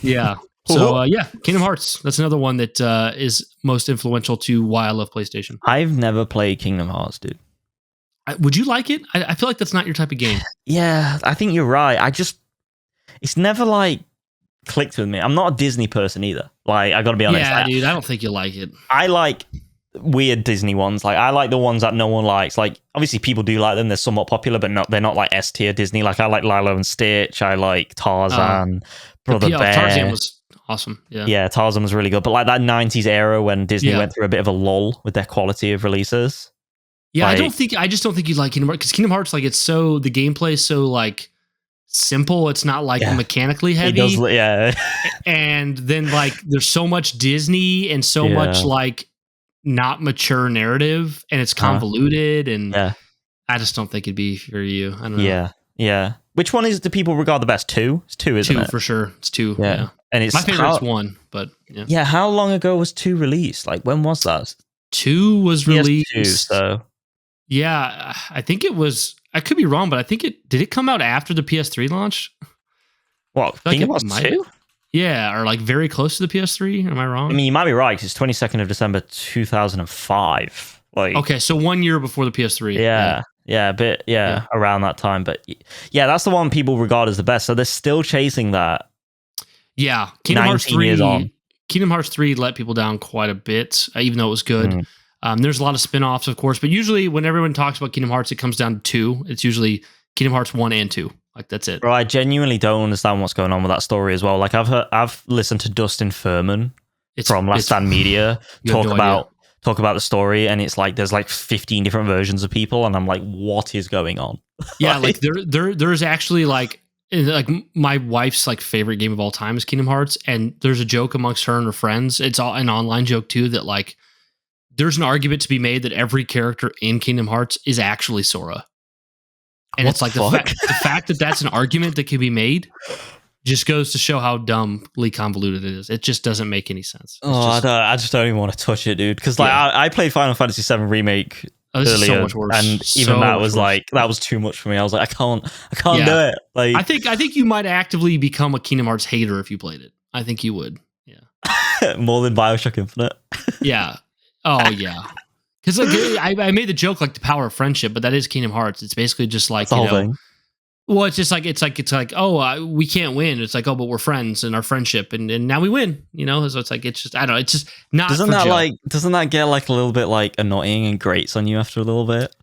Yeah. So yeah, Kingdom Hearts. That's another one that is most influential to why I love PlayStation. I've never played Kingdom Hearts, dude. Would you like it? I feel like that's not your type of game. Yeah, I think you're right. It's never like clicked with me. I'm not a Disney person either. Like, I gotta be honest. Yeah, dude, I don't think you'll like it. I like weird Disney ones. Like, I like the ones that no one likes. Like, obviously people do like them. They're somewhat popular, but they're not like S tier Disney. Like, I like Lilo and Stitch. I like Tarzan, Brother Bear. Tarzan was awesome. Yeah, Tarzan was really good. But like that 90s era when Disney went through a bit of a lull with their quality of releases. Yeah, like, I just don't think you'd like Kingdom Hearts, because Kingdom Hearts, like, it's so, the gameplay is so like simple. It's not like mechanically heavy. It does, yeah. And then like there's so much Disney and so much like not mature narrative, and it's convoluted, and I just don't think it'd be for you. I don't know. Yeah. Which one do people regard the best? 2? It's 2, isn't it? 2 for sure. It's 2. Yeah. And it's my favorite's 1, but yeah. How long ago was 2 released? Like, when was that? 2 was released. PS2, so yeah, I think it was. I could be wrong, but I think did it come out after the PS3 launch? What, Kingdom Hearts 2? Yeah, or like very close to the PS3. Am I wrong? I mean, you might be right, because it's 22nd of December 2005. Like, okay, so 1 year before the PS3. Yeah, around that time. But yeah, that's the one people regard as the best. So they're still chasing that. Yeah, Kingdom Hearts 3. Years on. Kingdom Hearts 3 let people down quite a bit, even though it was good. There's a lot of spin-offs, of course, but usually when everyone talks about Kingdom Hearts, it comes down to 2. It's usually Kingdom Hearts 1 and 2. Like, that's it. Bro, I genuinely don't understand what's going on with that story as well. Like, I've listened to Dustin Furman from Last Stand Media talk about the story, and it's like there's like 15 different versions of people, and I'm like, what is going on? Yeah, like there's actually like my wife's like favorite game of all time is Kingdom Hearts, and there's a joke amongst her and her friends. It's all an online joke too, that like there's an argument to be made that every character in Kingdom Hearts is actually Sora. And what it's like the fact that that's an argument that can be made just goes to show how dumbly convoluted it is. It just doesn't make any sense. I just don't even want to touch it, dude. Because like I played Final Fantasy VII Remake earlier, is so much worse. And even that was like that was too much for me. I was like, I can't do it. Like, I think you might actively become a Kingdom Hearts hater if you played it. I think you would. Yeah. More than BioShock Infinite. Yeah. Oh yeah. Because like I made the joke like the power of friendship, but that is Kingdom Hearts. It's basically just like, the whole thing. Well, it's just like it's like we can't win. It's like, but we're friends and our friendship, and now we win. So it's like it's just I don't know. It's just not. Doesn't that get like a little bit like annoying and grates on you after a little bit?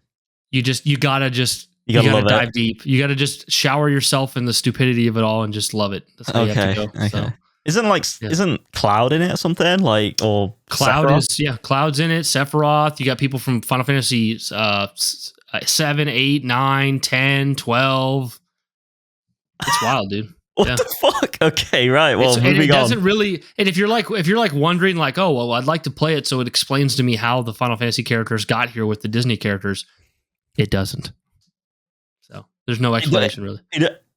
You gotta just You gotta love dive it. deep. You gotta just shower yourself in the stupidity of it all and just love it. That's how you have to go. Okay. So, Isn't Cloud in it or something like, or Cloud Sephiroth? Cloud's in it. Sephiroth. You got people from Final Fantasy 7, 8, 9, 10, 12. It's wild, dude. What the fuck? Okay, right. Well, And it moving doesn't on. really. And if you're like wondering, like, oh well, I'd like to play it, so it explains to me how the Final Fantasy characters got here with the Disney characters. It doesn't. So there's no explanation really.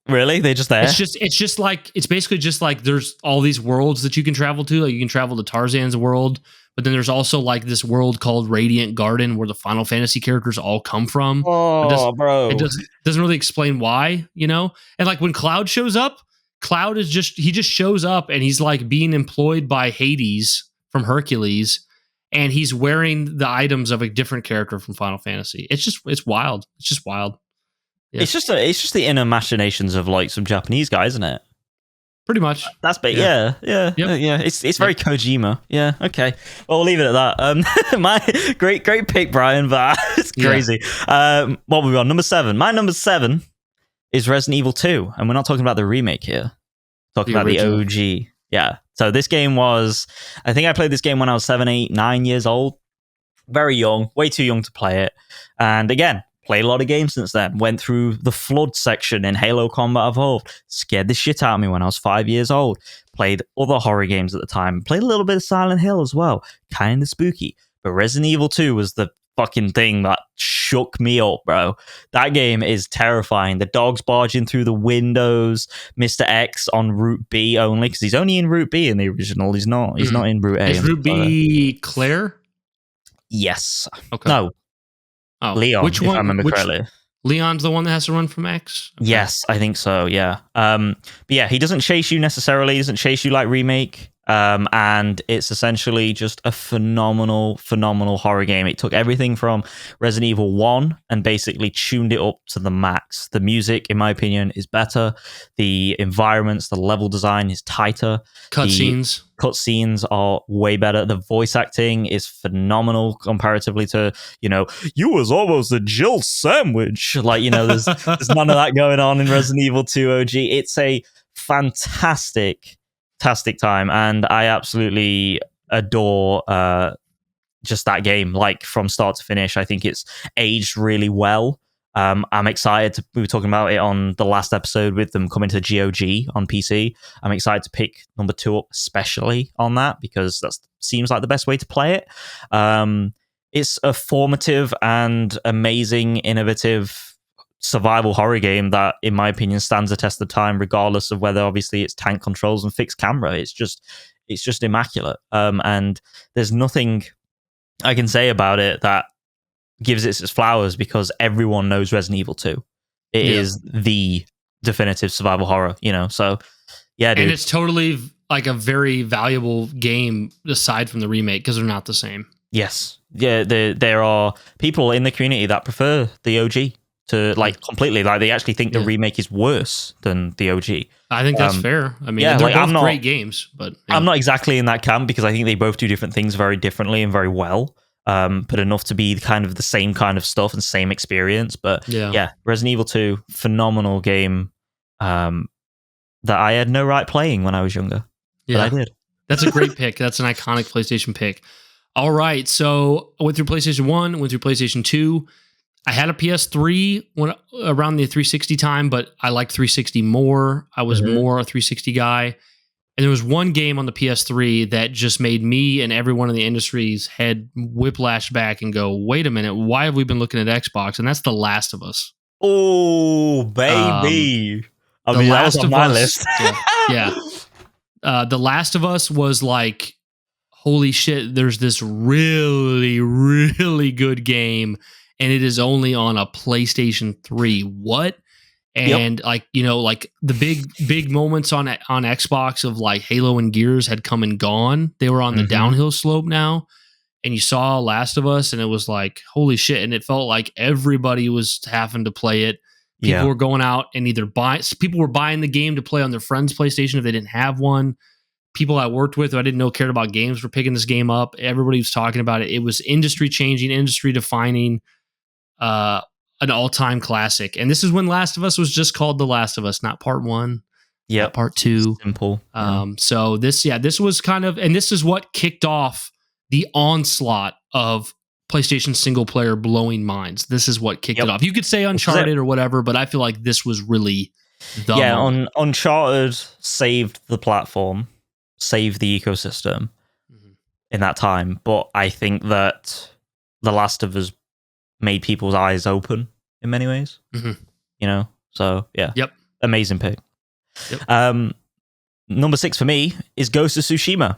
Really? They're just there? It's basically just like there's all these worlds that you can travel to. Like you can travel to Tarzan's world, but then there's also like this world called Radiant Garden where the Final Fantasy characters all come from. Oh, bro. It doesn't really explain why, you know? And like when Cloud shows up, Cloud is he just shows up and he's like being employed by Hades from Hercules, and he's wearing the items of a different character from Final Fantasy. It's wild. It's just wild. Yeah. It's just the inner machinations of like some Japanese guy, isn't it? Pretty much. That's big. Yeah. It's very Kojima. Yeah. Okay. Well, we'll leave it at that. My great pick, Brian, but it's crazy. What were we on? Number 7. My number 7 is Resident Evil 2, and we're not talking about the remake here. We're talking about the OG. Yeah. So this game I think I played this game when I was 7, 8, 9 years old. Very young, way too young to play it. And again, played a lot of games since then. Went through the Flood section in Halo Combat Evolved. Scared the shit out of me when I was 5 years old. Played other horror games at the time. Played a little bit of Silent Hill as well. Kind of spooky. But Resident Evil 2 was the fucking thing that shook me up, bro. That game is terrifying. The dogs barging through the windows. Mr. X on Route B only, because he's only in Route B in the original. He's not in Route A. Is Route B Claire? Yes. Okay. No. Oh, Leon, which one? if I remember correctly. Leon's the one that has to run from X? Okay. Yes, I think so, yeah. But yeah, he doesn't chase you necessarily. He doesn't chase you like Remake. And it's essentially just a phenomenal horror game. It took everything from Resident Evil 1 and basically tuned it up to the max. The music, in my opinion, is better. The environments, the level design is tighter. Cutscenes are way better. The voice acting is phenomenal comparatively to, you was almost a Jill sandwich. Like, there's none of that going on in Resident Evil 2 OG. It's a fantastic time, and I absolutely adore just that game, like from start to finish. I think it's aged really well. I'm excited we were talking about it on the last episode with them coming to GOG on PC. I'm excited to pick number 2 up, especially on that, because that seems like the best way to play it. It's a formative and amazing, innovative survival horror game that, in my opinion, stands the test of time, regardless of whether obviously it's tank controls and fixed camera. It's just immaculate. And there's nothing I can say about it that gives it its flowers, because everyone knows Resident Evil 2. It is the definitive survival horror, So yeah, dude. And it's totally like a very valuable game aside from the remake, because they're not the same. Yes. Yeah, there are people in the community that prefer the OG to completely, they actually think the remake is worse than the OG. I think that's fair. I mean, they're both great games, but I'm not exactly in that camp, because I think they both do different things very differently and very well, but enough to be kind of the same kind of stuff and same experience. But yeah, Resident Evil 2, phenomenal game that I had no right playing when I was younger, but I did. That's a great pick. That's an iconic PlayStation pick. All right, so I went through PlayStation 1, went through PlayStation 2. I had a PS3 around the 360 time, but I liked 360 more. I was more a 360 guy. And there was one game on the PS3 that just made me and everyone in the industry's head whiplash back and go, wait a minute, why have we been looking at Xbox? And that's The Last of Us. Oh, baby. That was on my list. The Last of Us was like, holy shit, there's this really, really good game, and it is only on a PlayStation 3. What? And like the big moments on Xbox of like Halo and Gears had come and gone. They were on the downhill slope now. And you saw Last of Us, and it was like, holy shit. And it felt like everybody was having to play it. People were going out and people were buying the game to play on their friend's PlayStation if they didn't have one. People I worked with who I didn't know cared about games were picking this game up. Everybody was talking about it. It was industry changing, industry defining. an all-time classic. And this is when Last of Us was just called The Last of Us, not part 1. Yeah, part 2. Simple. So this was kind of, and this is what kicked off the onslaught of PlayStation single player blowing minds. This is what kicked it off. You could say Uncharted or whatever, but I feel like this was really the Uncharted saved the platform, saved the ecosystem in that time. But I think that The Last of Us made people's eyes open in many ways. So yeah, amazing pick. Number 6 for me is Ghost of Tsushima.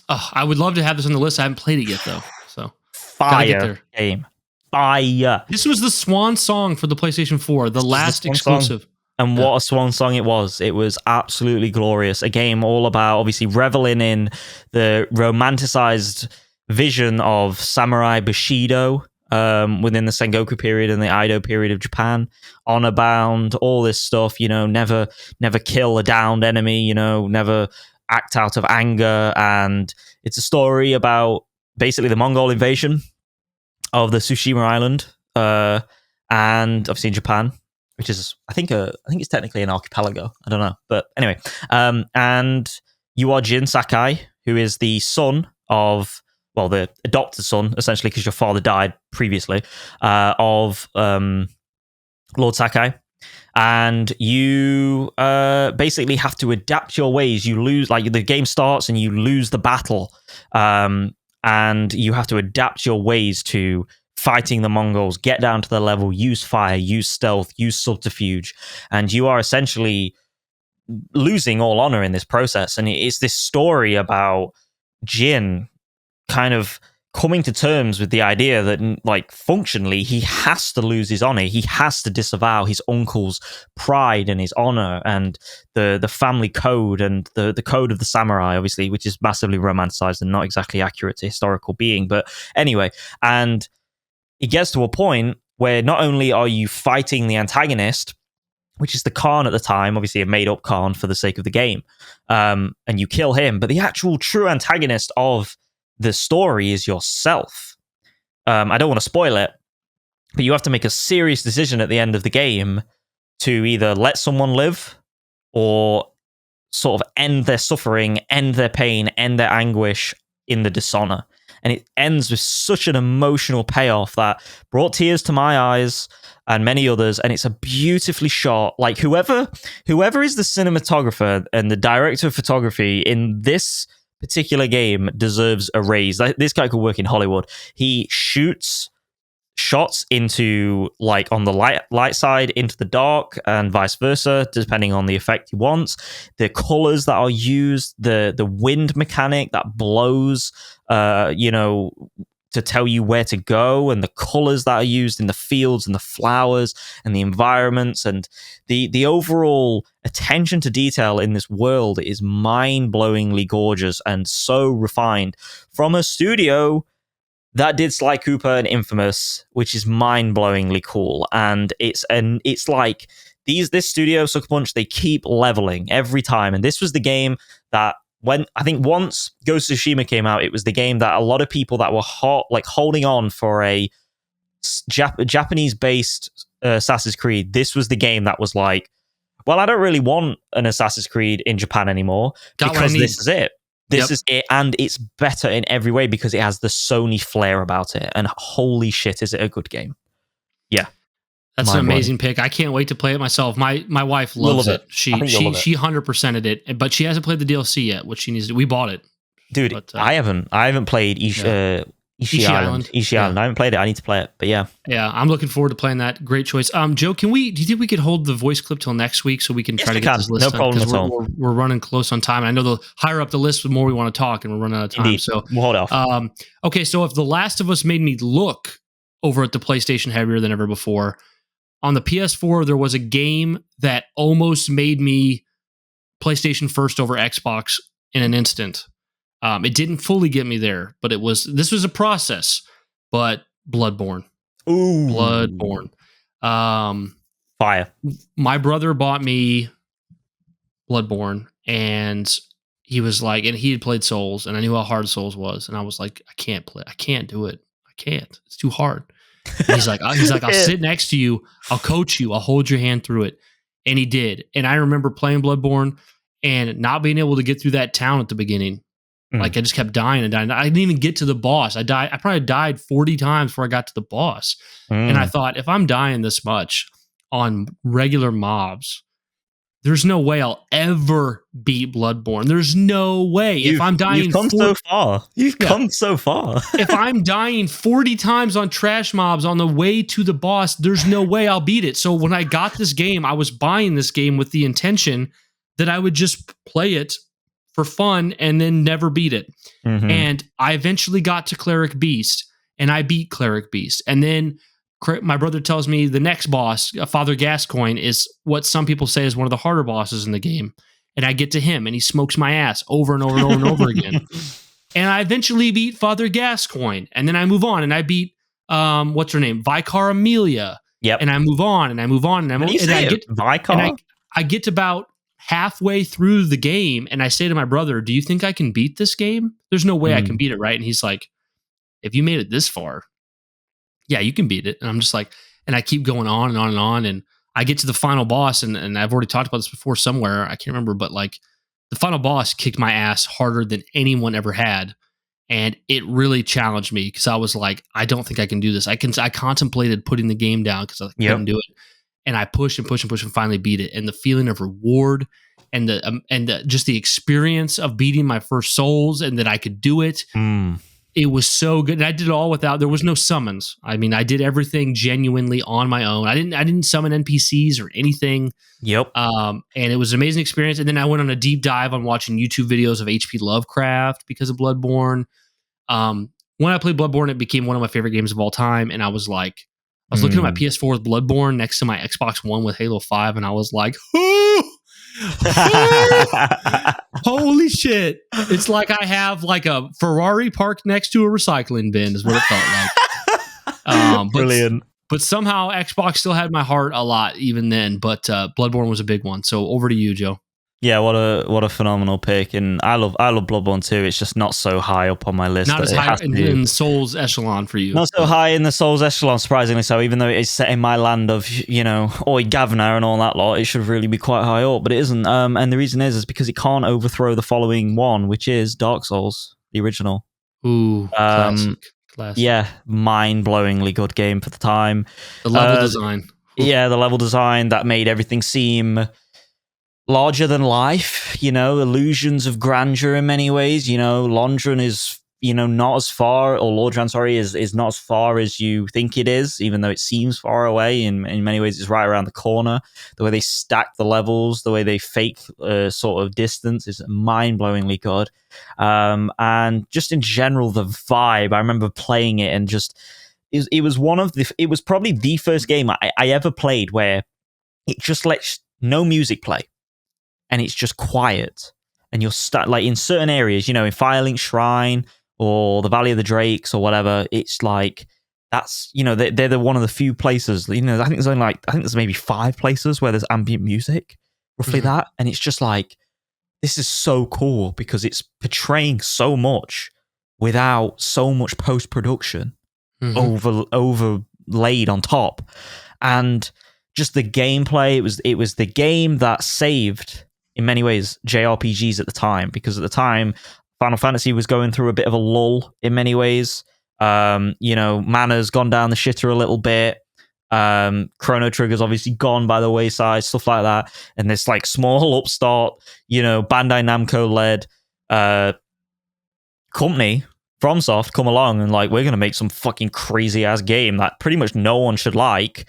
Oh, I would love to have this on the list. I haven't played it yet though, so fire game. Fire. This was the swan song for the PlayStation 4, the last exclusive. Song. And what a swan song it was. It was absolutely glorious. A game all about obviously reveling in the romanticized vision of Samurai Bushido within the Sengoku period and the Edo period of Japan. Honor bound, all this stuff, never kill a downed enemy, never act out of anger. And it's a story about basically the Mongol invasion of the Tsushima Island, and obviously in Japan, which is I think it's technically an archipelago. I don't know, but anyway, and you are Jin Sakai, who is the son of, well, the adopted son essentially, because your father died previously, of Lord Sakai. And you basically have to adapt your ways. You lose, like the game starts and you lose the battle, and you have to adapt your ways to fighting the Mongols, get down to the level, use fire, use stealth, use subterfuge, and you are essentially losing all honor in this process. And it's this story about Jin kind of coming to terms with the idea that, like, functionally, he has to lose his honor. He has to disavow his uncle's pride and his honor and the family code and the code of the samurai, obviously, which is massively romanticized and not exactly accurate to historical being. But anyway, and it gets to a point where not only are you fighting the antagonist, which is the Khan at the time, obviously a made-up Khan for the sake of the game, and you kill him, but the actual true antagonist of the story is yourself. I don't want to spoil it, but you have to make a serious decision at the end of the game to either let someone live or sort of end their suffering, end their pain, end their anguish in the dishonor. And it ends with such an emotional payoff that brought tears to my eyes and many others. And it's a beautifully shot. Like whoever is the cinematographer and the director of photography in this particular game deserves a raise. This guy could work in Hollywood. He shoots shots into, like, on the light side into the dark and vice versa, depending on the effect he wants. The colors that are used, the wind mechanic that blows, to tell you where to go, and the colors that are used in the fields and the flowers and the environments, and the overall attention to detail in this world is mind-blowingly gorgeous and so refined from a studio that did Sly Cooper and Infamous, which is mind-blowingly cool. And it's like this studio, Sucker Punch, they keep leveling every time. And this was the game that, when I think once Ghost of Tsushima came out, it was the game that a lot of people that were holding on for a Japanese-based Assassin's Creed. This was the game that was like, well, I don't really want an Assassin's Creed in Japan anymore because this is it. This is it, and it's better in every way because it has the Sony flair about it. And holy shit, is it a good game? Yeah. That's an amazing pick. I can't wait to play it myself. My wife loves it. She 100%ed it, but she hasn't played the DLC yet, which she needs to. We bought it. Dude, but, I haven't played Ishi Island. I haven't played it. I need to play it, but yeah. Yeah, I'm looking forward to playing that. Great choice. Joe, do you think we could hold the voice clip till next week so we can try to get this list done? No problem at all. We're running close on time. I know the higher up the list, the more we want to talk, and we're running out of time. Indeed. So we'll hold off. Okay, so if The Last of Us made me look over at the PlayStation heavier than ever before, on the PS4, there was a game that almost made me PlayStation first over Xbox in an instant. It didn't fully get me there, but this was a process. But Bloodborne. Ooh. Bloodborne. Fire. My brother bought me Bloodborne, and he was like, and he had played Souls, and I knew how hard Souls was, and I was like, I can't do it. I can't. It's too hard. And he's like, I'll sit next to you. I'll coach you. I'll hold your hand through it. And he did. And I remember playing Bloodborne and not being able to get through that town at the beginning. Like I just kept dying and dying. I didn't even get to the boss. I probably died 40 times before I got to the boss. And I thought, if I'm dying this much on regular mobs, there's no way I'll ever beat Bloodborne. There's no way. If I'm dying, you've come so far. You've come so far. If I'm dying 40 times on trash mobs on the way to the boss, there's no way I'll beat it. So when I got this game, I was buying this game with the intention that I would just play it for fun and then never beat it. And I eventually got to Cleric Beast, and I beat Cleric Beast. And then my brother tells me the next boss, Father Gascoigne, is what some people say is one of the harder bosses in the game. And I get to him, and he smokes my ass over and over and over and over again. And I eventually beat Father Gascoigne. And then I move on, and I beat, what's her name? Vicar Amelia. Yep. And I move on, and I move on, and I get to about halfway through the game, and I say to my brother, do you think I can beat this game? There's no way I can beat it, right? And he's like, if you made it this far, yeah, you can beat it. And I'm just like, and I keep going on and on and on. And I get to the final boss, and I've already talked about this before somewhere. I can't remember, but like the final boss kicked my ass harder than anyone ever had. And it really challenged me because I was like, I don't think I can do this. I contemplated putting the game down because I couldn't do it. And I pushed and pushed and pushed and finally beat it. And the feeling of reward and just the experience of beating my first souls and that I could do it. It was so good. And I did it all there was no summons. I mean, I did everything genuinely on my own. I didn't summon NPCs or anything. Yep. And it was an amazing experience. And then I went on a deep dive on watching YouTube videos of H.P. Lovecraft because of Bloodborne. When I played Bloodborne, it became one of my favorite games of all time. And I was like, I was looking at my PS4 with Bloodborne next to my Xbox One with Halo 5. And I was like, holy shit. It's like I have like a Ferrari parked next to a recycling bin is what it felt like. Brilliant. But somehow Xbox still had my heart a lot even then. But Bloodborne was a big one. So over to you, Joe. Yeah, what a phenomenal pick, and I love Bloodborne too. It's just not so high up on my list. Not as high in Souls echelon for you. Not so high in the Souls echelon, surprisingly so. Even though it is set in my land of Oi Gavna and all that lot, it should really be quite high up, but it isn't. And the reason is because it can't overthrow the following one, which is Dark Souls, the original. Ooh, classic. Yeah, mind-blowingly good game for the time. The level design. Yeah, the level design that made everything seem larger than life, illusions of grandeur in many ways. London is, not as far, or Lordran, sorry, is not as far as you think it is, even though it seems far away. In many ways, it's right around the corner. The way they stack the levels, the way they fake sort of distance is mind-blowingly good. And just in general, the vibe, I remember playing it and just, it was probably the first game I ever played where it just lets no music play. And it's just quiet, and you'll start like in certain areas, in Firelink Shrine or the Valley of the Drakes or whatever. It's like that's they're one of the few places. I think there's maybe 5 places where there's ambient music, roughly that, and it's just like this is so cool because it's portraying so much without so much post production overlaid on top, and just the gameplay. It was the game that saved, in many ways, JRPGs at the time, because at the time Final Fantasy was going through a bit of a lull in many ways. Mana's gone down the shitter a little bit. Chrono Trigger's obviously gone by the wayside, stuff like that. And this like small upstart, Bandai Namco led company, FromSoft, come along and like, we're going to make some fucking crazy ass game that pretty much no one should like.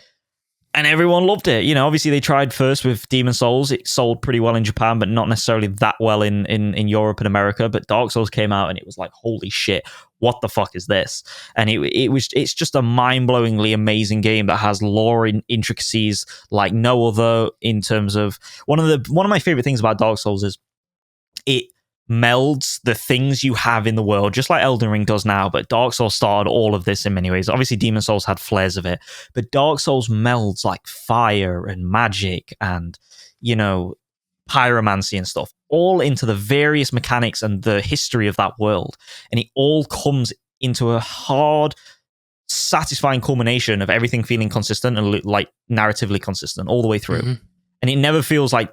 And everyone loved it. Obviously they tried first with Demon's Souls. It sold pretty well in Japan, but not necessarily that well in Europe and America. But Dark Souls came out and it was like, holy shit, what the fuck is this? And it's just a mind-blowingly amazing game that has lore intricacies like no other, in terms of one of my favorite things about Dark Souls is it melds the things you have in the world, just like Elden Ring does now, but Dark Souls started all of this in many ways. Obviously, Demon's Souls had flares of it, but Dark Souls melds like fire and magic and, pyromancy and stuff, all into the various mechanics and the history of that world. And it all comes into a hard satisfying culmination of everything feeling consistent and like narratively consistent all the way through. And it never feels like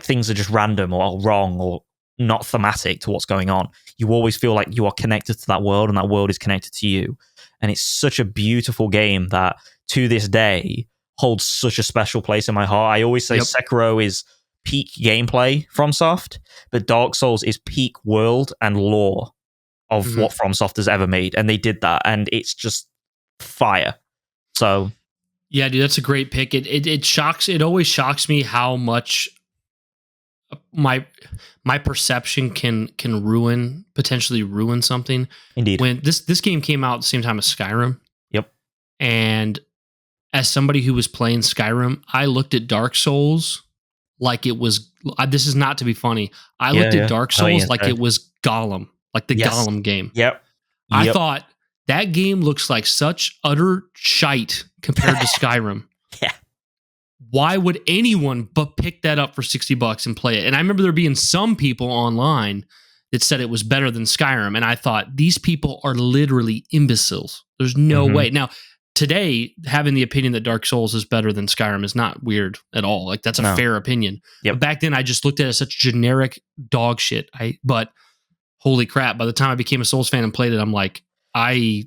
things are just random or wrong or not thematic to what's going on. You always feel like you are connected to that world and that world is connected to you. And it's such a beautiful game that to this day holds such a special place in my heart. I always say Sekiro is peak gameplay FromSoft, but Dark Souls is peak world and lore of what FromSoft has ever made. And they did that. And it's just fire. So yeah, dude, that's a great pick. It always shocks me how much my perception can potentially ruin something. Indeed. When this game came out at the same time as Skyrim. Yep. And as somebody who was playing Skyrim, I looked at Dark Souls like it was, this is not to be funny. I looked at Dark Souls like it was Gollum, like the Gollum game. Yep. I thought that game looks like such utter shite compared to Skyrim. Yeah. Why would anyone but pick that up for $60 and play it? And I remember there being some people online that said it was better than Skyrim. And I thought, these people are literally imbeciles. There's no way. Now, today, having the opinion that Dark Souls is better than Skyrim is not weird at all. Like, that's a fair opinion. But back then, I just looked at it as such generic dog shit. But holy crap, by the time I became a Souls fan and played it, I'm like, it's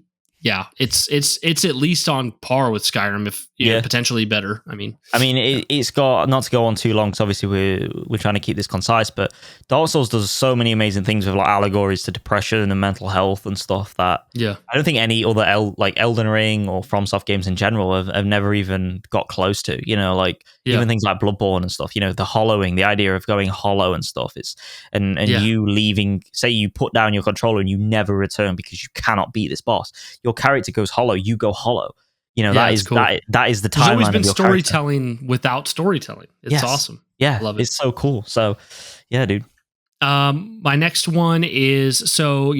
at least on par with Skyrim, if potentially better. I mean, it's got, not to go on too long, because obviously we're trying to keep this concise, but Dark Souls does so many amazing things with like allegories to depression and mental health and stuff that I don't think any other Elden Ring or FromSoft games in general have never even got close to. You know, like even things like Bloodborne and stuff. You know, the hollowing, the idea of going hollow and stuff is, and you leaving. Say you put down your controller and you never return because you cannot beat this boss. Your character goes hollow, you go hollow. You know, that is cool. that is the timeline. There's always been storytelling without storytelling. It's awesome. Yeah, love it. It's so cool. So, yeah, dude. My next one is, so,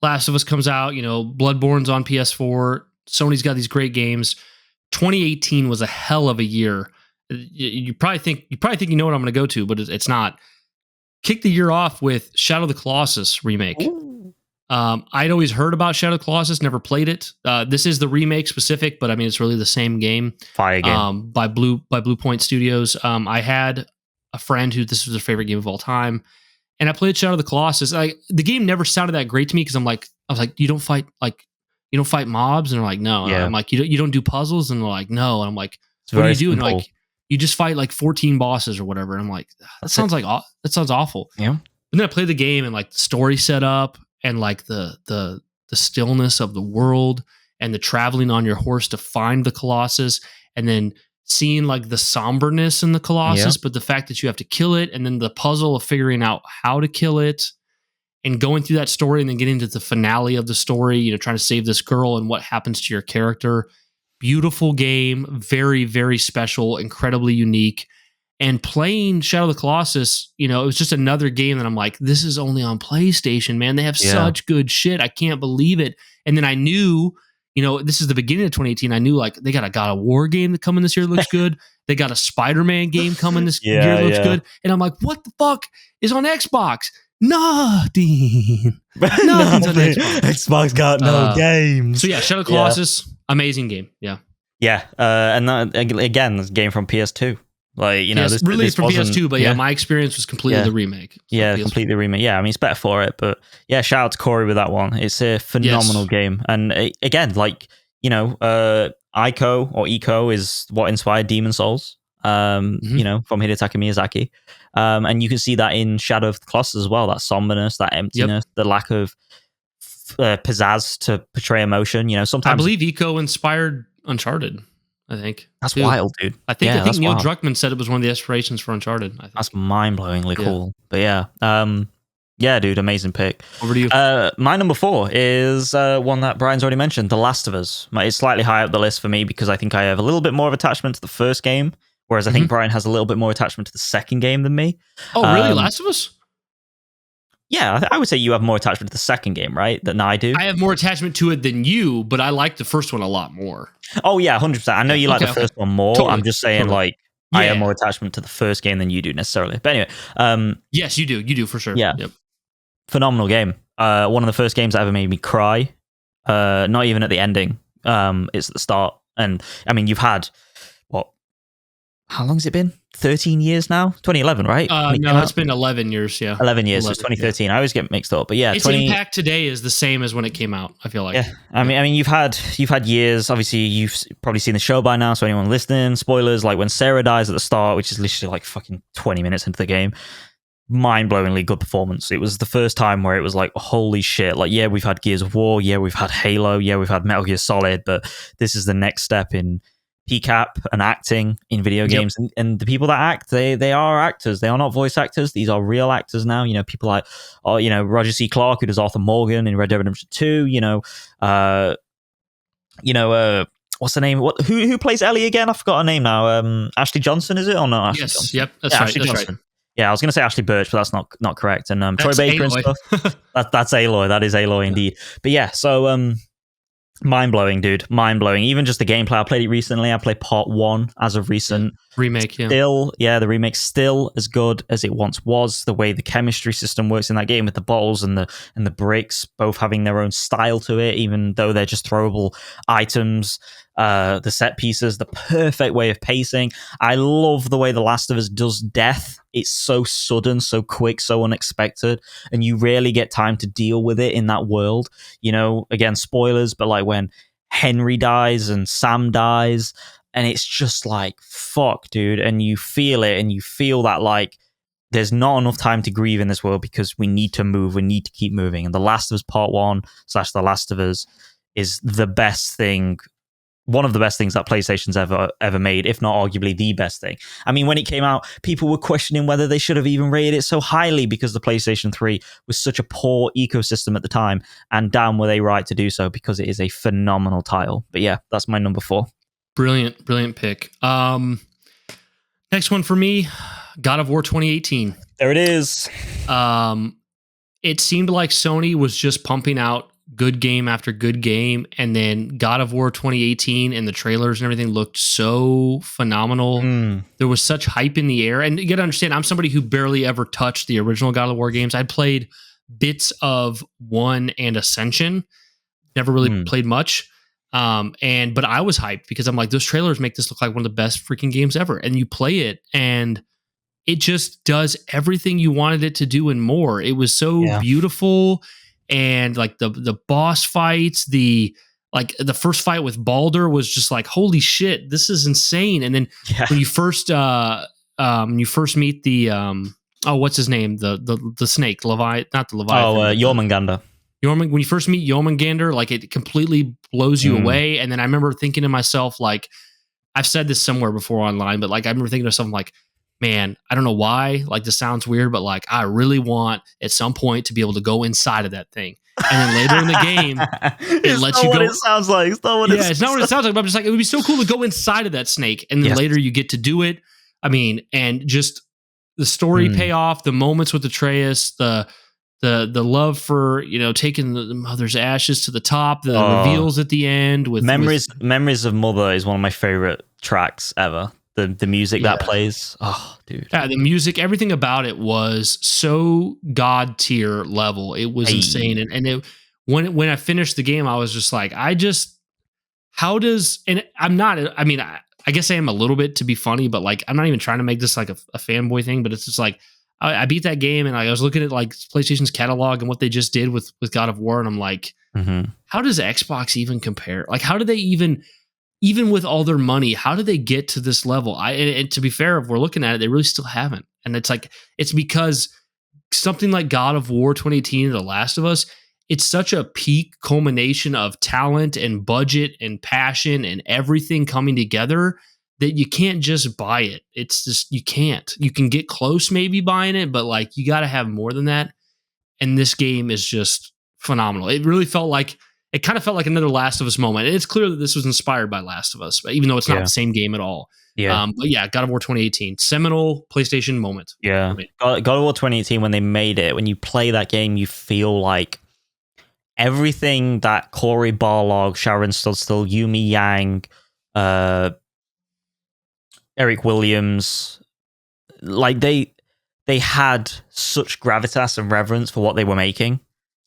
Last of Us comes out, Bloodborne's on PS4. Sony's got these great games. 2018 was a hell of a year. You probably think you know what I'm going to go to, but it's not. Kick the year off with Shadow of the Colossus remake. Ooh. I'd always heard about Shadow of the Colossus, never played it. This is the remake specific, but I mean, it's really the same game. Fire game. By Blue Point Studios. I had a friend who this was their favorite game of all time, and I played Shadow of the Colossus. The game never sounded that great to me because I was like, you don't fight mobs, and they're like, no. I'm like, you don't do puzzles, and they're like, no. And I'm like, what do you do? And they're like, you just fight like 14 bosses or whatever. And I'm like, that sounds awful. Yeah. And then I played the game, and like the story set up, and like the stillness of the world, and the traveling on your horse to find the Colossus, and then seeing like the somberness in the Colossus, but the fact that you have to kill it, and then the puzzle of figuring out how to kill it, and going through that story, and then getting to the finale of the story, trying to save this girl and what happens to your character. Beautiful game, very, very special, incredibly unique. And playing Shadow of the Colossus, it was just another game that I'm like, this is only on PlayStation, man. They have such good shit. I can't believe it. And then I knew, this is the beginning of 2018. I knew like they got a God of War game that coming this year looks good. They got a Spider-Man game coming this year looks good. And I'm like, what the fuck is on Xbox? Nothing. Nothing's on Xbox. Xbox got no games. So yeah, Shadow of the Colossus, amazing game. Yeah. Yeah. And that, again, this game from PS2. Like, this released from PS2, but my experience was completely the remake. So completely remake. Yeah, I mean, it's better for it, but yeah, shout out to Corey with that one. It's a phenomenal game. And again, like, Ico or Eco is what inspired Demon Souls, from Hidetaka Miyazaki. And you can see that in Shadow of the Colossus as well, that somberness, that emptiness, the lack of pizzazz to portray emotion. Sometimes I believe Eco inspired Uncharted. I think that's wild, dude. I think Neil Druckmann said it was one of the inspirations for Uncharted. I think. That's mind-blowingly cool. But yeah, dude, amazing pick. Over to you. My number 4 is one that Brian's already mentioned, The Last of Us. It's slightly high up the list for me because I think I have a little bit more of attachment to the first game, whereas I think Brian has a little bit more attachment to the second game than me. Oh, really? Last of Us? Yeah, I would say you have more attachment to the second game, right? Than I do. I have more attachment to it than you, but I like the first one a lot more. Oh, yeah, 100%. I know you like the first one more. Totally. I'm just saying, I have more attachment to the first game than you do necessarily. But anyway. Yes, you do. You do for sure. Yeah. Yep. Phenomenal game. One of the first games that ever made me cry. Not even at the ending. It's at the start. And I mean, you've had what? How long has it been? 13 years now? 2011, right? No, it's been 11 years. Yeah, 11 years. 11, so it's 2013. Yeah. I always get mixed up, but yeah, its impact today is the same as when it came out. I feel like. Yeah, I mean, you've had years. Obviously, you've probably seen the show by now. So anyone listening, spoilers, like when Sarah dies at the start, which is literally like fucking 20 minutes into the game. Mind-blowingly good performance. It was the first time where it was like, holy shit. Like, yeah, we've had Gears of War. Yeah, we've had Halo. Yeah, we've had Metal Gear Solid. But this is the next step in PCAP and acting in video games. And the people that act, they are actors. They are not voice actors. These are real actors now. You know, people like, Roger C. Clarke, who does Arthur Morgan in Red Dead Redemption 2. What's the name? Who plays Ellie again? I forgot her name now. Ashley Johnson, is it or not? Ashley Johnson? Yep, that's right. Ashley Johnson. Right. Yeah, I was going to say Ashley Birch, but that's not correct. And Troy Baker Aloy. And stuff. That's Aloy. That is Aloy indeed. But yeah, so mind-blowing, dude. Mind-blowing. Even just the gameplay. I played it recently. I played part 1 as of recent. Remake, The remake's still as good as it once was. The way the chemistry system works in that game with the bottles and the bricks both having their own style to it, even though they're just throwable items. The set pieces, the perfect way of pacing. I love the way The Last of Us does death. It's so sudden, so quick, so unexpected, and you rarely get time to deal with it in that world. You know, again, spoilers, but like when Henry dies and Sam dies, and it's just like, fuck, dude, and you feel it, and you feel that like there's not enough time to grieve in this world because we need to move, we need to keep moving. And The Last of Us Part 1 / The Last of Us is the best thing, one of the best things that PlayStation's ever made, if not arguably the best thing. I mean, when it came out, people were questioning whether they should have even rated it so highly because the PlayStation 3 was such a poor ecosystem at the time, and damn were they right to do so because it is a phenomenal title. But yeah, that's my number 4. Brilliant pick. Next one for me, God of War 2018. There it is. It seemed like Sony was just pumping out good game after good game, and then God of War 2018 and the trailers and everything looked so phenomenal. There was such hype in the air, and you gotta understand, I'm somebody who barely ever touched the original God of War games. I'd played bits of 1 and Ascension, never really played much, but I was hyped because I'm like, those trailers make this look like one of the best freaking games ever, and you play it and it just does everything you wanted it to do and more. It was so beautiful. And like the boss fights, the first fight with Baldur was just like, holy shit, this is insane. And then when you first meet the what's his name, the snake, not the Leviathan, Jormungandr. When you first meet Jormungandr, like it completely blows you away. And then I remember thinking to myself, like, I've said this somewhere before online, but like I remember thinking to myself, like, man, I don't know why, like this sounds weird, but like I really want at some point to be able to go inside of that thing. And then later in the game, it lets you go. It sounds like. It's not what it sounds like. But I'm just like, it would be so cool to go inside of that snake. And then later you get to do it. I mean, and just the story payoff, the moments with Atreus, the love for, taking the mother's ashes to the top, the reveals at the end with Memories of Mother is one of my favorite tracks ever. The music that plays, dude. Yeah, the music, everything about it was so god tier level. It was insane, and when I finished the game, I was just like, I guess I am a little bit to be funny, but like I'm not even trying to make this like a fanboy thing, but it's just like I beat that game, and I was looking at like PlayStation's catalog and what they just did with God of War, and I'm like, how does Xbox even compare? Like, how do they even with all their money, how did they get to this level? And to be fair, if we're looking at it, they really still haven't. And it's because something like God of War 2018 and The Last of Us, it's such a peak culmination of talent and budget and passion and everything coming together that you can't just buy it. It's just, you can't. You can get close maybe buying it, but like you got to have more than that. And this game is just phenomenal. It kind of felt like another Last of Us moment. And it's clear that this was inspired by Last of Us, but even though it's not the same game at all. Yeah. But yeah, God of War 2018, seminal PlayStation moment. Yeah. God of War 2018, when they made it, when you play that game, you feel like everything that Cory Barlog, Sharon Studstill, Yumi Yang, Eric Williams, like they had such gravitas and reverence for what they were making.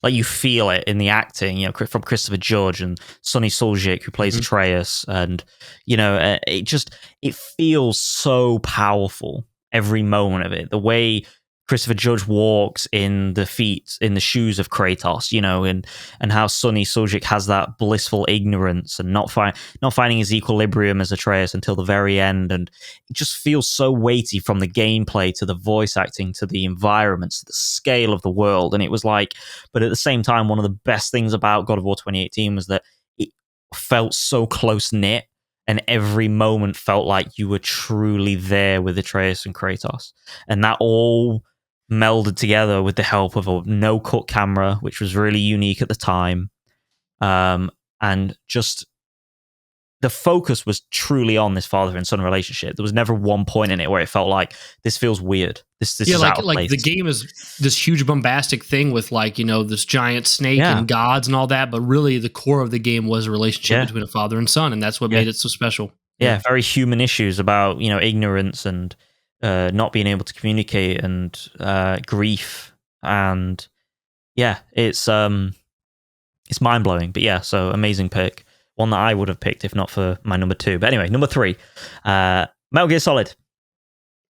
Like you feel it in the acting, from Christopher Judge and Sonny Suljic, who plays Atreus, and it feels so powerful every moment of it. The way Christopher Judge walks in the shoes of Kratos, and how Sonny Suljic has that blissful ignorance and not finding his equilibrium as Atreus until the very end, and it just feels so weighty from the gameplay to the voice acting to the environments, to the scale of the world, and it was like, but at the same time, one of the best things about God of War 2018 was that it felt so close knit. And every moment felt like you were truly there with Atreus and Kratos, and that all melded together with the help of a no-cut camera, which was really unique at the time, and just the focus was truly on this father and son relationship. There was never one point in it where it felt like this feels weird. This is out of place. The game is this huge bombastic thing with this giant snake and gods and all that, but really the core of the game was a relationship between a father and son, and that's what made it so special. Yeah, very human issues about ignorance and not being able to communicate and grief, and it's mind blowing. But so amazing pick. One that I would have picked if not for my number 2. But anyway, number 3, Metal Gear Solid.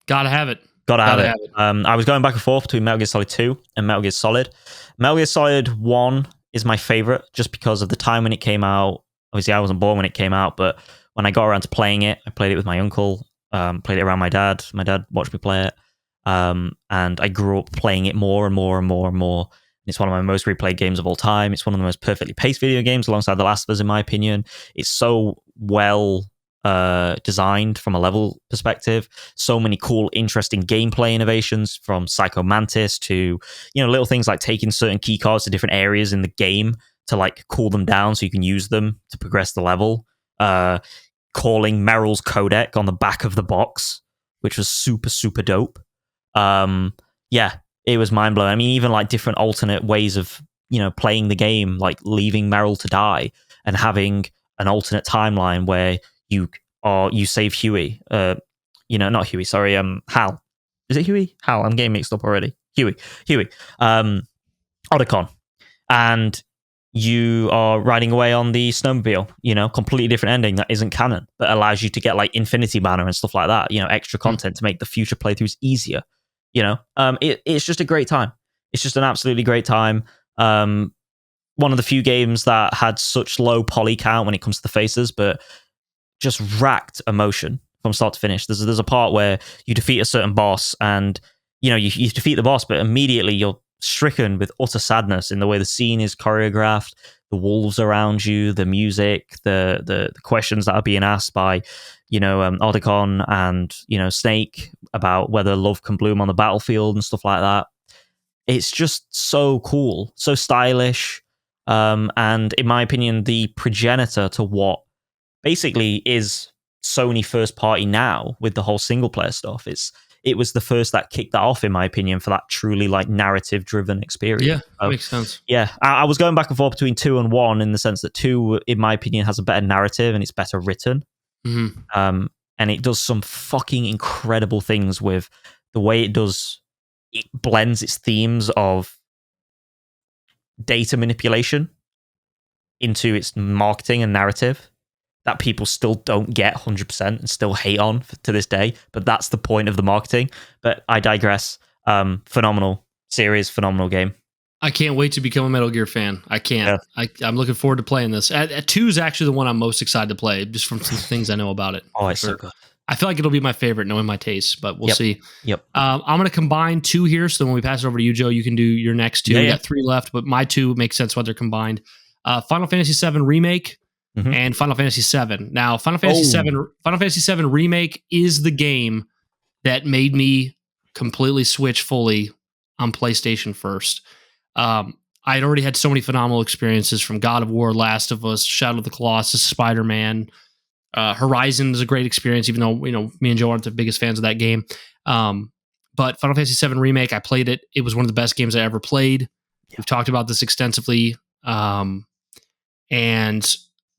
Gotta have it. Gotta have it. I was going back and forth between Metal Gear Solid 2 and Metal Gear Solid. Metal Gear Solid 1 is my favorite just because of the time when it came out. Obviously, I wasn't born when it came out, but when I got around to playing it, I played it with my uncle, played it around my dad. My dad watched me play it. And I grew up playing it more and more and more and more. It's one of my most replayed games of all time. It's one of the most perfectly paced video games alongside The Last of Us, in my opinion. It's so well designed from a level perspective. So many cool, interesting gameplay innovations, from Psycho Mantis to, little things like taking certain key cards to different areas in the game to like cool them down so you can use them to progress the level. Calling Meryl's codec on the back of the box, which was super, super dope. It was mind blowing. I mean, even like different alternate ways of, playing the game, like leaving Meryl to die and having an alternate timeline where you save Huey. Not Huey. Sorry, Hal. Is it Huey? Hal. I'm getting mixed up already. Huey. Otacon, and you are riding away on the snowmobile. Completely different ending that isn't canon, but allows you to get like Infinity Banner and stuff like that. Extra content to make the future playthroughs easier. It's just a great time. It's just an absolutely great time. One of the few games that had such low poly count when it comes to the faces, but just racked emotion from start to finish. There's a part where you defeat a certain boss, and you defeat the boss, but immediately you're stricken with utter sadness in the way the scene is choreographed, the wolves around you, the music, the questions that are being asked by Otacon and Snake about whether love can bloom on the battlefield and stuff like that. It's just so cool, so stylish, and in my opinion, the progenitor to what basically is Sony first party now with the whole single player stuff. It was the first that kicked that off, in my opinion, for that truly like narrative driven experience. Yeah, that makes sense. Yeah, I was going back and forth between 2 and 1 in the sense that 2, in my opinion, has a better narrative and it's better written. Mm-hmm. And it does some fucking incredible things with the way it does. It blends its themes of data manipulation into its marketing and narrative that people still don't get 100% and still hate on to this day. But that's the point of the marketing. But I digress. Phenomenal series, phenomenal game. I can't wait to become a Metal Gear fan. I can't. Yeah. I'm looking forward to playing this. 2 is actually the one I'm most excited to play, just from some things I know about it. Oh, it's so good. I feel like it'll be my favorite, knowing my tastes, but we'll see. Yep. I'm going to combine 2 here, so when we pass it over to you, Joe, you can do your next 2. We got 3 left, but my 2 make sense why they're combined. Final Fantasy VII Remake and Final Fantasy VII. Now, Final Fantasy VII Remake is the game that made me completely switch fully on PlayStation first. I'd already had so many phenomenal experiences from God of War, Last of Us, Shadow of the Colossus, Spider-Man. Horizon is a great experience, even though me and Joe aren't the biggest fans of that game. But Final Fantasy VII Remake, I played it. It was one of the best games I ever played. We've talked about this extensively. And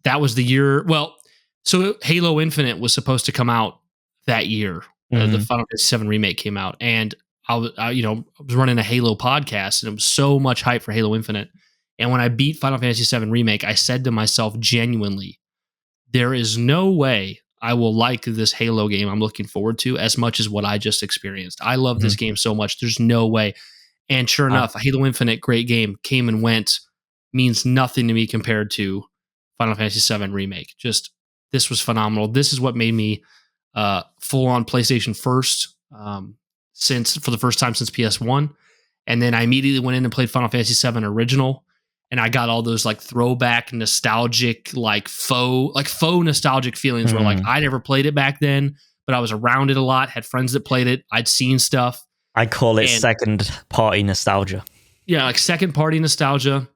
that was the year. Well, so Halo Infinite was supposed to come out that year. The Final Fantasy VII Remake came out, and was running a Halo podcast, and it was so much hype for Halo Infinite. And when I beat Final Fantasy VII Remake, I said to myself genuinely, there is no way I will like this Halo game I'm looking forward to as much as what I just experienced. I love this game so much. There's no way. And sure enough, Halo Infinite, great game, came and went, means nothing to me compared to Final Fantasy VII Remake. Just, this was phenomenal. This is what made me full on PlayStation first for the first time since PS1. And then I immediately went in and played Final Fantasy VII Original. And I got all those like throwback nostalgic, like faux nostalgic feelings where like I never played it back then, but I was around it a lot, had friends that played it. I'd seen stuff. I call it second party nostalgia. Yeah, like second party nostalgia.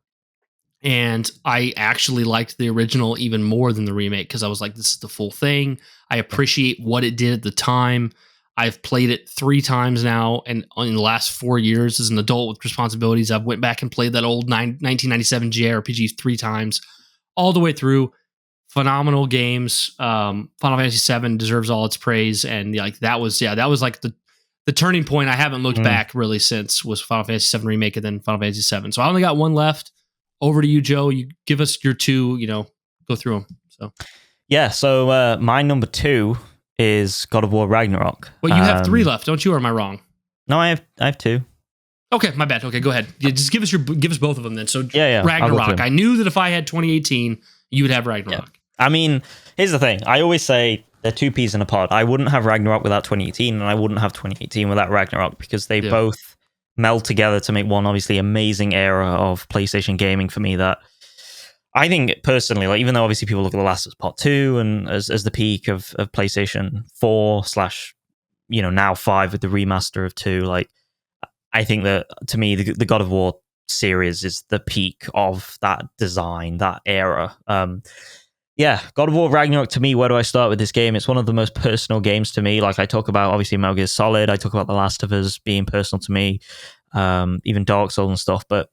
And I actually liked the original even more than the remake because I was like, this is the full thing. I appreciate what it did at the time. I've played it 3 times now, and in the last 4 years as an adult with responsibilities, I've went back and played that old 1997 JRPG 3 times, all the way through. Phenomenal games. Final Fantasy VII deserves all its praise, and like that was like the turning point. I haven't looked back really since was Final Fantasy VII Remake and then Final Fantasy VII. So I only got one left. Over to you, Joe. You give us your 2. Go through them. So yeah. So my number 2 is God of War Ragnarok. Well, you have 3 left, don't you? Or am I wrong? No, I have 2. Okay, my bad. Okay, go ahead. Yeah, just give us both of them then. So yeah. Ragnarok. I knew that if I had 2018, you would have Ragnarok. Yeah. I mean, here's the thing. I always say they're 2 peas in a pod. I wouldn't have Ragnarok without 2018, and I wouldn't have 2018 without Ragnarok because they both meld together to make one obviously amazing era of PlayStation gaming for me that I think personally, like even though obviously people look at The Last of Us Part 2 and as the peak of PlayStation 4 / now 5 with the remaster of 2, like I think that to me the God of War series is the peak of that design, that era. God of War Ragnarok, to me, where do I start with this game? It's one of the most personal games to me. Like I talk about obviously Metal Gear Solid, I talk about The Last of Us being personal to me, even Dark Souls and stuff, but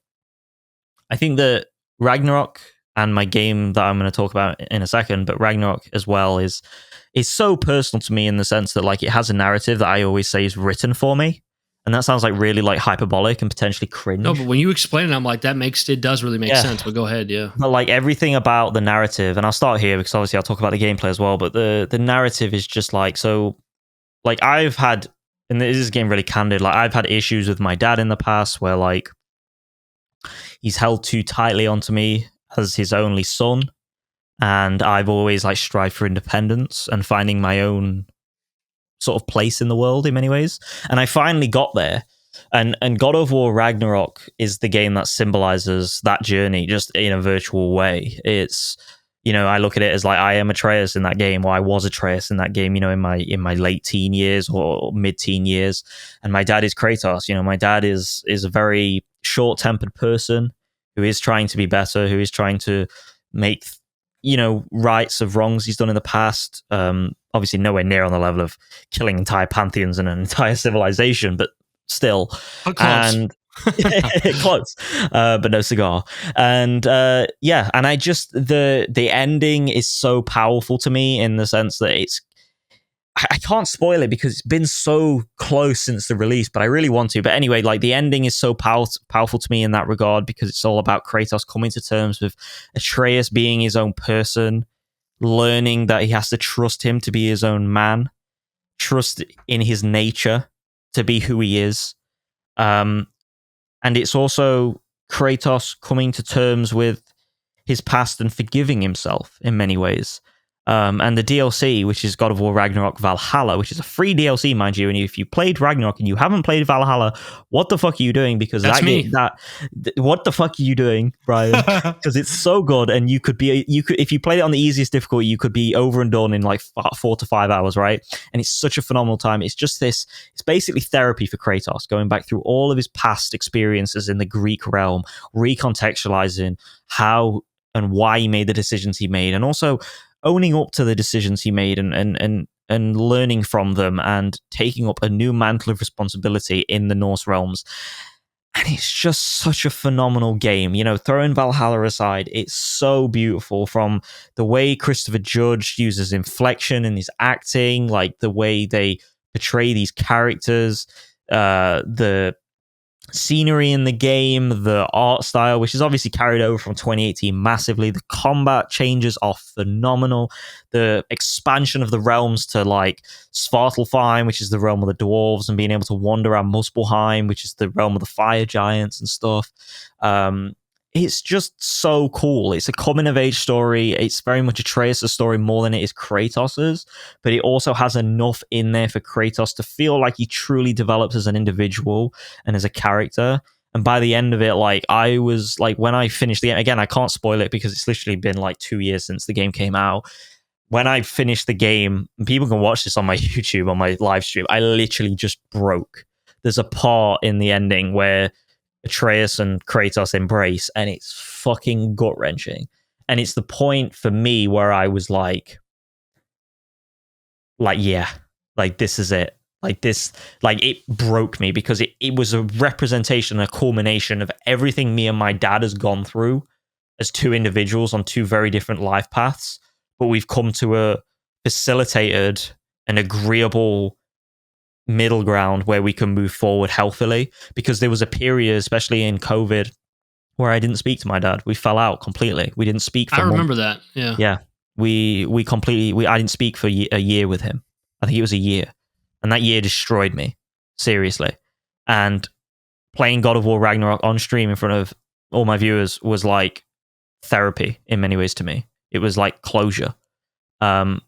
I think that Ragnarok and my game that I'm going to talk about in a second, but Ragnarok as well is so personal to me in the sense that like it has a narrative that I always say is written for me. And that sounds like really like hyperbolic and potentially cringe. No, but when you explain it, I'm like, it does really make sense. But go ahead, yeah. But like everything about the narrative, and I'll start here because obviously I'll talk about the gameplay as well, but the narrative is just like, so like I've had, and this is game really candid, like I've had issues with my dad in the past where like he's held too tightly onto me as his only son, and I've always like strived for independence and finding my own sort of place in the world in many ways, and I finally got there. And God of War Ragnarok is the game that symbolizes that journey just in a virtual way. It's, I look at it as like I am Atreus in that game, or I was Atreus in that game, in my late teen years or mid-teen years, and my dad is Kratos. My dad is a very short-tempered person who is trying to be better, who is trying to make, rights of wrongs he's done in the past. Obviously nowhere near on the level of killing entire pantheons and an entire civilization, but still. Close. And close, but no cigar. And and I just, the ending is so powerful to me in the sense that I can't spoil it because it's been so close since the release, but I really want to. But anyway, like the ending is so powerful to me in that regard because it's all about Kratos coming to terms with Atreus being his own person, learning that he has to trust him to be his own man, trust in his nature to be who he is. And it's also Kratos coming to terms with his past and forgiving himself in many ways. And the DLC, which is God of War Ragnarok Valhalla, which is a free DLC, mind you. And if you played Ragnarok and you haven't played Valhalla, what the fuck are you doing? Because that's me. What the fuck are you doing, Brian? Because it's so good, and you could if you played it on the easiest difficulty, you could be over and done in like 4 to 5 hours, right? And it's such a phenomenal time. It's just this. It's basically therapy for Kratos, going back through all of his past experiences in the Greek realm, recontextualizing how and why he made the decisions he made, and also owning up to the decisions he made and learning from them and taking up a new mantle of responsibility in the Norse realms. And it's just such a phenomenal game. Throwing Valhalla aside, it's so beautiful, from the way Christopher Judge uses inflection in his acting, like the way they portray these characters, the scenery in the game, the art style, which is obviously carried over from 2018 massively. The combat changes are phenomenal. The expansion of the realms to like Svartalfheim, which is the realm of the dwarves, and being able to wander around Muspelheim, which is the realm of the fire giants and stuff. It's just so cool. It's a coming of age story. It's very much Atreus' story more than it is Kratos's, but it also has enough in there for Kratos to feel like he truly develops as an individual and as a character. And by the end of it, like I was like, when I finished the game, again, I can't spoil it because it's literally been like 2 years since the game came out. When I finished the game, and people can watch this on my YouTube, on my live stream, I literally just broke. There's a part in the ending where Atreus and Kratos embrace, and it's fucking gut-wrenching. And it's the point for me where I was like, yeah, like this is it. Like this, like it broke me because it was a representation, a culmination of everything me and my dad has gone through as two individuals on two very different life paths. But we've come to a facilitated and agreeable middle ground where we can move forward healthily, because there was a period, especially in COVID, where I didn't speak to my dad. We fell out completely. We didn't speak for I remember that. Yeah. We completely I didn't speak for a year with him. I think it was a year. And that year destroyed me. Seriously. And playing God of War Ragnarok on stream in front of all my viewers was like therapy in many ways to me. It was like closure. And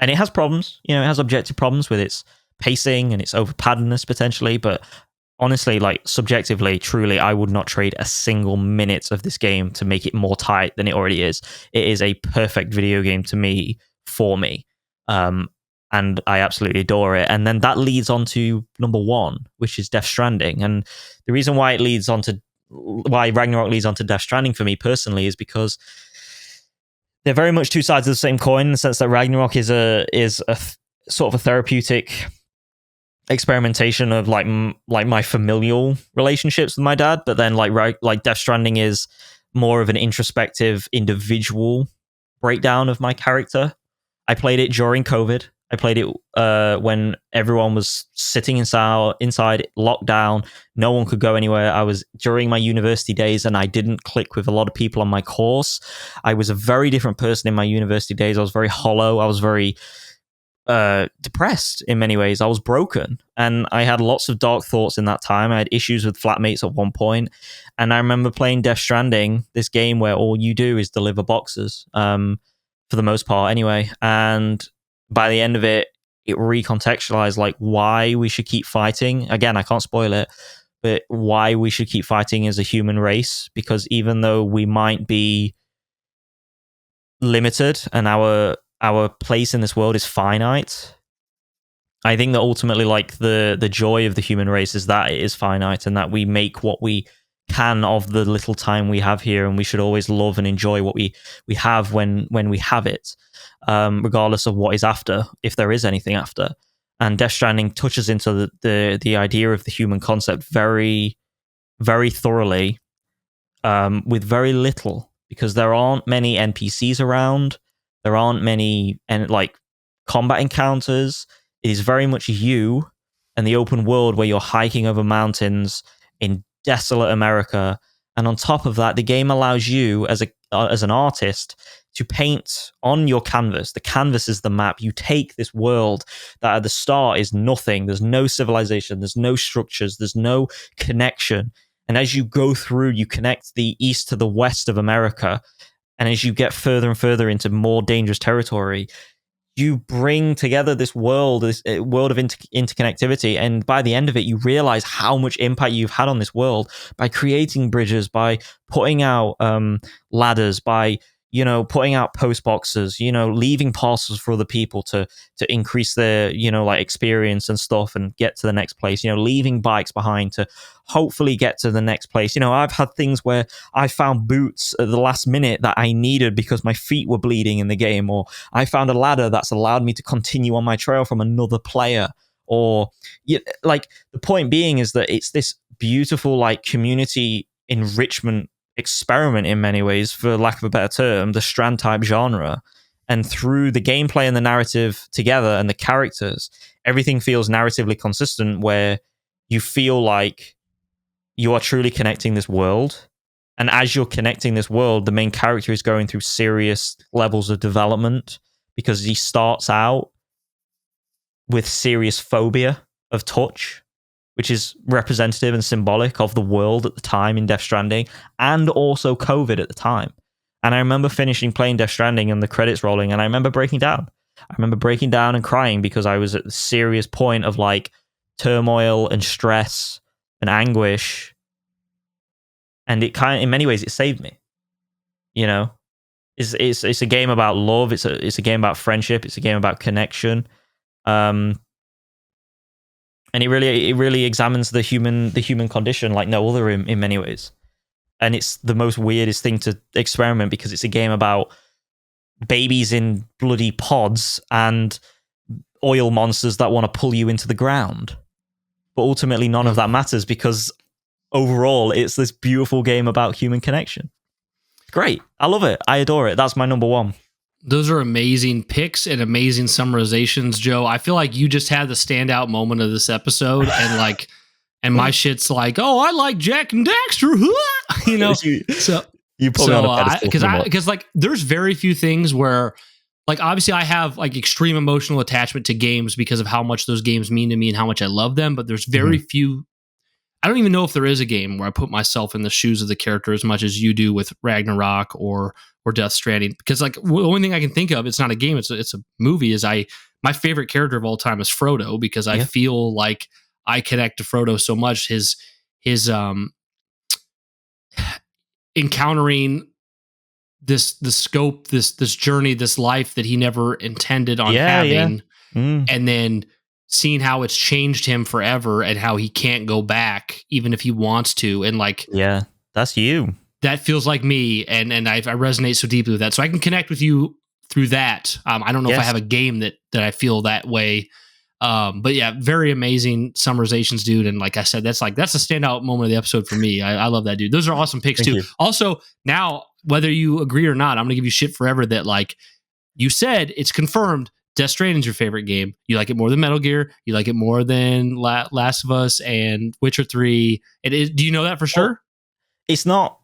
it has problems. You know, it has objective problems with its pacing and its overpaddedness potentially, but honestly, like subjectively, truly, I would not trade a single minute of this game to make it more tight than it already is. It is a perfect video game to me, for me, and I absolutely adore it. And then that leads on to number one, which is Death Stranding. And the reason why why Ragnarok leads on to Death Stranding for me personally is because they're very much two sides of the same coin, in the sense that Ragnarok is a sort of a therapeutic experimentation of like my familial relationships with my dad, but then like Death Stranding is more of an introspective individual breakdown of my character. I played it during COVID. I played it when everyone was sitting inside locked down. No one could go anywhere. I was during my university days, and I didn't click with a lot of people on my course. I was a very different person in my university days. I was very hollow. I was very depressed in many ways. I was broken, and I had lots of dark thoughts in that time. I had issues with flatmates at one point, and I remember playing Death Stranding, this game where all you do is deliver boxes, for the most part anyway. And by the end of it, it recontextualized like why we should keep fighting. Again, I can't spoil it, but why we should keep fighting as a human race, because even though we might be limited and our place in this world is finite, I think that ultimately like the joy of the human race is that it is finite, and that we make what we can of the little time we have here, and we should always love and enjoy what we have when we have it, regardless of what is after, if there is anything after. And Death Stranding touches into the idea of the human concept very, very thoroughly, with very little, because there aren't many NPCs around. There aren't many like combat encounters. It is very much you and the open world where you're hiking over mountains in desolate America. And on top of that, the game allows you as an artist to paint on your canvas. The canvas is the map. You take this world that at the start is nothing. There's no civilization. There's no structures. There's no connection. And as you go through, you connect the east to the west of America. And as you get further and further into more dangerous territory, you bring together this world of interconnectivity. And by the end of it, you realize how much impact you've had on this world by creating bridges, by putting out ladders, by putting out post boxes, leaving parcels for other people to increase their, like experience and stuff and get to the next place, leaving bikes behind to hopefully get to the next place. I've had things where I found boots at the last minute that I needed because my feet were bleeding in the game, or I found a ladder that's allowed me to continue on my trail from another player. Or like the point being is that it's this beautiful like community enrichment experiment in many ways, for lack of a better term, the Strand type genre. And through the gameplay and the narrative together and the characters, everything feels narratively consistent, where you feel like you are truly connecting this world. And as you're connecting this world, the main character is going through serious levels of development because he starts out with serious phobia of touch, which is representative and symbolic of the world at the time in Death Stranding, and also COVID at the time. And I remember finishing playing Death Stranding and the credits rolling, and I remember breaking down. I remember breaking down and crying because I was at the serious point of like turmoil and stress and anguish. And it kind of, in many ways, it saved me. You know, it's a game about love. It's a game about friendship. It's a game about connection. And it really examines the human condition like no other in many ways. And it's the most weirdest thing to experiment because it's a game about babies in bloody pods and oil monsters that want to pull you into the ground. But ultimately, none of that matters because overall, it's this beautiful game about human connection. Great. I love it. I adore it. That's my number one. Those are amazing picks and amazing summarizations, Joe. I feel like you just had the standout moment of this episode, and like, and my shit's like, oh, I like Jack and Daxter, you know. So you put me on a pedestal because like, there's very few things where, like, obviously, I have like extreme emotional attachment to games because of how much those games mean to me and how much I love them. But there's very few. I don't even know if there is a game where I put myself in the shoes of the character as much as you do with Ragnarok or Death Stranding, because like the only thing I can think of, it's not a game, it's a movie, is my favorite character of all time is Frodo, because I feel like I connect to Frodo so much. His encountering the scope, this journey, this life that he never intended on having, and then seeing how it's changed him forever and how he can't go back even if he wants to, and like, yeah, that's you. That feels like me, and I resonate so deeply with that. So I can connect with you through that. I don't know if I have a game that I feel that way. But yeah, very amazing summarizations, dude. And like I said, that's a standout moment of the episode for me. I love that, dude. Those are awesome picks too. Also, now, whether you agree or not, I'm going to give you shit forever that, like you said, it's confirmed Death Stranding's your favorite game. You like it more than Metal Gear. You like it more than Last of Us and Witcher 3. It is. Do you know that for sure? It's not.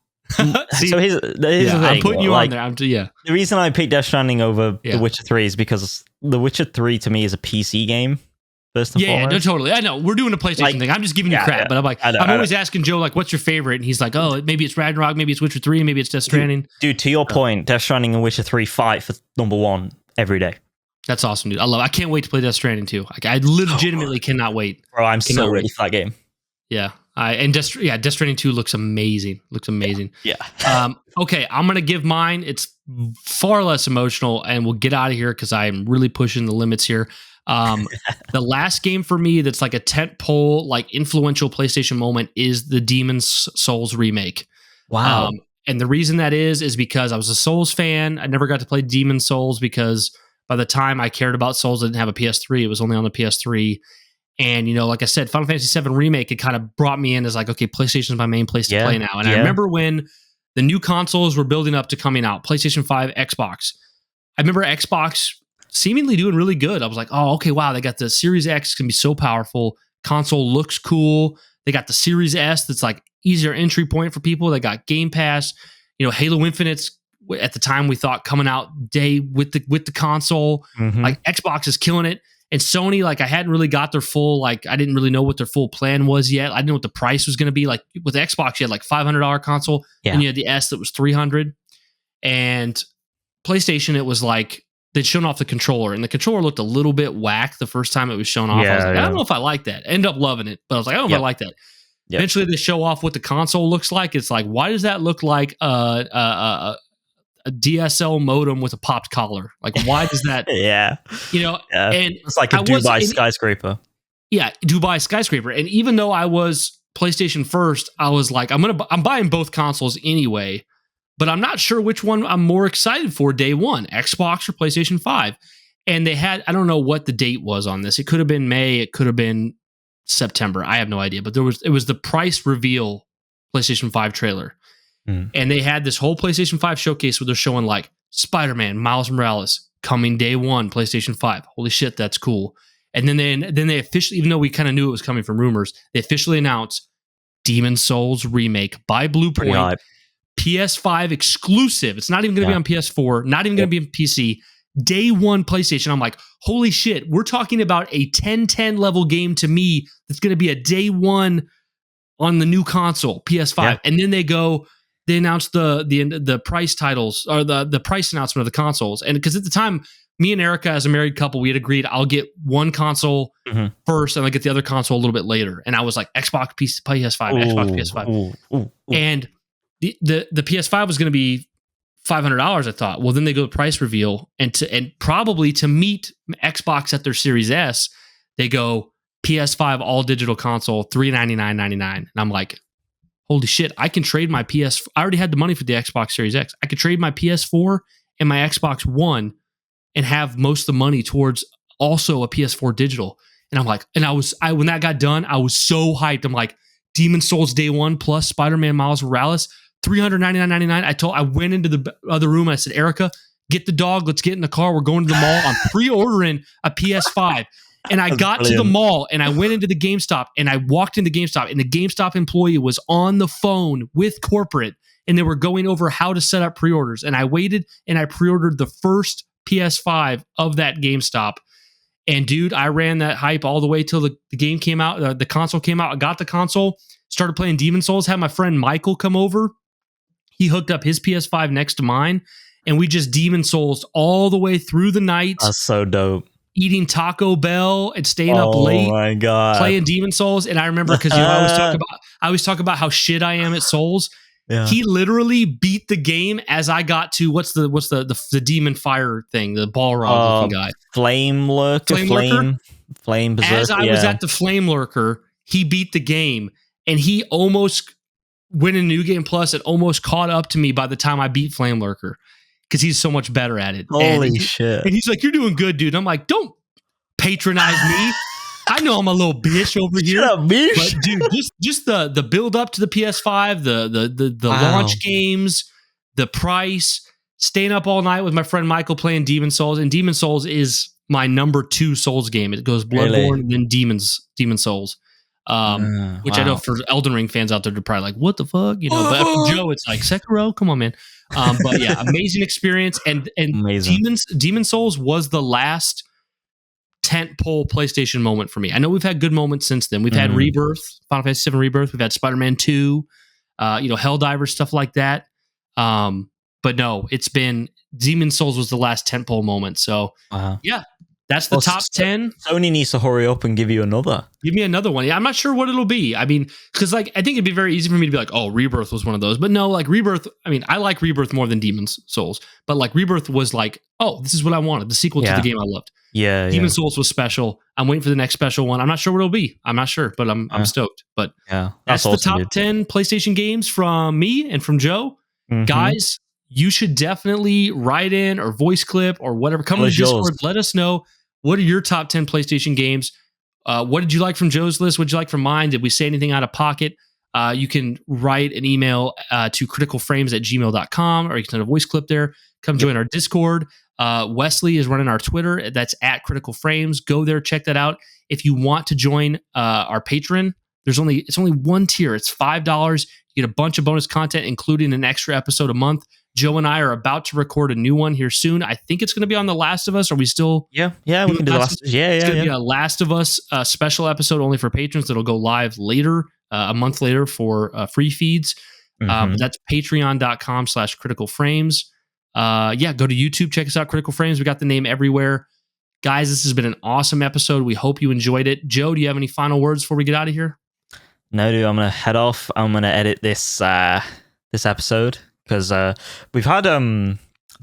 See, so here's the thing. I'm putting you on there. The reason I picked Death Stranding over The Witcher 3 is because The Witcher 3 to me is a PC game. First and foremost. No, totally. I know we're doing a PlayStation thing. I'm just giving you crap, but I'm like, I'm always asking Joe, like, what's your favorite? And he's like, oh, maybe it's Ragnarok, maybe it's Witcher 3, maybe it's Death Stranding. Dude, to your point, Death Stranding and Witcher 3 fight for number one every day. That's awesome, dude. I can't wait to play Death Stranding too. Like, I legitimately cannot wait. Bro, I'm so ready for that game. Yeah. Death Stranding 2 looks amazing. Yeah. Okay, I'm going to give mine. It's far less emotional, and we'll get out of here because I'm really pushing the limits here. The last game for me that's like a tentpole, like influential PlayStation moment is the Demon's Souls remake. Wow. And the reason that is because I was a Souls fan. I never got to play Demon's Souls because by the time I cared about Souls, I didn't have a PS3. It was only on the PS3. And, you know, like I said, Final Fantasy VII Remake, it kind of brought me in as like, okay, PlayStation's my main place to play now. And I remember when the new consoles were building up to coming out, PlayStation 5, Xbox. I remember Xbox seemingly doing really good. I was like, oh, okay, wow, they got the Series X, it's going to be so powerful. Console looks cool. They got the Series S that's like easier entry point for people. They got Game Pass. You know, Halo Infinite's at the time we thought coming out day with the console. Like Xbox is killing it. And Sony, like I hadn't really got their full, like I didn't really know what their full plan was yet. I didn't know what the price was going to be. Like with Xbox, you had like $500 console, and you had the S that was $300. And PlayStation, it was like they'd shown off the controller, and the controller looked a little bit whack the first time it was shown off. I was like, I don't know if I like that. Ended up loving it, but I was like, I don't know if I like that. Eventually, they show off what the console looks like. It's like, why does that look like a DSL modem with a popped collar? Like, why does that? You know, and it's like a Dubai skyscraper. Yeah, Dubai skyscraper. And even though I was PlayStation first, I was like, I'm buying both consoles anyway, but I'm not sure which one I'm more excited for day one, Xbox or PlayStation 5. And they had, I don't know what the date was on this. It could have been May, it could have been September. I have no idea, but it was the price reveal PlayStation 5 trailer. And they had this whole PlayStation 5 showcase where they're showing like Spider-Man, Miles Morales coming day one, PlayStation 5. Holy shit, that's cool. And then they officially, even though we kind of knew it was coming from rumors, they officially announced Demon Souls remake by Bluepoint, PS5 exclusive. It's not even going to be on PS4, not even going to be on PC. Day one PlayStation. I'm like, holy shit, we're talking about a 10/10 level game to me that's going to be a day one on the new console, PS5. Yeah. And then they announced the price titles, or the price announcement of the consoles. And because at the time, me and Erica, as a married couple, we had agreed I'll get one console first and I'll get the other console a little bit later. And I was like, Xbox, PS5, Xbox, PS5. And the PS5 was going to be $500, I thought. Well, then they go to price reveal, and probably to meet Xbox at their Series S, they go PS5 all digital console, $399.99. And I'm like, holy shit, I can trade my PS. I already had the money for the Xbox Series X. I could trade my PS4 and my Xbox One and have most of the money towards also a PS4 digital. And I'm like, when that got done, I was so hyped. I'm like, Demon Souls Day One plus Spider-Man Miles Morales, $399.99. I went into the other room and I said, Erica, get the dog. Let's get in the car. We're going to the mall. I'm pre-ordering a PS5. And I got to the mall and I went into the GameStop and I walked into GameStop and the GameStop employee was on the phone with corporate and they were going over how to set up pre-orders. And I waited and I pre-ordered the first PS5 of that GameStop. And dude, I ran that hype all the way till the game came out. The console came out. I got the console, started playing Demon Souls, had my friend Michael come over. He hooked up his PS5 next to mine and we just Demon Souls all the way through the night. That's so dope. Eating Taco Bell and staying up late, my God, playing Demon Souls. And I remember because I always talk about how shit I am at Souls. Yeah. He literally beat the game as I got to what's the demon fire thing, the Balrog looking guy, flame berserker. As I was at the flame lurker, he beat the game, and he almost went in New Game Plus. It almost caught up to me by the time I beat flame lurker. Because he's so much better at it. Holy shit. And he's like, you're doing good, dude. I'm like, don't patronize me. I know I'm a little bitch over here. Shut up, bitch. But dude, just the build up to the PS5, the launch games, the price, staying up all night with my friend Michael playing Demon Souls. And Demon Souls is my number 2 Souls game. It goes Bloodborne and then Demon Souls. Which I know for Elden Ring fans out there, they're probably like, what the fuck? You know, but for Joe, it's like Sekiro. Come on, man. But yeah, amazing experience. And amazing. Demon Souls was the last tentpole PlayStation moment for me. I know we've had good moments since then. We've had Rebirth, Final Fantasy VII Rebirth. We've had Spider-Man 2, Helldivers, stuff like that. But no, it's been Demon Souls was the last tentpole moment. So yeah. That's the top 10. Sony needs to hurry up and give you another. Give me another one. Yeah, I'm not sure what it'll be. I mean, because I think it'd be very easy for me to be like, oh, Rebirth was one of those. But no, like Rebirth, I mean, I like Rebirth more than Demon's Souls. But like Rebirth was like, oh, this is what I wanted. The sequel to the game I loved. Yeah. Demon's Souls was special. I'm waiting for the next special one. I'm not sure what it'll be. I'm not sure, but I'm stoked. But that's the top 10 PlayStation games from me and from Joe. Guys, you should definitely write in or voice clip or whatever. Come to the Discord. Let us know. What are your top 10 PlayStation games? What did you like from Joe's list? What did you like from mine? Did we say anything out of pocket? You can write an email to criticalframes@gmail.com, or you can send a voice clip there. Come join our Discord. Wesley is running our Twitter. That's @criticalframes. Go there, check that out. If you want to join our Patreon, it's only one tier. It's $5. You get a bunch of bonus content, including an extra episode a month. Joe and I are about to record a new one here soon. I think it's going to be on The Last of Us. Are we still? Yeah, we can do The Last of Us. It's going to be a Last of Us special episode only for patrons that'll go live later, a month later for free feeds. That's patreon.com/criticalframes. Go to YouTube. Check us out, Critical Frames. We got the name everywhere. Guys, this has been an awesome episode. We hope you enjoyed it. Joe, do you have any final words before we get out of here? No, dude. I'm going to head off. I'm going to edit this episode. Because we've had the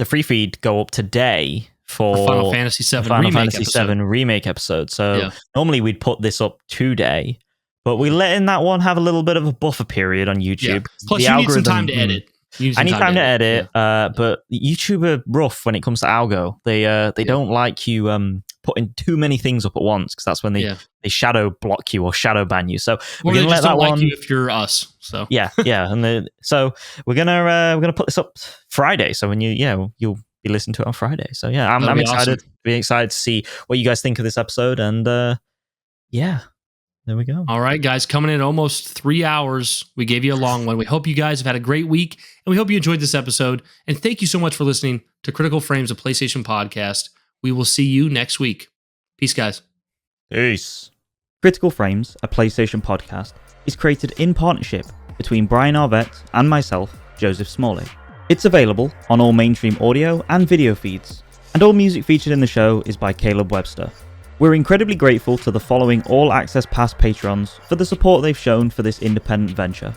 free feed go up today for Final Fantasy VII remake episode. So normally we'd put this up today, but we're letting that one have a little bit of a buffer period on YouTube. Plus, you need some time to edit. I need time to edit, but YouTube are rough when it comes to algo. They don't like you putting too many things up at once, because that's when they shadow block you or shadow ban you. So we're gonna let that one. Like you if you're us. So and so we're gonna put this up Friday. So when you'll be listening to it on Friday. So yeah, I'm excited. Awesome. Be excited to see what you guys think of this episode, and yeah, there we go. All right, guys, coming in almost 3 hours. We gave you a long one. We hope you guys have had a great week, and we hope you enjoyed this episode. And thank you so much for listening to Critical Frames, a PlayStation podcast. We will see you next week. Peace, guys. Peace. Critical Frames, a PlayStation podcast, is created in partnership between Brian Arvett and myself, Joseph Smalley. It's available on all mainstream audio and video feeds, and all music featured in the show is by Caleb Webster. We're incredibly grateful to the following All Access Pass patrons for the support they've shown for this independent venture: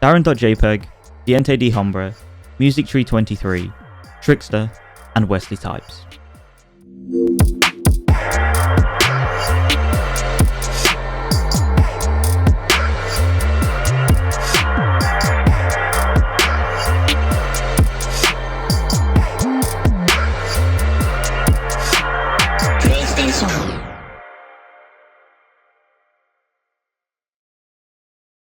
Darren.jpg, Diente D. Hombre, Music Tree 23, Trickster, and Wesley Types.